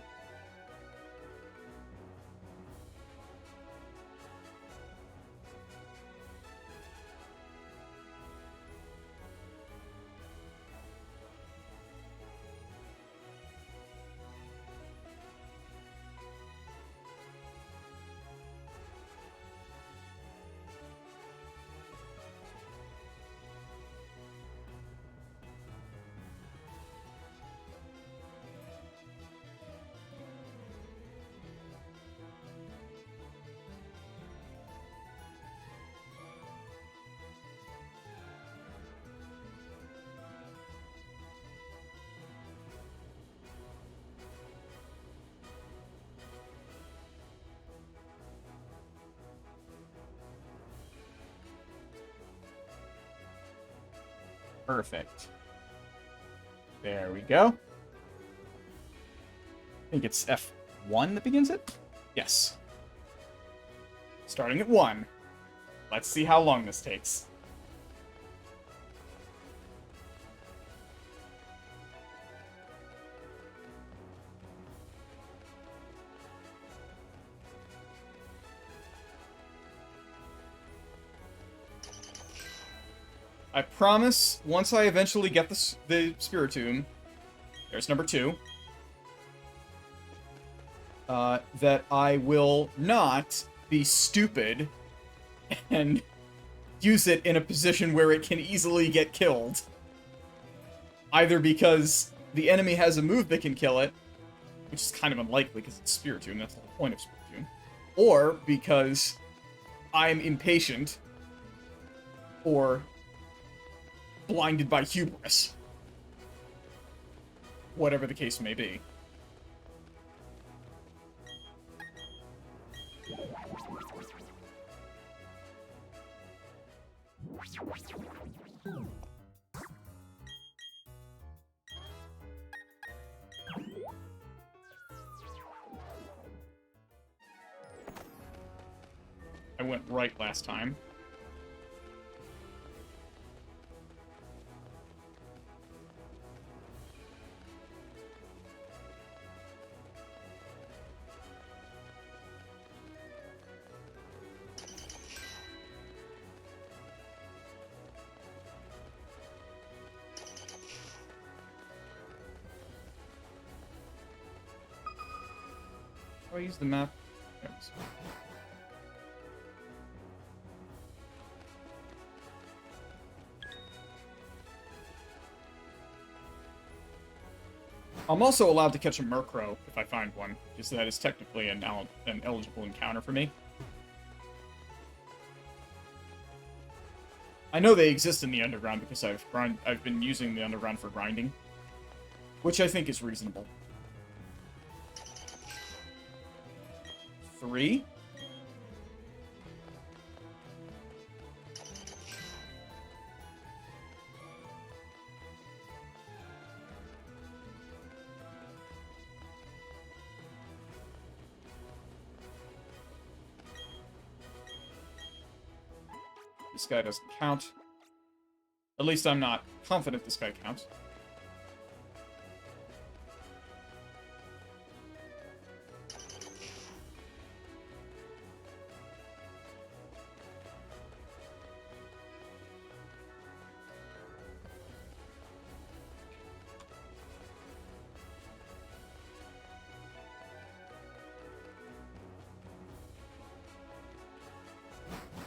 [SPEAKER 1] Perfect. There we go. I think it's F1 that begins it? Yes. Starting at 1. Let's see how long this takes. I promise, once I eventually get the Spiritomb, there's number 2, that I will not be stupid and use it in a position where it can easily get killed. Either because the enemy has a move that can kill it, which is kind of unlikely because it's Spiritomb, that's the whole point of Spiritomb, or because I'm impatient, or blinded by hubris. Whatever the case may be. I went right last time. How do I use the map? Oops. I'm also allowed to catch a Murkrow if I find one, because that is technically an eligible encounter for me. I know they exist in the underground because I've been using the underground for grinding, which I think is reasonable. 3. This guy doesn't count. At least I'm not confident this guy counts.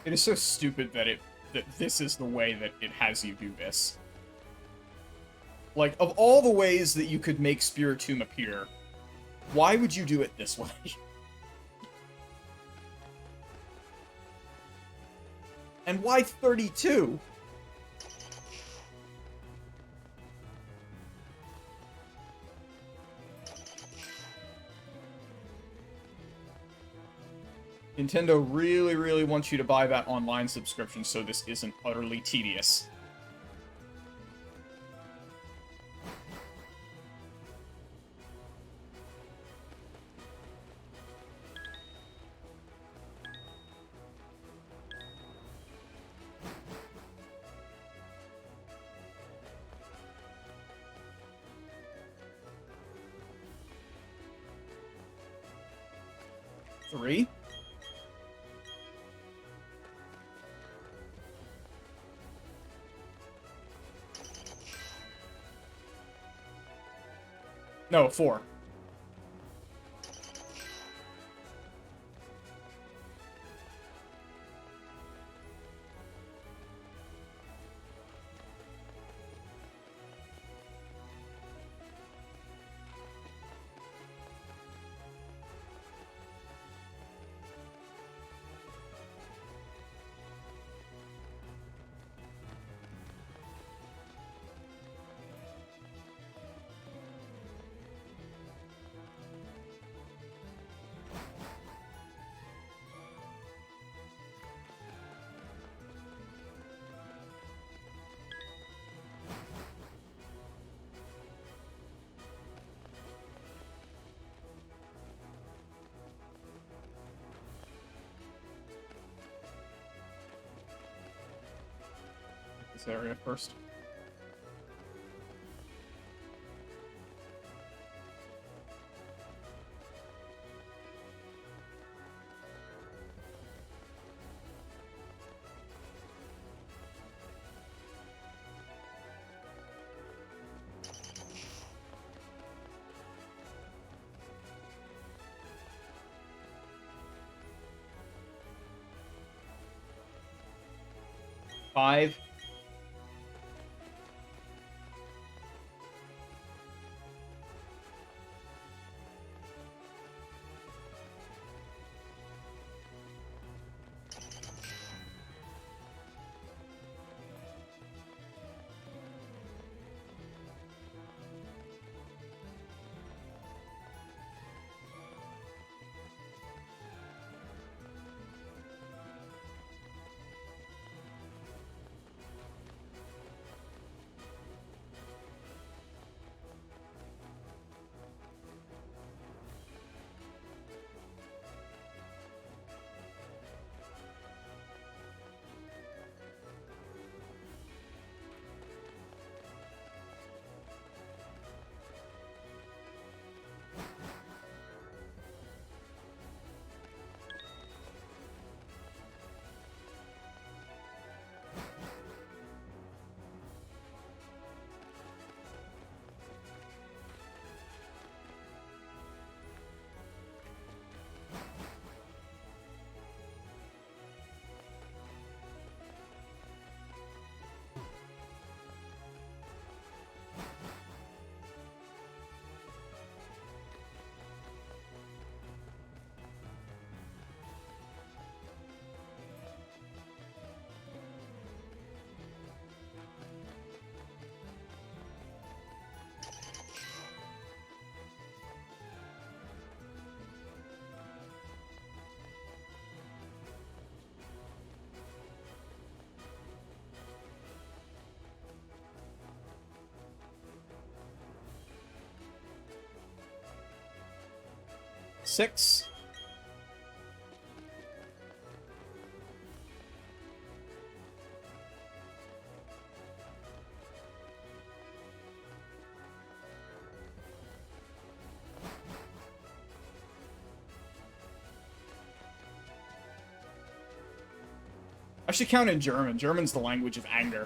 [SPEAKER 1] It is so stupid that this is the way that it has you do this. Like, of all the ways that you could make Spiritomb appear, why would you do it this way? And why 32? Nintendo really, really wants you to buy that online subscription so this isn't utterly tedious. Three. No, 4. this area first. Five. Six. I should count in German. German's the language of anger.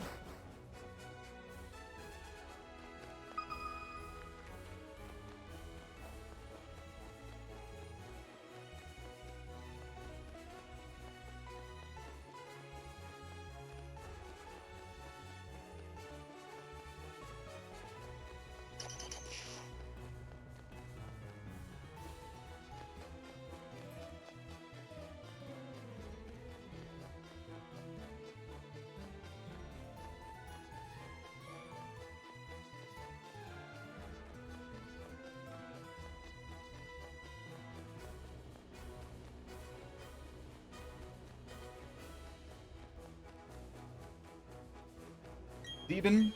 [SPEAKER 1] Sieben.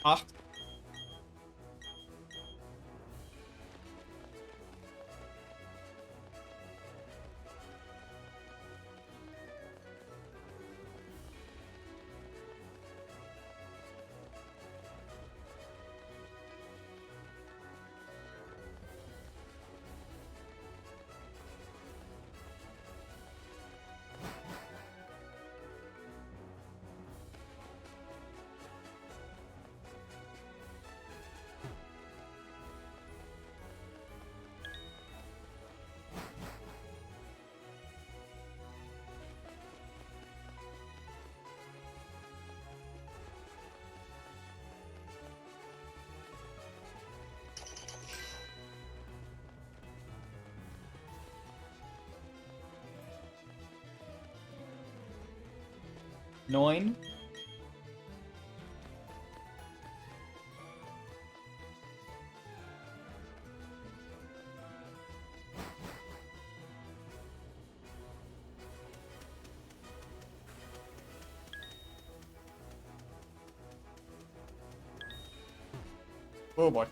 [SPEAKER 1] Ah. Nine. Oh boy.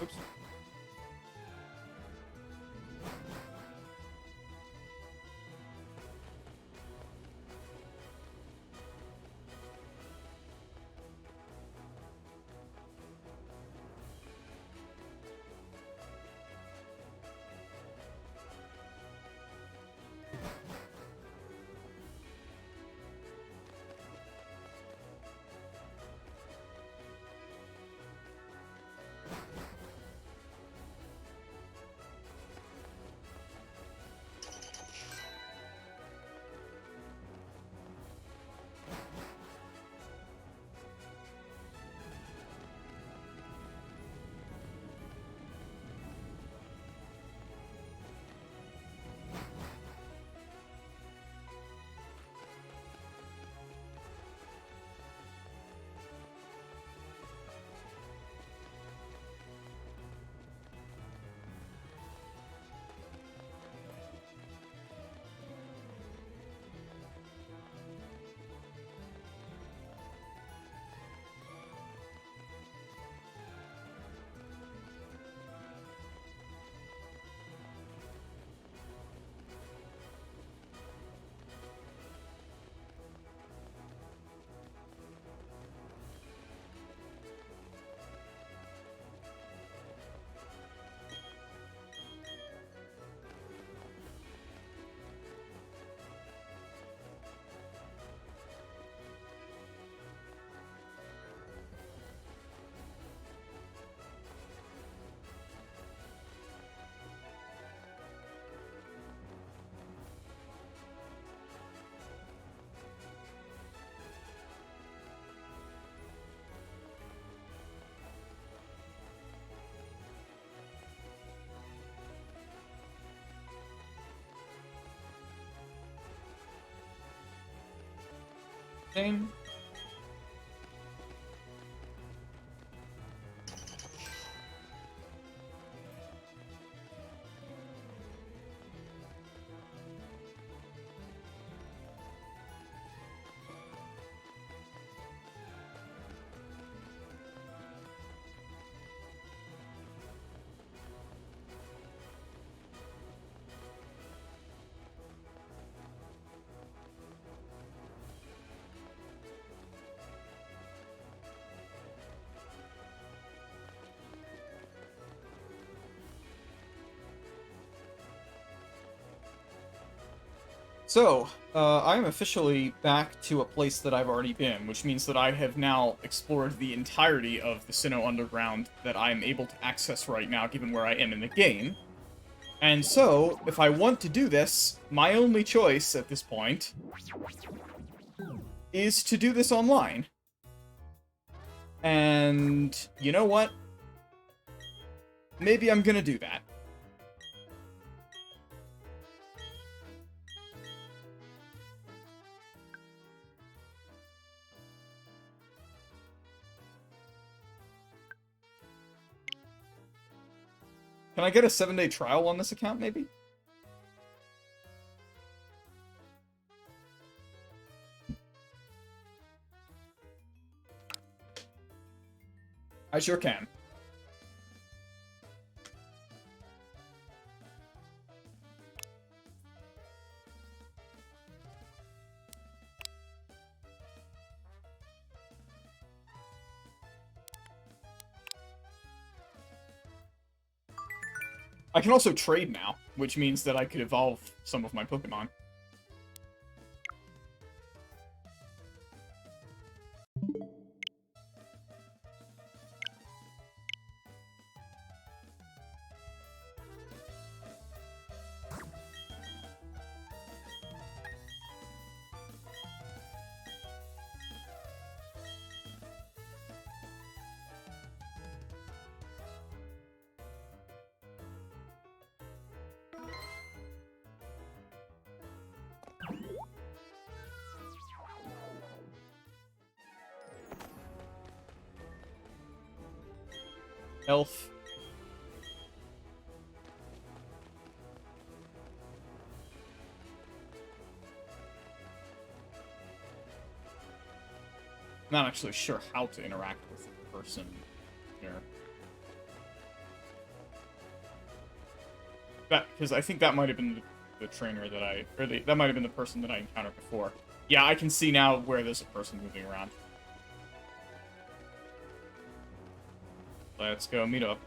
[SPEAKER 1] Oops. Game. So, I am officially back to a place that I've already been, which means that I have now explored the entirety of the Sinnoh Underground that I am able to access right now, given where I am in the game. And so, if I want to do this, my only choice at this point is to do this online. And you know what? Maybe I'm gonna do that. Can I get a 7-day trial on this account, maybe? I sure can. I can also trade now, which means that I could evolve some of my Pokemon. Elf. Not actually sure how to interact with the person here. Because I think that might have been the trainer that that might have been the person that I encountered before. Yeah, I can see now where there's a person moving around. Let's go meet up.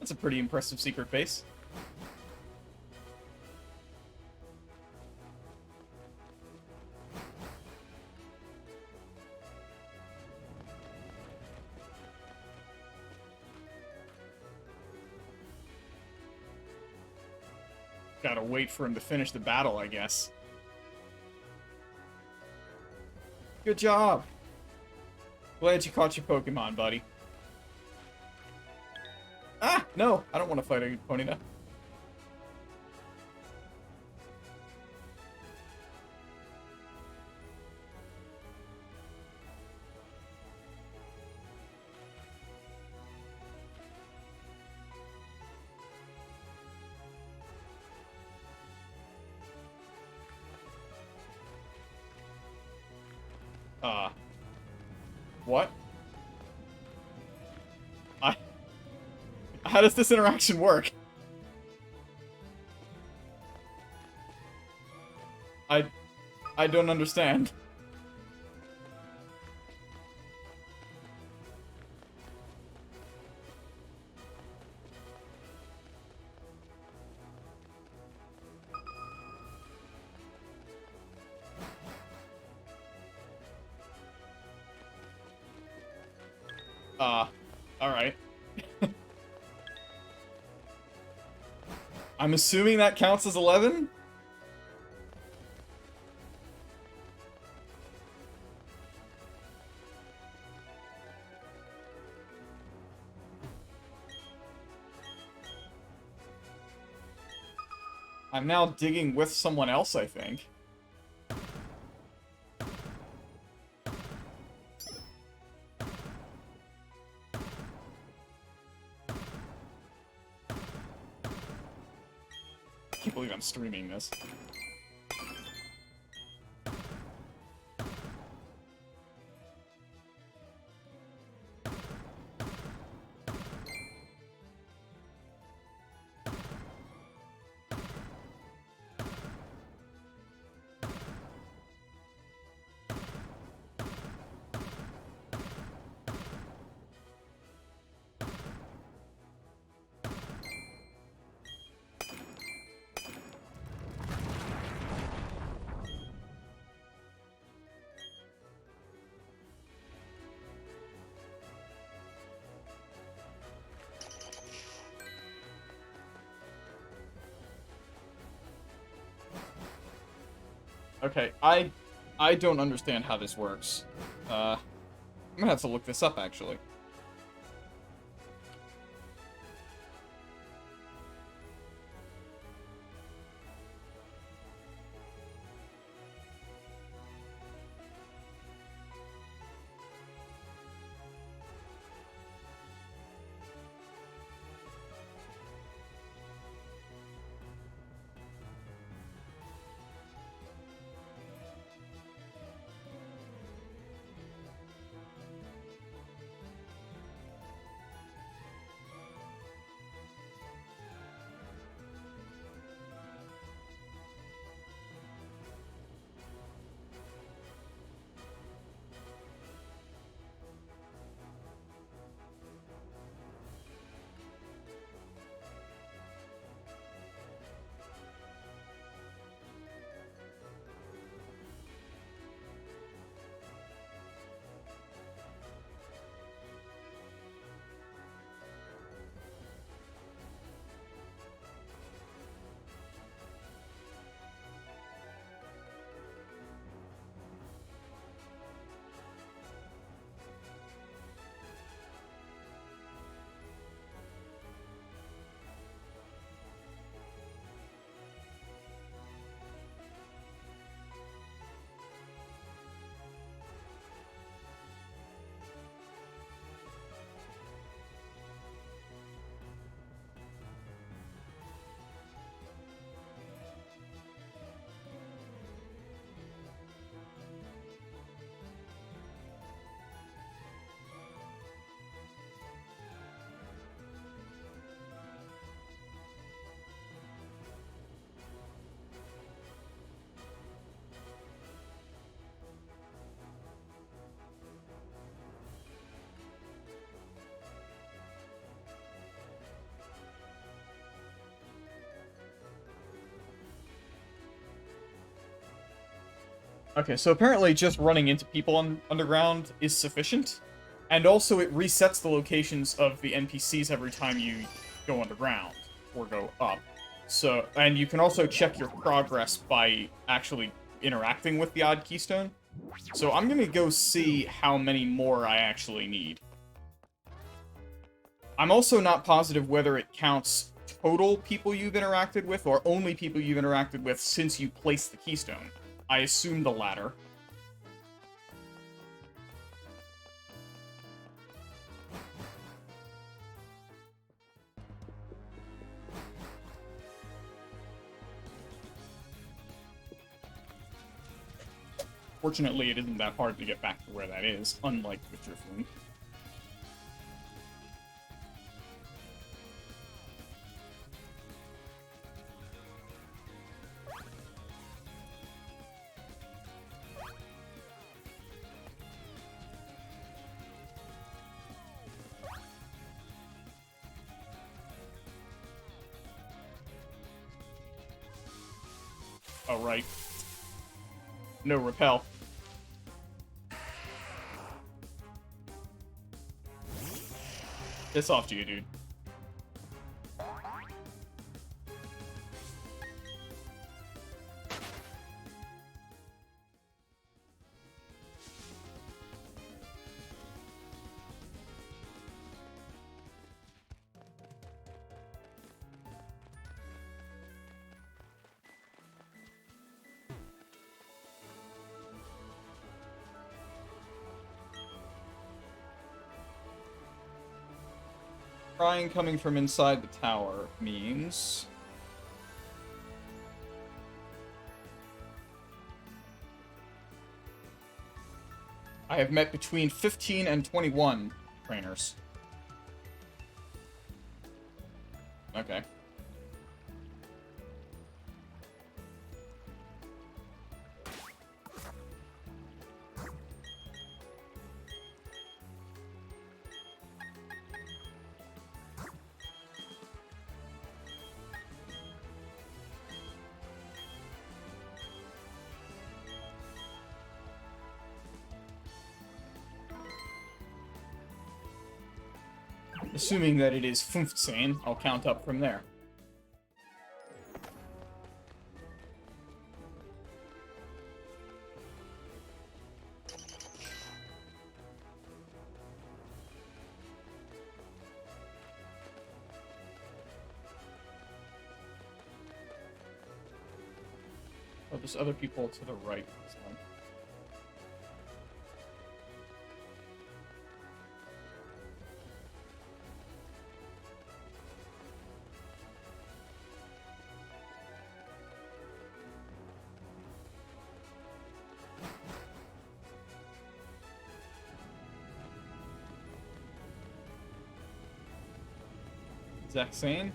[SPEAKER 1] That's a pretty impressive secret base. Gotta wait for him to finish the battle, I guess. Good job! Glad you caught your Pokemon, buddy. Ah! No! I don't want to fight a Ponyta. What? How does this interaction work? I don't understand. Alright. I'm assuming that counts as 11? I'm now digging with someone else, I think. I'm streaming this. Okay, I don't understand how this works. I'm gonna have to look this up, actually. Okay, so apparently just running into people underground is sufficient. And also it resets the locations of the NPCs every time you go underground or go up. So, and you can also check your progress by actually interacting with the odd keystone. So I'm gonna go see how many more I actually need. I'm also not positive whether it counts total people you've interacted with or only people you've interacted with since you placed the keystone. I assume the latter. Fortunately, it isn't that hard to get back to where that is, unlike with Driftloon. Oh, right. No repel. Piss off to you, dude. Crying coming from inside the tower means... I have met between 15 and 21 trainers. Okay. Assuming that it is 15, I'll count up from there. Oh, there's other people to the right this time. Zach Sane?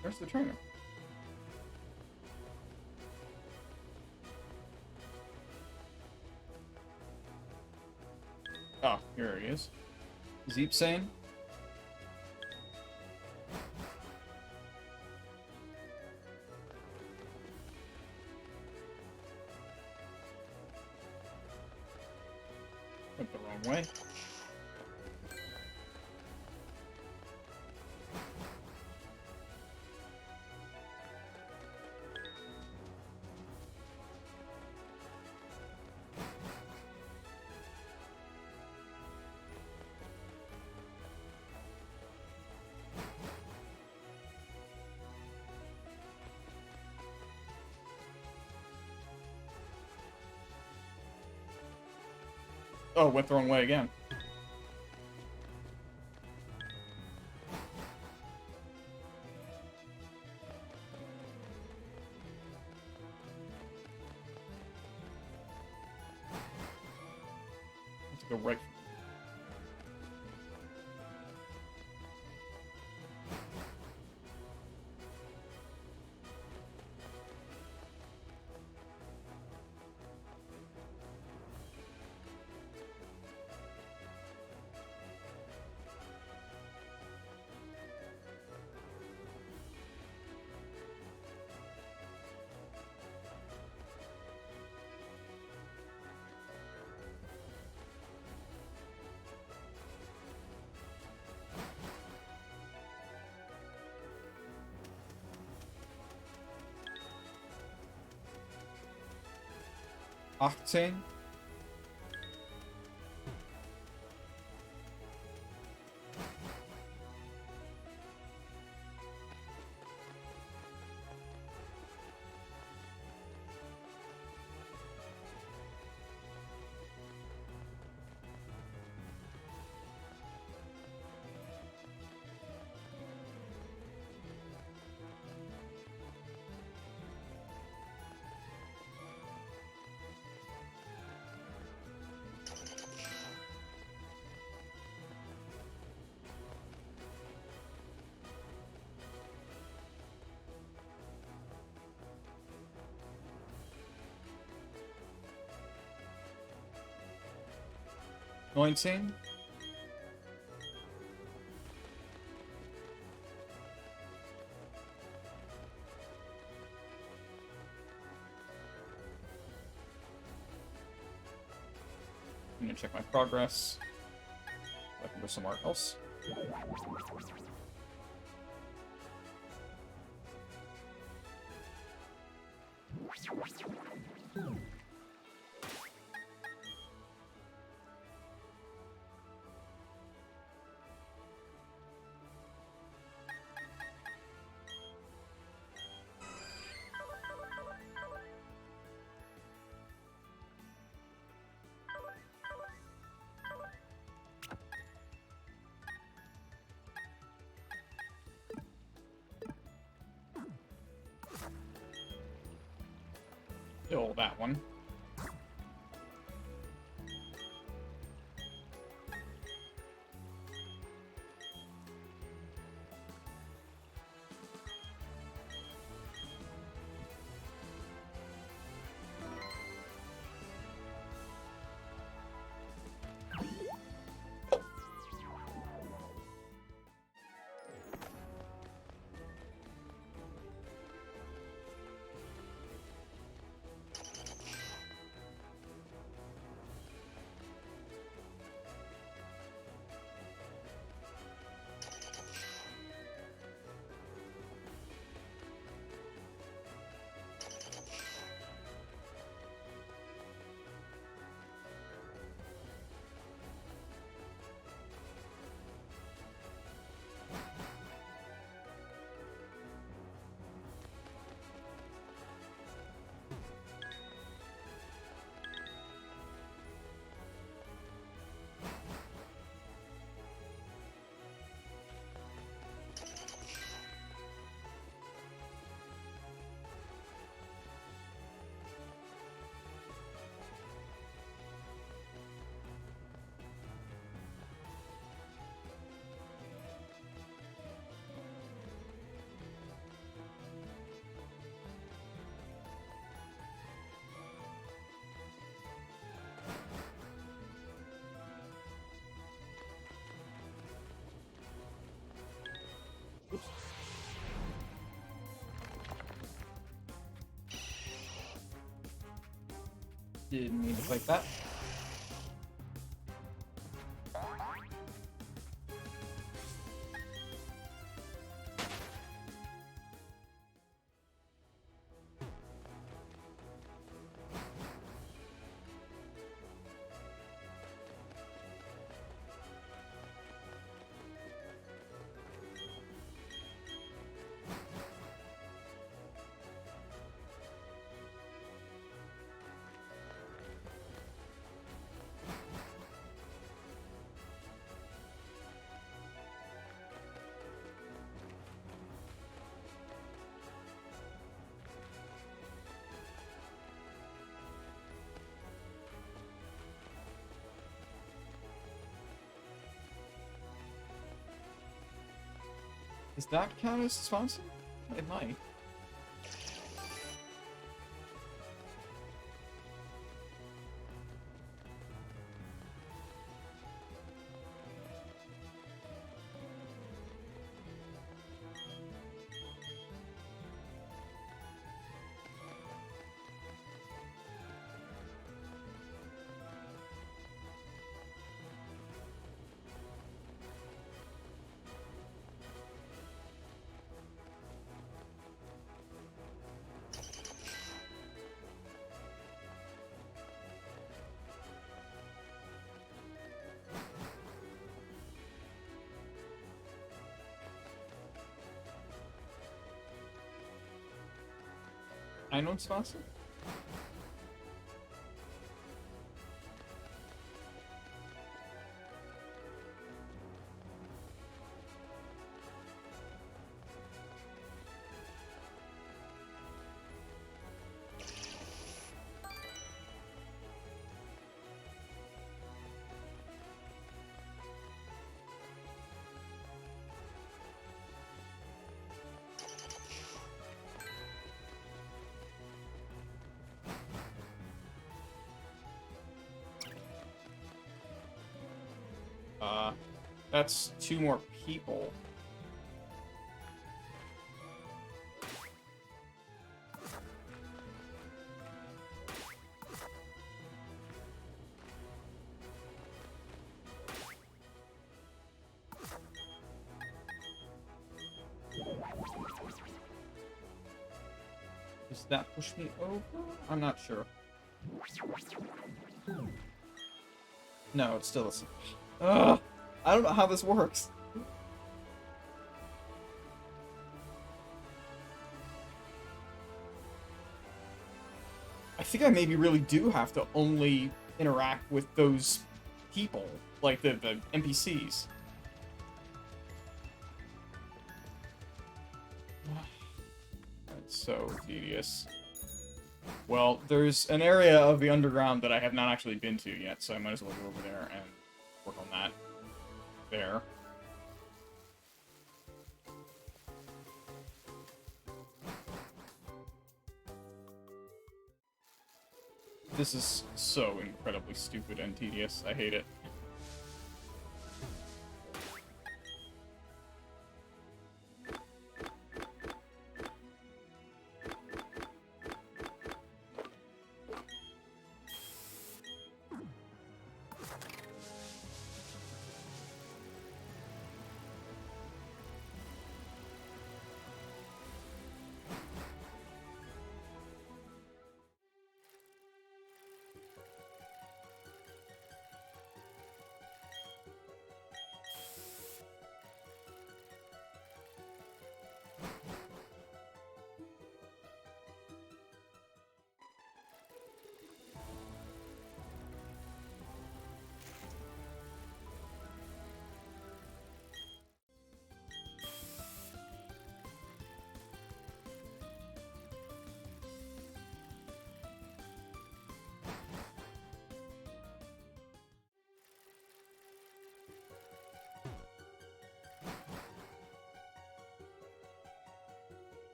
[SPEAKER 1] Where's the trainer? Oh, here he is. Zeep Sane? Went the wrong way. Oh, went the wrong way again. Have to go right. Octane? Anointing? I'm gonna check my progress. I can go somewhere else. kill that one. Didn't mean to fight that. Does that count as sponsor? It might. Einundzwanzig? That's 2 more people. Does that push me over? I'm not sure. No, it's still the same. Ugh! I don't know how this works. I think I maybe really do have to only interact with those people, like the NPCs. That's so tedious. Well, there's an area of the underground that I have not actually been to yet, so I might as well go over there and work on that. There. This is so incredibly stupid and tedious. I hate it.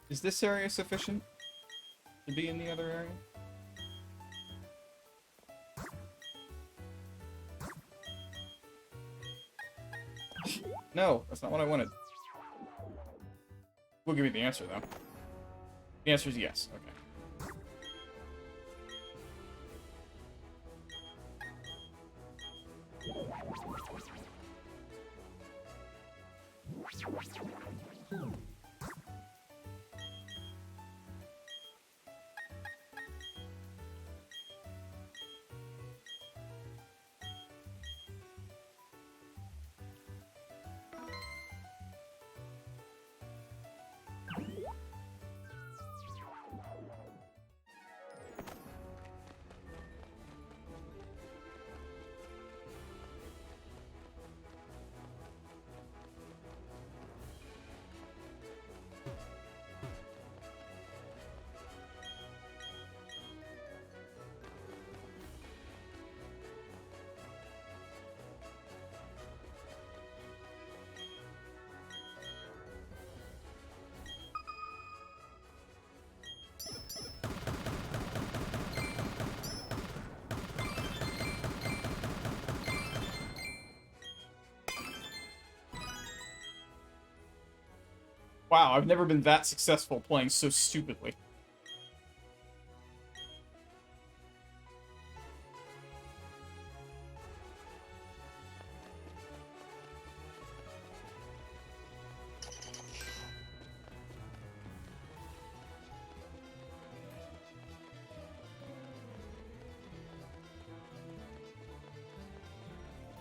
[SPEAKER 1] Is this area sufficient to be in the other area? No, that's not what I wanted. We'll give you the answer, though. The answer is yes. Okay. Wow, I've never been that successful playing so stupidly.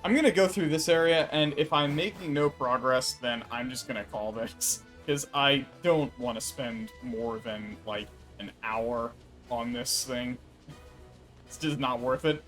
[SPEAKER 1] I'm gonna go through this area, and if I'm making no progress, then I'm just gonna call this. Because I don't want to spend more than, like, an hour on this thing. It's just not worth it.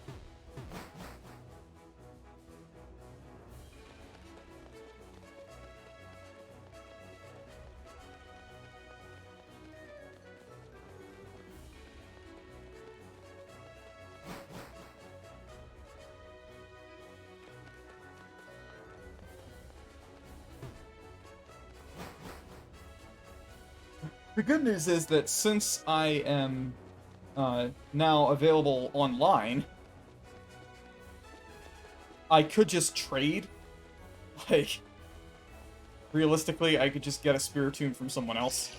[SPEAKER 1] The good news is that since I am now available online, I could just trade. Like, realistically, I could just get a Spiritomb from someone else.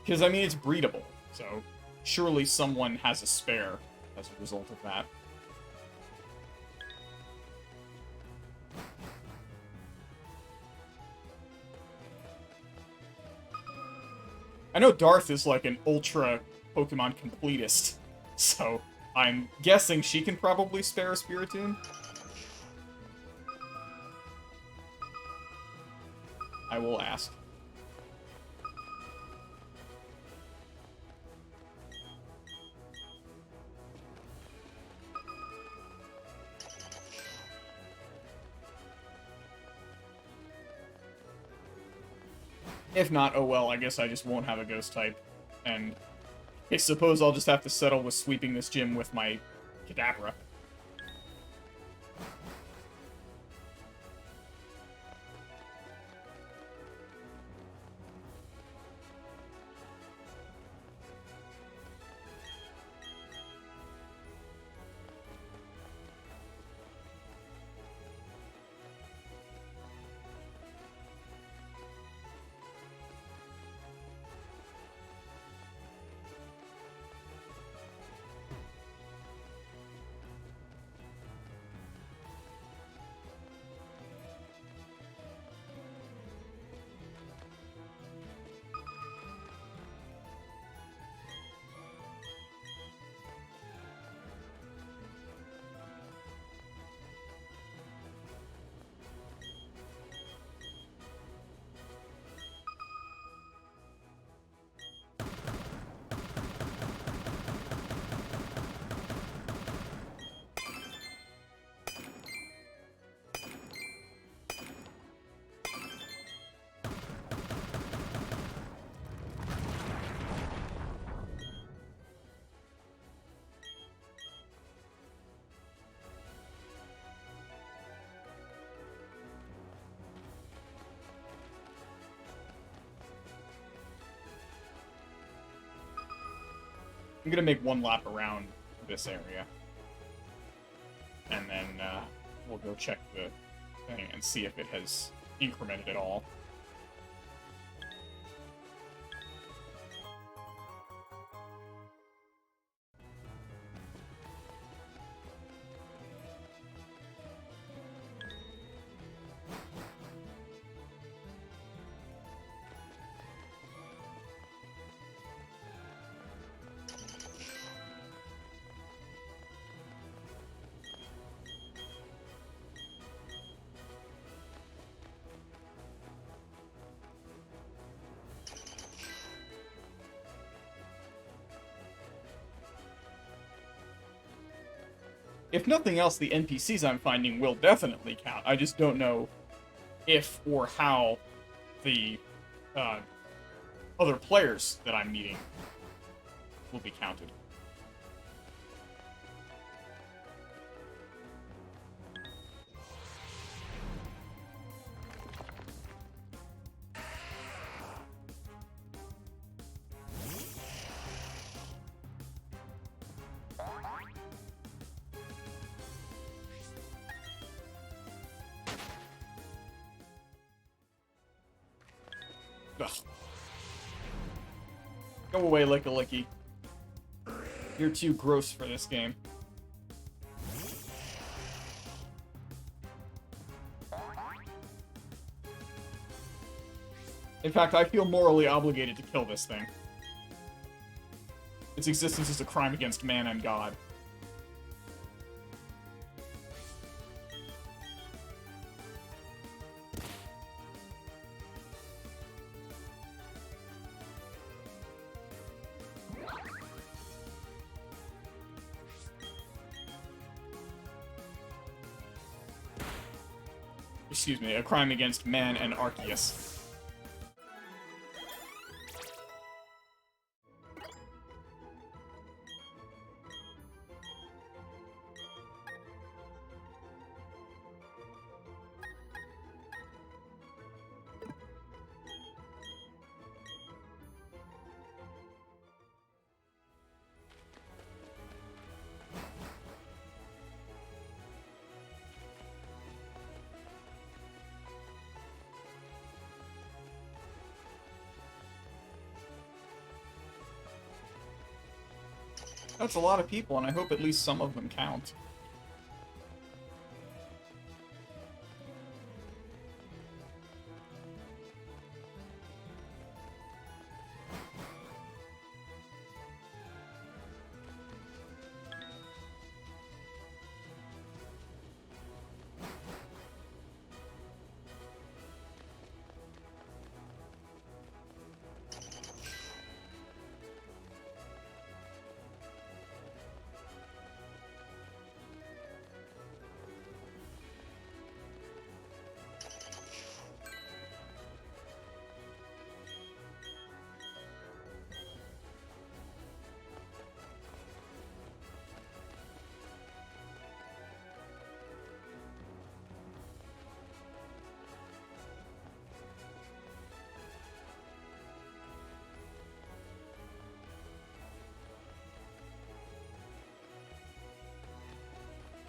[SPEAKER 1] Because, I mean, it's breedable, so surely someone has a spare as a result of that. I know Darth is like an ultra Pokemon completist, so I'm guessing she can probably spare a Spiritomb. I will ask. If not, oh well, I guess I just won't have a ghost type. And I suppose I'll just have to settle with sweeping this gym with my Kadabra. I'm gonna make one lap around this area. And then we'll go check the thing and see if it has incremented at all. If nothing else, the NPCs I'm finding will definitely count. I just don't know if or how the other players that I'm meeting will be counted. Ugh. Go away, Licky. You're too gross for this game. In fact, I feel morally obligated to kill this thing. Its existence is a crime against man and God. Excuse me, a crime against man and Arceus. That's a lot of people, and I hope at least some of them count.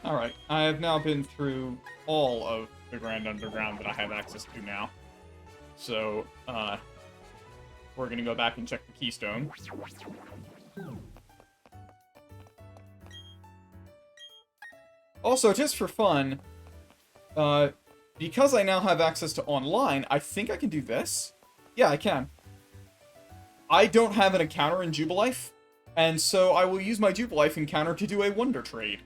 [SPEAKER 1] Alright, I have now been through all of the Grand Underground that I have access to now. So, we're gonna go back and check the Keystone. Also, just for fun, because I now have access to online, I think I can do this. Yeah, I can. I don't have an encounter in Jubilife, and so I will use my Jubilife encounter to do a Wonder Trade.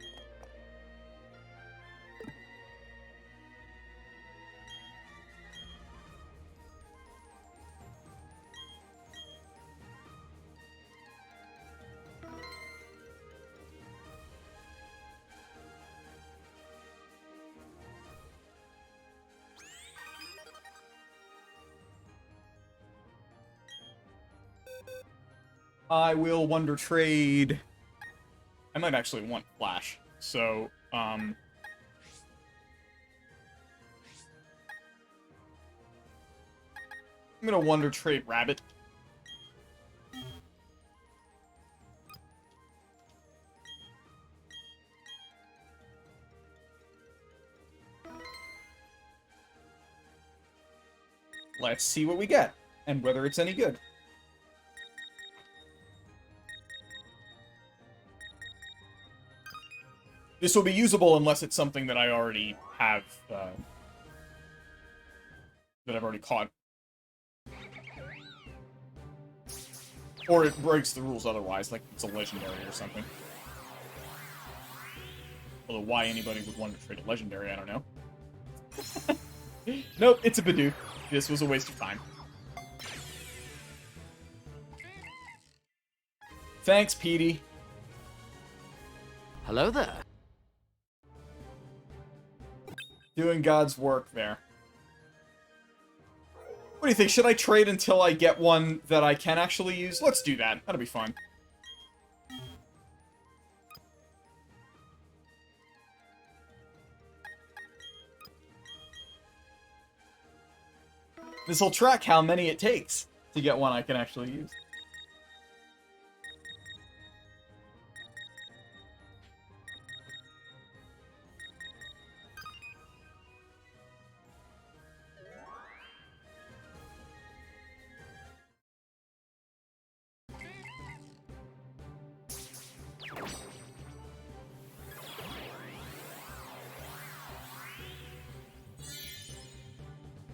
[SPEAKER 1] I will Wonder Trade. I might actually want Flash. So, I'm gonna Wonder Trade Rabbit. Let's see what we get, and whether it's any good. This will be usable unless it's something that I already have, that I've already caught. Or it breaks the rules otherwise, like it's a legendary or something. Although why anybody would want to trade a legendary, I don't know. Nope, it's a Bidoof. This was a waste of time. Thanks, Petey.
[SPEAKER 2] Hello there.
[SPEAKER 1] Doing God's work there. What do you think? Should I trade until I get one that I can actually use? Let's do that. That'll be fun. This will track how many it takes to get one I can actually use.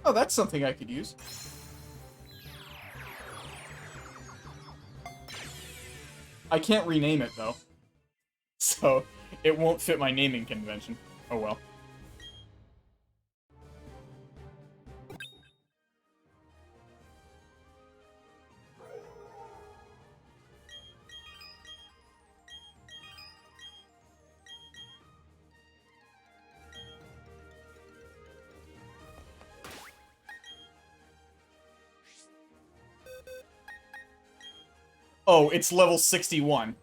[SPEAKER 1] Oh, that's something I could use. I can't rename it, though. So, it won't fit my naming convention. Oh well. Oh, it's level 61.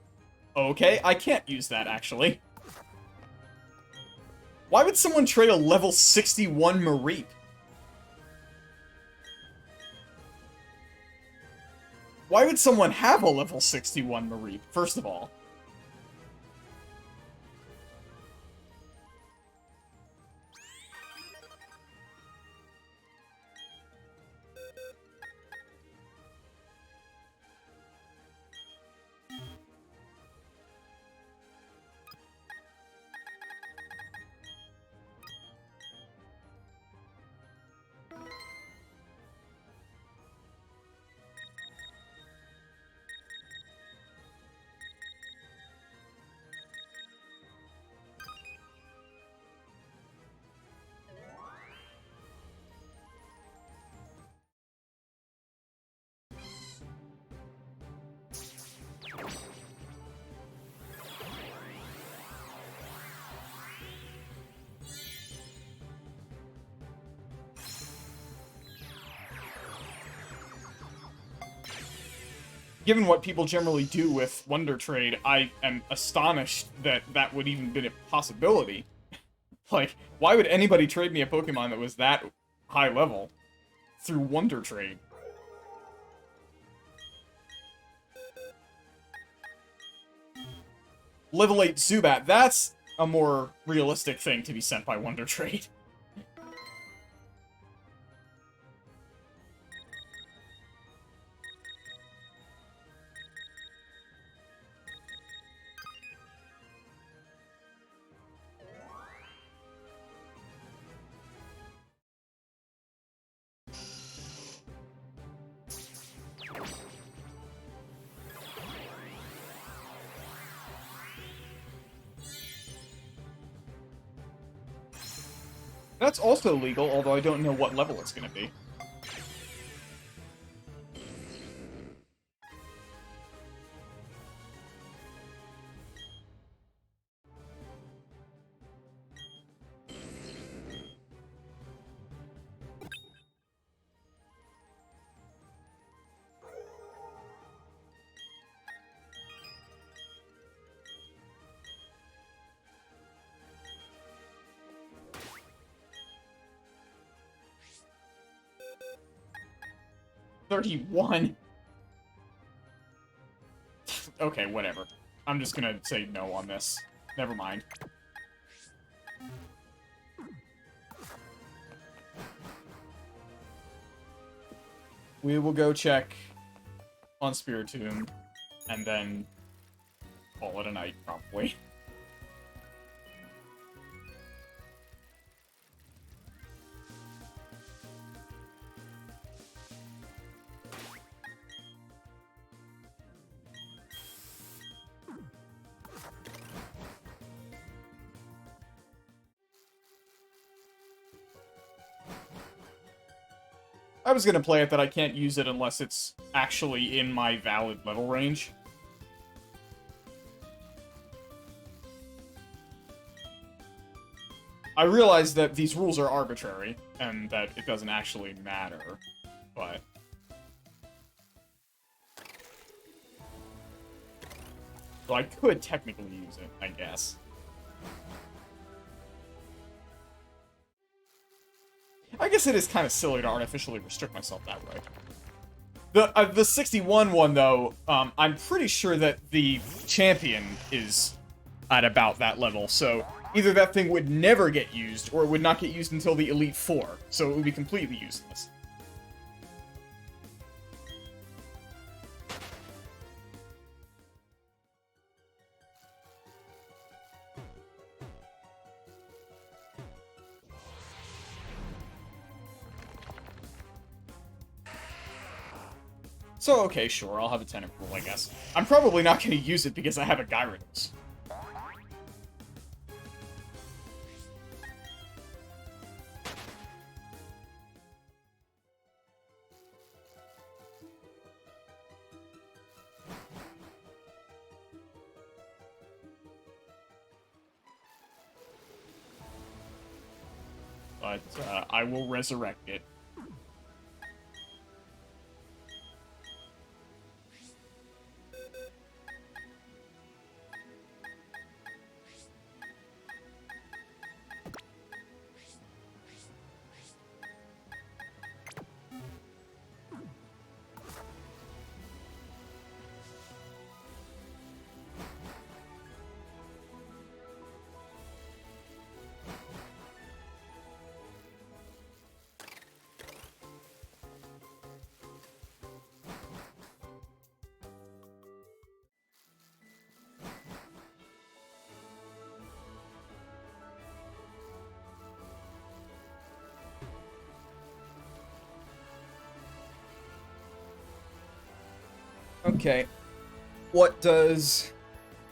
[SPEAKER 1] Okay, I can't use that, actually. Why would someone trade a level 61 Mareep? Why would someone have a level 61 Mareep, first of all? Given what people generally do with Wonder Trade, I am astonished that that would even be a possibility. Like, why would anybody trade me a Pokemon that was that high level through Wonder Trade? Level 8 Zubat, that's... a more realistic thing to be sent by Wonder Trade. That's also legal, although I don't know what level it's going to be. $31. Okay, whatever. I'm just gonna say no on this. Never mind. We will go check on Spiritomb, and then call it a night, probably. I was gonna play it that I can't use it unless it's actually in my valid level range. I realize that these rules are arbitrary, and that it doesn't actually matter, but... So I could technically use it, I guess. I guess it is kind of silly to artificially restrict myself that way. The 61 one, though, I'm pretty sure that the champion is at about that level, so either that thing would never get used, or it would not get used until the Elite Four, so it would be completely useless. So, okay, sure, I'll have a Tentacle, I guess. I'm probably not going to use it because I have a Gyarados. But, I will resurrect it. Okay. What does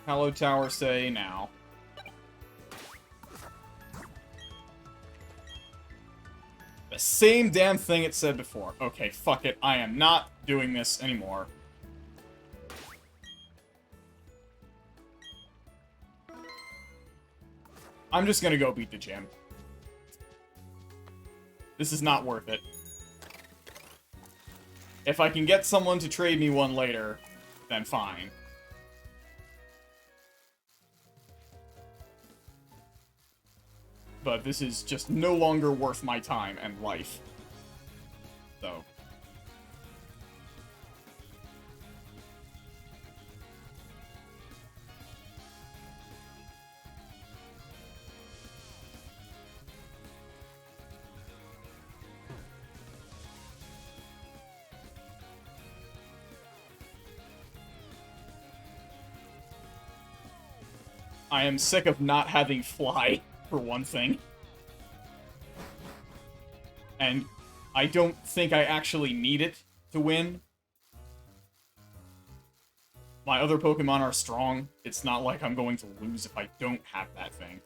[SPEAKER 1] Hallow Tower say now? The same damn thing it said before. Okay, fuck it. I am not doing this anymore. I'm just gonna go beat the gym. This is not worth it. If I can get someone to trade me one later, then fine. But this is just no longer worth my time and life. So. I am sick of not having fly, for one thing. And I don't think I actually need it to win. My other Pokemon are strong. It's not like I'm going to lose if I don't have that thing.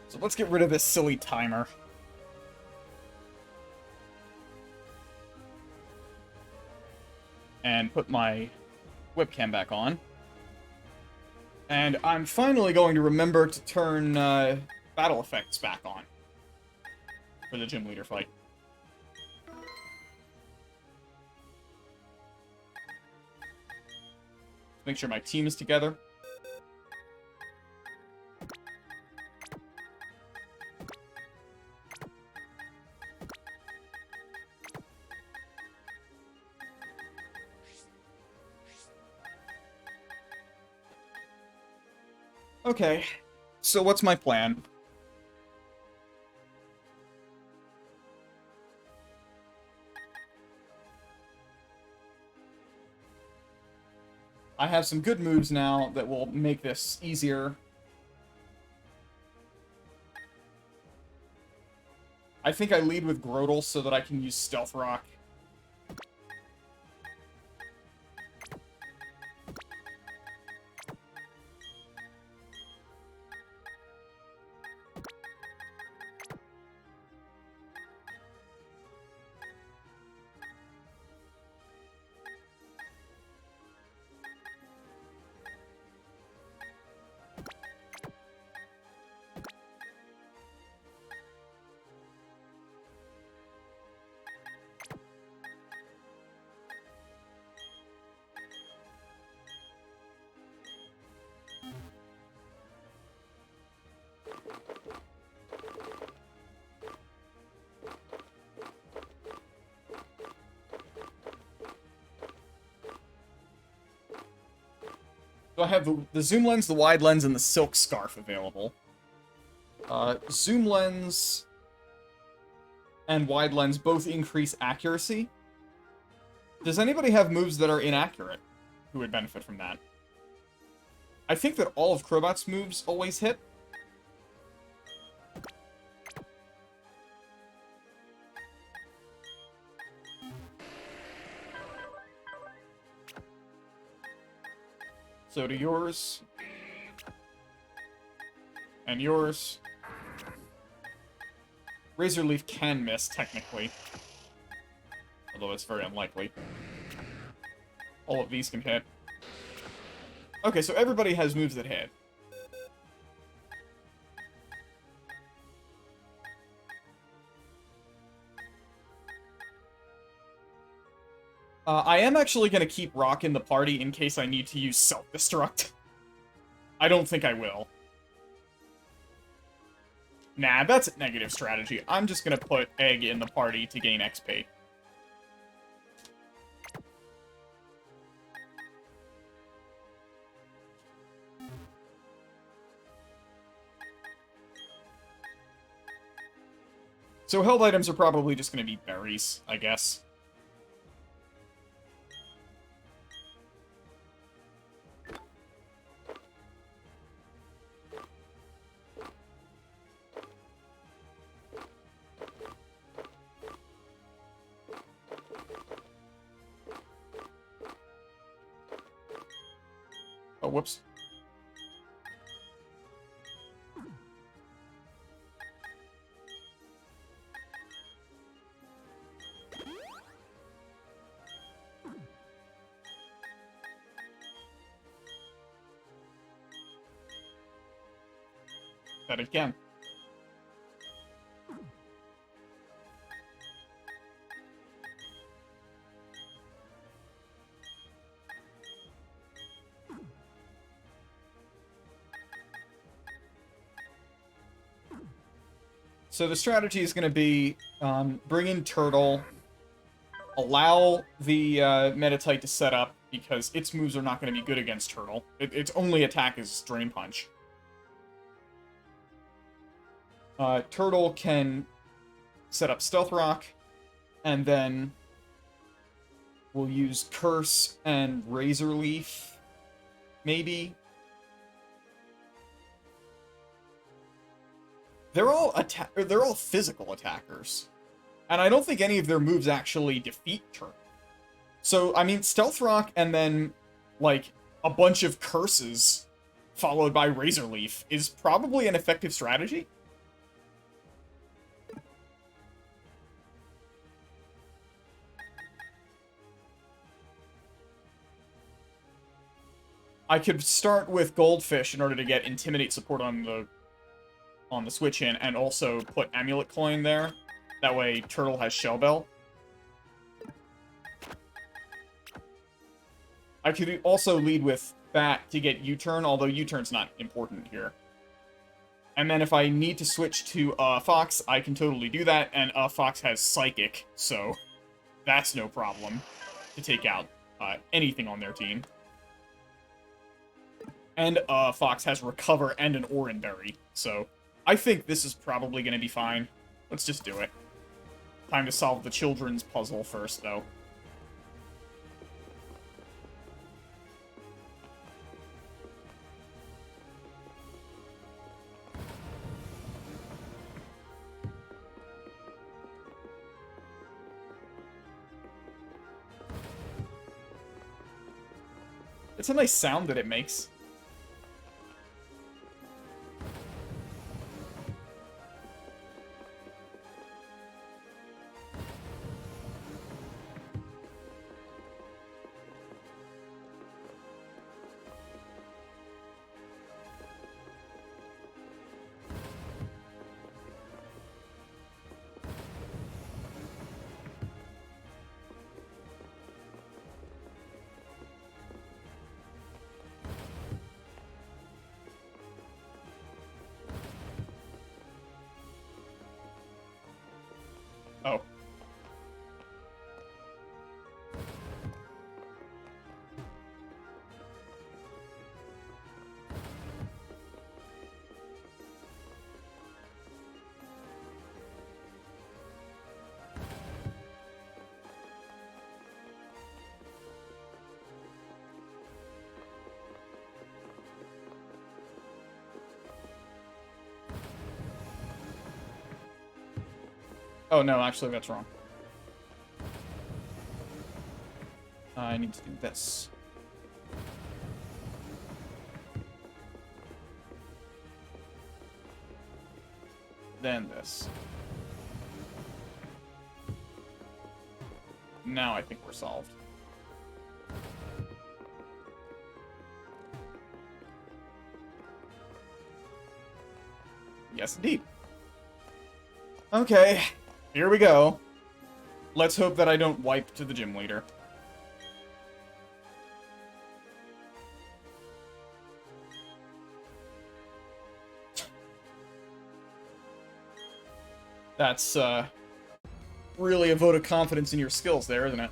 [SPEAKER 1] So let's get rid of this silly timer. And put my webcam back on. And I'm finally going to remember to turn battle effects back on for the gym leader fight. Make sure my team is together. Okay, so what's my plan? I have some good moves now that will make this easier. I think I lead with Grotle so that I can use Stealth Rock. So I have the zoom lens, the wide lens, and the silk scarf available. Zoom lens and wide lens both increase accuracy. Does anybody have moves that are inaccurate who would benefit from that? I think that all of Crobat's moves always hit. So do yours. And yours. Razor Leaf can miss, technically. Although it's very unlikely. All of these can hit. Okay, so everybody has moves that hit. I am actually going to keep Rock in the party in case I need to use Self-Destruct. I don't think I will. Nah, that's a negative strategy. I'm just going to put Egg in the party to gain XP. So held items are probably just going to be berries, I guess. Oh, whoops. That again. So the strategy is going to be bring in Turtle, allow the Meditite to set up, because its moves are not going to be good against Turtle. Its only attack is Drain Punch. Turtle can set up Stealth Rock, and then we'll use Curse and Razor Leaf, maybe. They're all physical attackers, and I don't think any of their moves actually defeat Turtle. So, I mean, Stealth Rock and then, like, a bunch of curses followed by Razor Leaf is probably an effective strategy. I could start with Goldfish in order to get Intimidate support on the switch in, and also put Amulet Coin there. That way, Turtle has Shell Bell. I could also lead with Bat to get U-Turn, although U-Turn's not important here. And then if I need to switch to Fox, I can totally do that, and Fox has Psychic, so that's no problem to take out anything on their team. And Fox has Recover and an Oran Berry, so I think this is probably going to be fine. Let's just do it. Time to solve the children's puzzle first, though. It's a nice sound that it makes. Oh. Oh, no, actually, that's wrong. I need to do this. Then this. Now I think we're solved. Yes, indeed. Okay. Here we go. Let's hope that I don't wipe to the gym leader. That's, really a vote of confidence in your skills there, isn't it?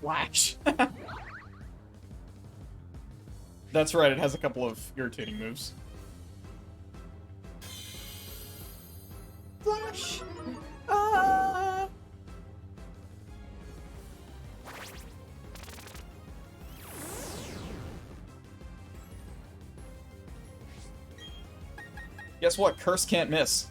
[SPEAKER 1] Flash. That's right, it has a couple of irritating moves. Flash! Ah! Guess what? Curse can't miss.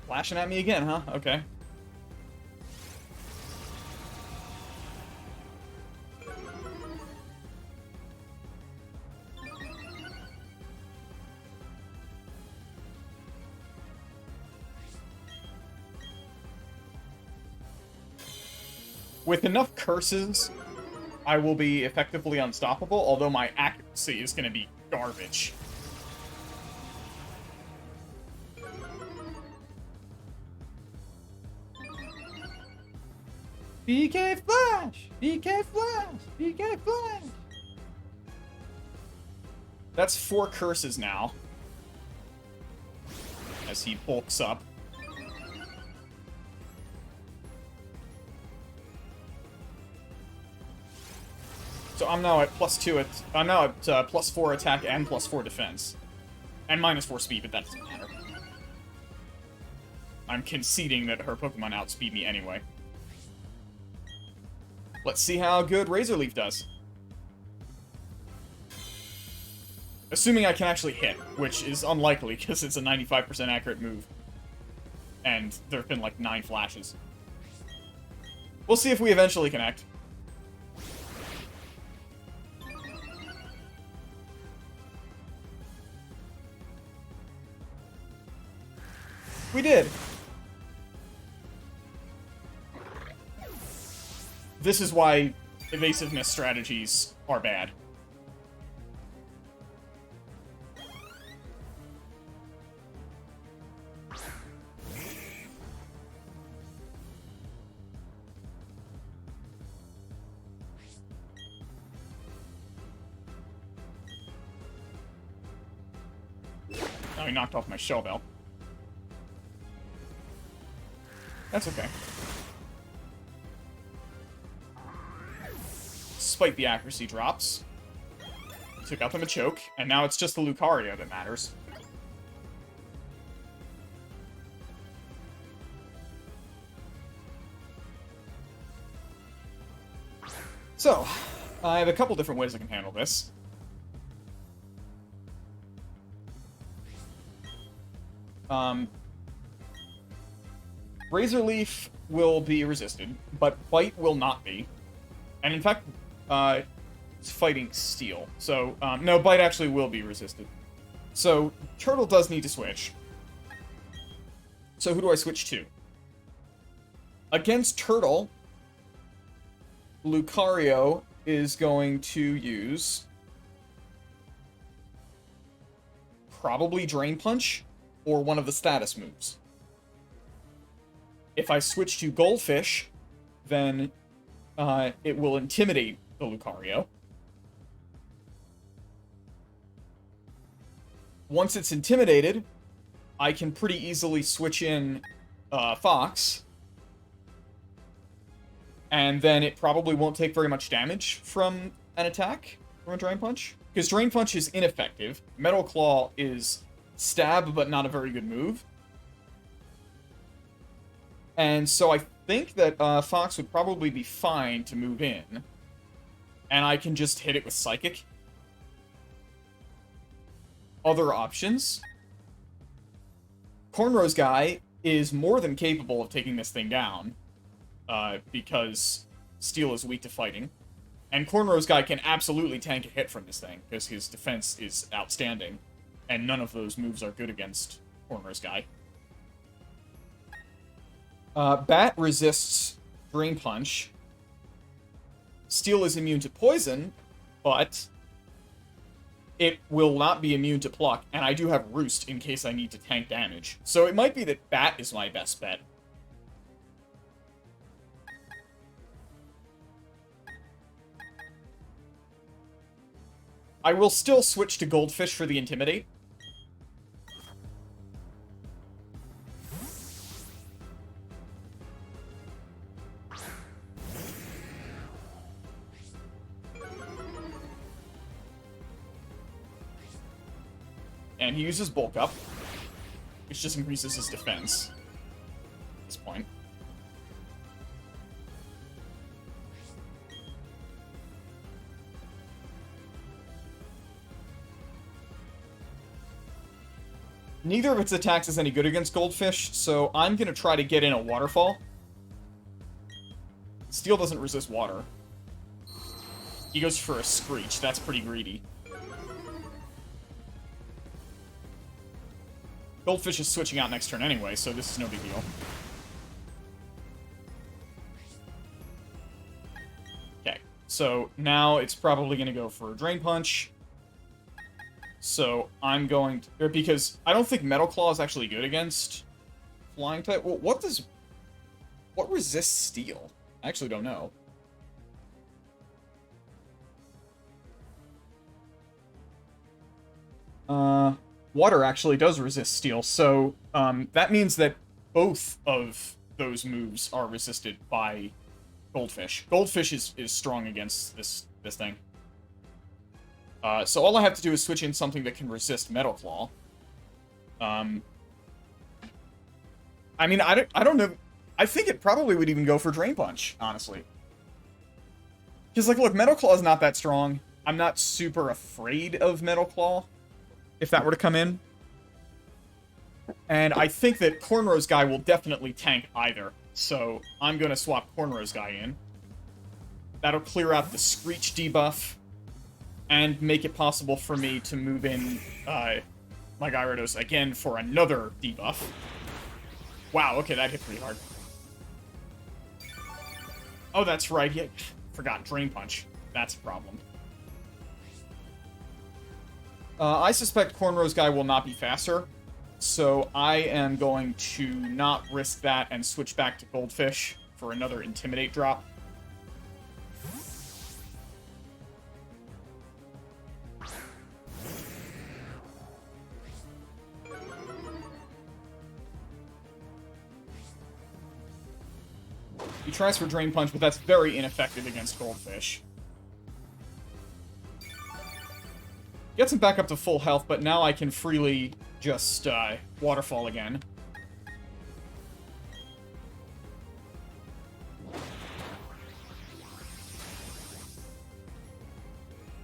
[SPEAKER 1] Flashing at me again, huh? Okay. With enough curses, I will be effectively unstoppable, although my accuracy is going to be garbage. BK Flash! BK Flash! BK Flash! That's 4 curses now. As he bulks up. So I'm now at +2 I'm now at +4 attack and +4 defense. And -4 speed, but that doesn't matter. I'm conceding that her Pokemon outspeed me anyway. Let's see how good Razor Leaf does. Assuming I can actually hit, which is unlikely because it's a 95% accurate move. And there have been like 9 flashes. We'll see if we eventually connect. We did! This is why evasiveness strategies are bad. Oh, he knocked off my shell bell. That's okay. Despite the accuracy drops. Took out the Machoke, and now it's just the Lucario that matters. So, I have a couple different ways I can handle this. Razor Leaf will be resisted, but Bite will not be. And in fact, it's fighting Steel. So, no, Bite actually will be resisted. So, Turtle does need to switch. So who do I switch to? Against Turtle, Lucario is going to use probably Drain Punch or one of the status moves. If I switch to Goldfish, then it will intimidate the Lucario. Once it's intimidated, I can pretty easily switch in Fox. And then it probably won't take very much damage from an attack, from a Drain Punch. Because Drain Punch is ineffective. Metal Claw is stab, but not a very good move. And so I think that Fox would probably be fine to move in. And I can just hit it with Psychic. Other options. Cornrow's guy is more than capable of taking this thing down. Because Steel is weak to fighting. And Cornrow's guy can absolutely tank a hit from this thing, because his defense is outstanding. And none of those moves are good against Cornrow's guy. Bat resists Drain Punch. Steel is immune to Poison, but it will not be immune to Pluck, and I do have Roost in case I need to tank damage. So it might be that Bat is my best bet. I will still switch to Goldfish for the Intimidate. And he uses Bulk Up, which just increases his defense at this point. Neither of its attacks is any good against Goldfish, so I'm going to try to get in a Waterfall. Steel doesn't resist water. He goes for a Screech. That's pretty greedy. Goldfish is switching out next turn anyway, so this is no big deal. Okay, so now it's probably going to go for a Drain Punch. So I'm going to... Because I don't think Metal Claw is actually good against Flying type. Well, what resists Steel? I actually don't know. Water actually does resist Steel, so that means that both of those moves are resisted by Goldfish. Goldfish is strong against this thing. So all I have to do is switch in something that can resist Metal Claw. I mean, I don't know. I think it probably would even go for Drain Punch, honestly. Because, like, look, Metal Claw is not that strong. I'm not super afraid of Metal Claw, if that were to come in. And I think that Cornrow's Guy will definitely tank either. So I'm going to swap Cornrow's Guy in. That'll clear out the Screech debuff. And make it possible for me to move in my Gyarados again for another debuff. Wow, okay, that hit pretty hard. Oh, that's right, yeah, forgot, Drain Punch. That's a problem. I suspect Cornrow's Guy will not be faster, so I am going to not risk that and switch back to Goldfish for another Intimidate drop. He tries for Drain Punch, but that's very ineffective against Goldfish. Gets him back up to full health, but now I can freely just Waterfall again.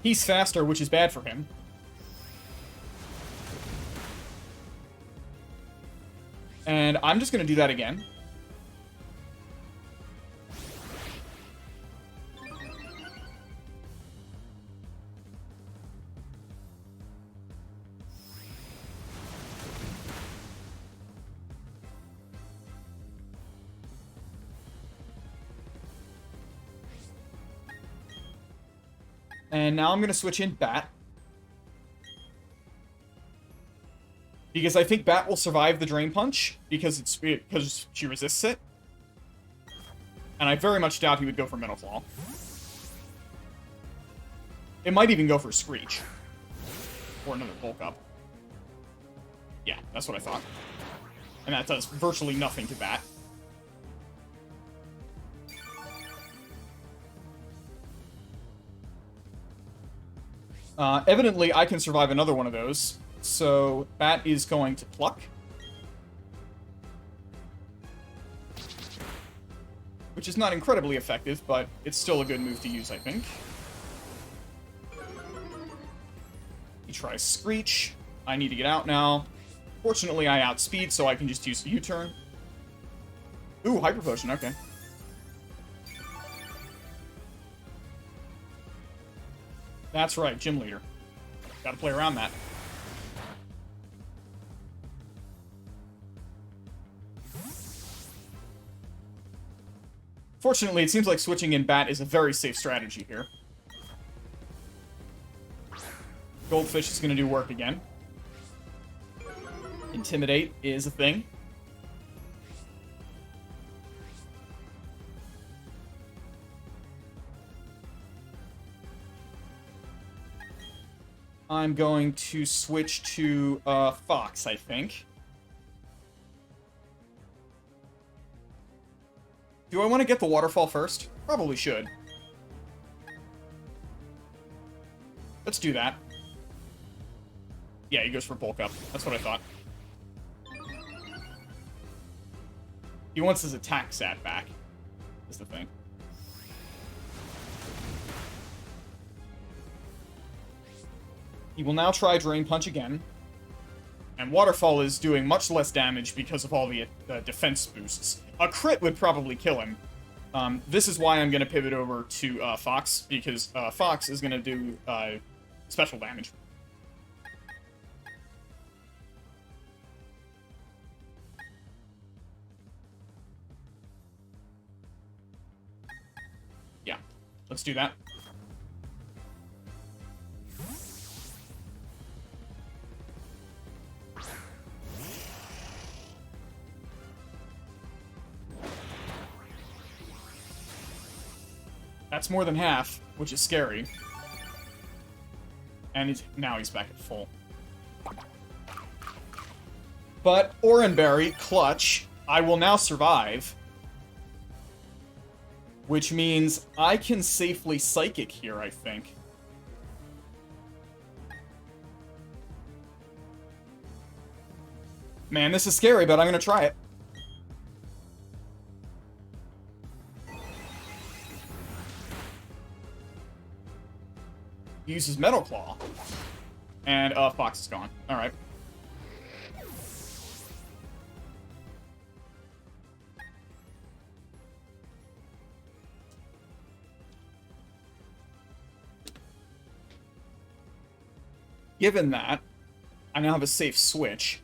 [SPEAKER 1] He's faster, which is bad for him. And I'm just going to do that again. And now I'm going to switch in Bat. Because I think Bat will survive the Drain Punch, because she resists it. And I very much doubt he would go for Metal Claw. It might even go for Screech. Or another Bulk Up. Yeah, that's what I thought. And that does virtually nothing to Bat. Evidently, I can survive another one of those. So, Bat is going to Pluck. Which is not incredibly effective, but it's still a good move to use, I think. He tries Screech. I need to get out now. Fortunately, I outspeed, so I can just use the U-turn. Ooh, Hyper Potion, okay. That's right, Gym Leader. Gotta play around that. Fortunately, it seems like switching in Bat is a very safe strategy here. Goldfish is gonna do work again. Intimidate is a thing. I'm going to switch to Fox, I think. Do I want to get the Waterfall first? Probably should. Let's do that. Yeah, he goes for Bulk Up. That's what I thought. He wants his attack stat back, is the thing. He will now try Drain Punch again. And Waterfall is doing much less damage because of all the defense boosts. A crit would probably kill him. This is why I'm going to pivot over to Fox, because Fox is going to do special damage. Yeah, let's do that. That's more than half, which is scary. And now he's back at full. But Oranberry, clutch. I will now survive. Which means I can safely Psychic here, I think. Man, this is scary, but I'm gonna try it. He uses Metal Claw. And, Fox is gone. Alright. Given that, I now have a safe switch.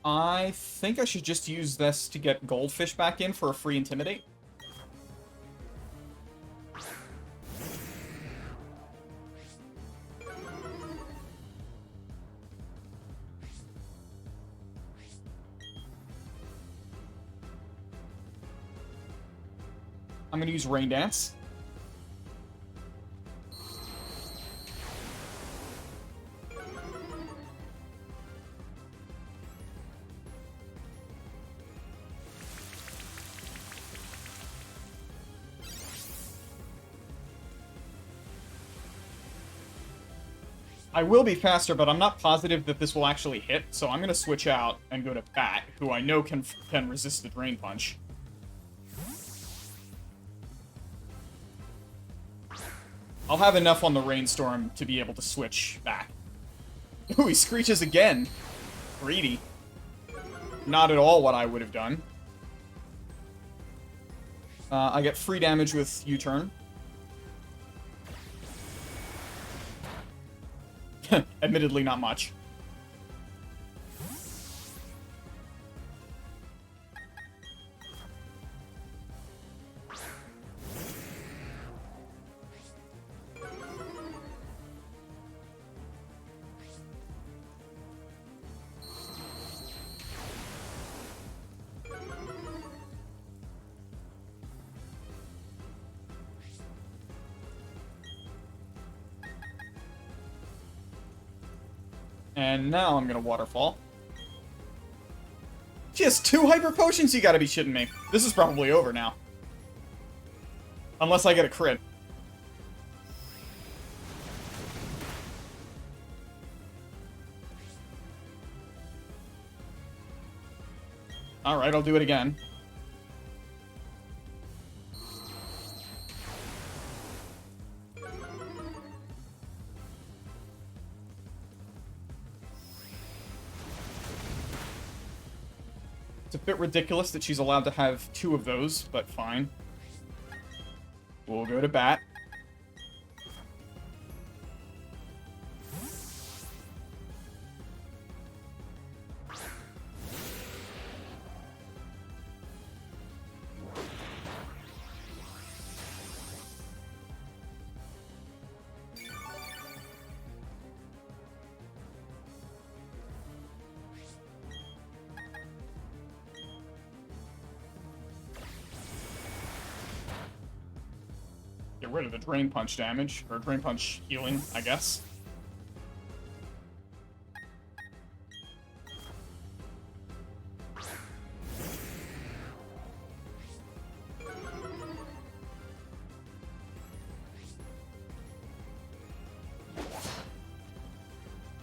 [SPEAKER 1] I think I should just use this to get Goldfish back in for a free Intimidate. I'm gonna use Rain Dance. I will be faster, but I'm not positive that this will actually hit, so I'm gonna switch out and go to Bat, who I know can resist the Drain Punch. I'll have enough on the Rainstorm to be able to switch back. Ooh, he screeches again. Greedy. Not at all what I would have done. I get free damage with U-turn. Admittedly, not much. And now I'm gonna Waterfall. She has 2 Hyper Potions? You gotta be shitting me. This is probably over now. Unless I get a crit. Alright, I'll do it again. It's a bit ridiculous that she's allowed to have 2 of those, but fine. We'll go to Bat. get rid of the Drain Punch damage, or Drain Punch healing, I guess.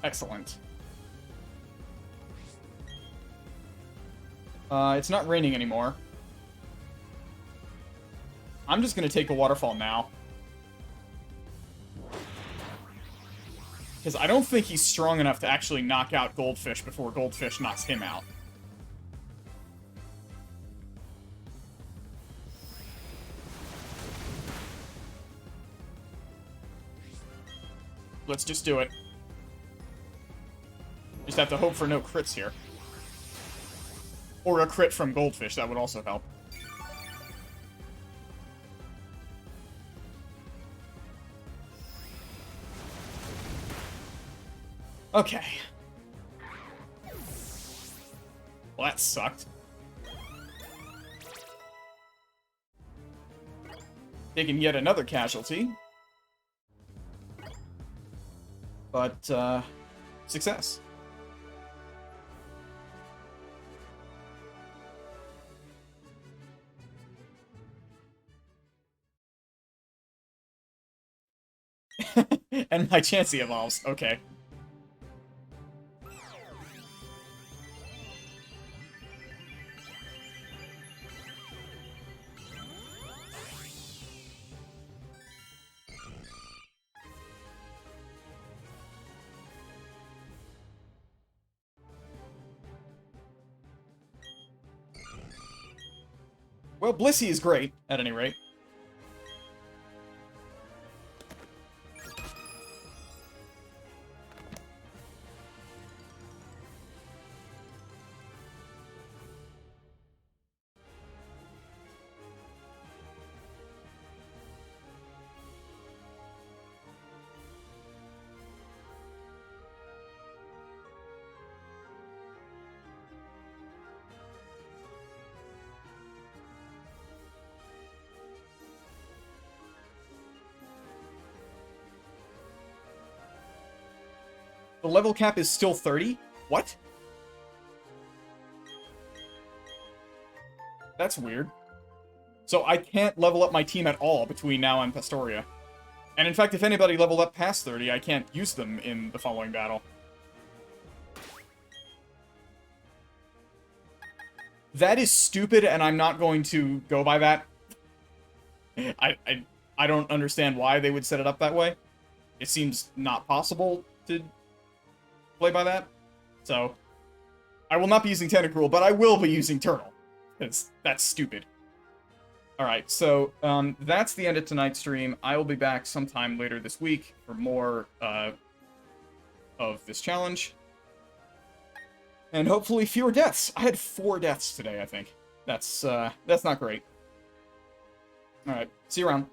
[SPEAKER 1] Excellent. It's not raining anymore. I'm just gonna take a waterfall now. Because I don't think he's strong enough to actually knock out Goldfish before Goldfish knocks him out. Let's just do it. Just have to hope for no crits here. Or a crit from Goldfish, that would also help. Okay. Well, that sucked. Taking yet another casualty. But, success. And my Chansey evolves. Okay. Well, Blissey is great, at any rate. The level cap is still 30? What? That's weird. So I can't level up my team at all between now and Pastoria. And in fact, if anybody leveled up past 30, I can't use them in the following battle. That is stupid, and I'm not going to go by that. I don't understand why they would set it up that way. It seems not possible to play by that. So, I will not be using Tentacruel, but I will be using Turtle. Because that's stupid. Alright, so, that's the end of tonight's stream. I will be back sometime later this week for more, of this challenge. And hopefully fewer deaths. I had 4 deaths today, I think. That's not great. Alright, see you around.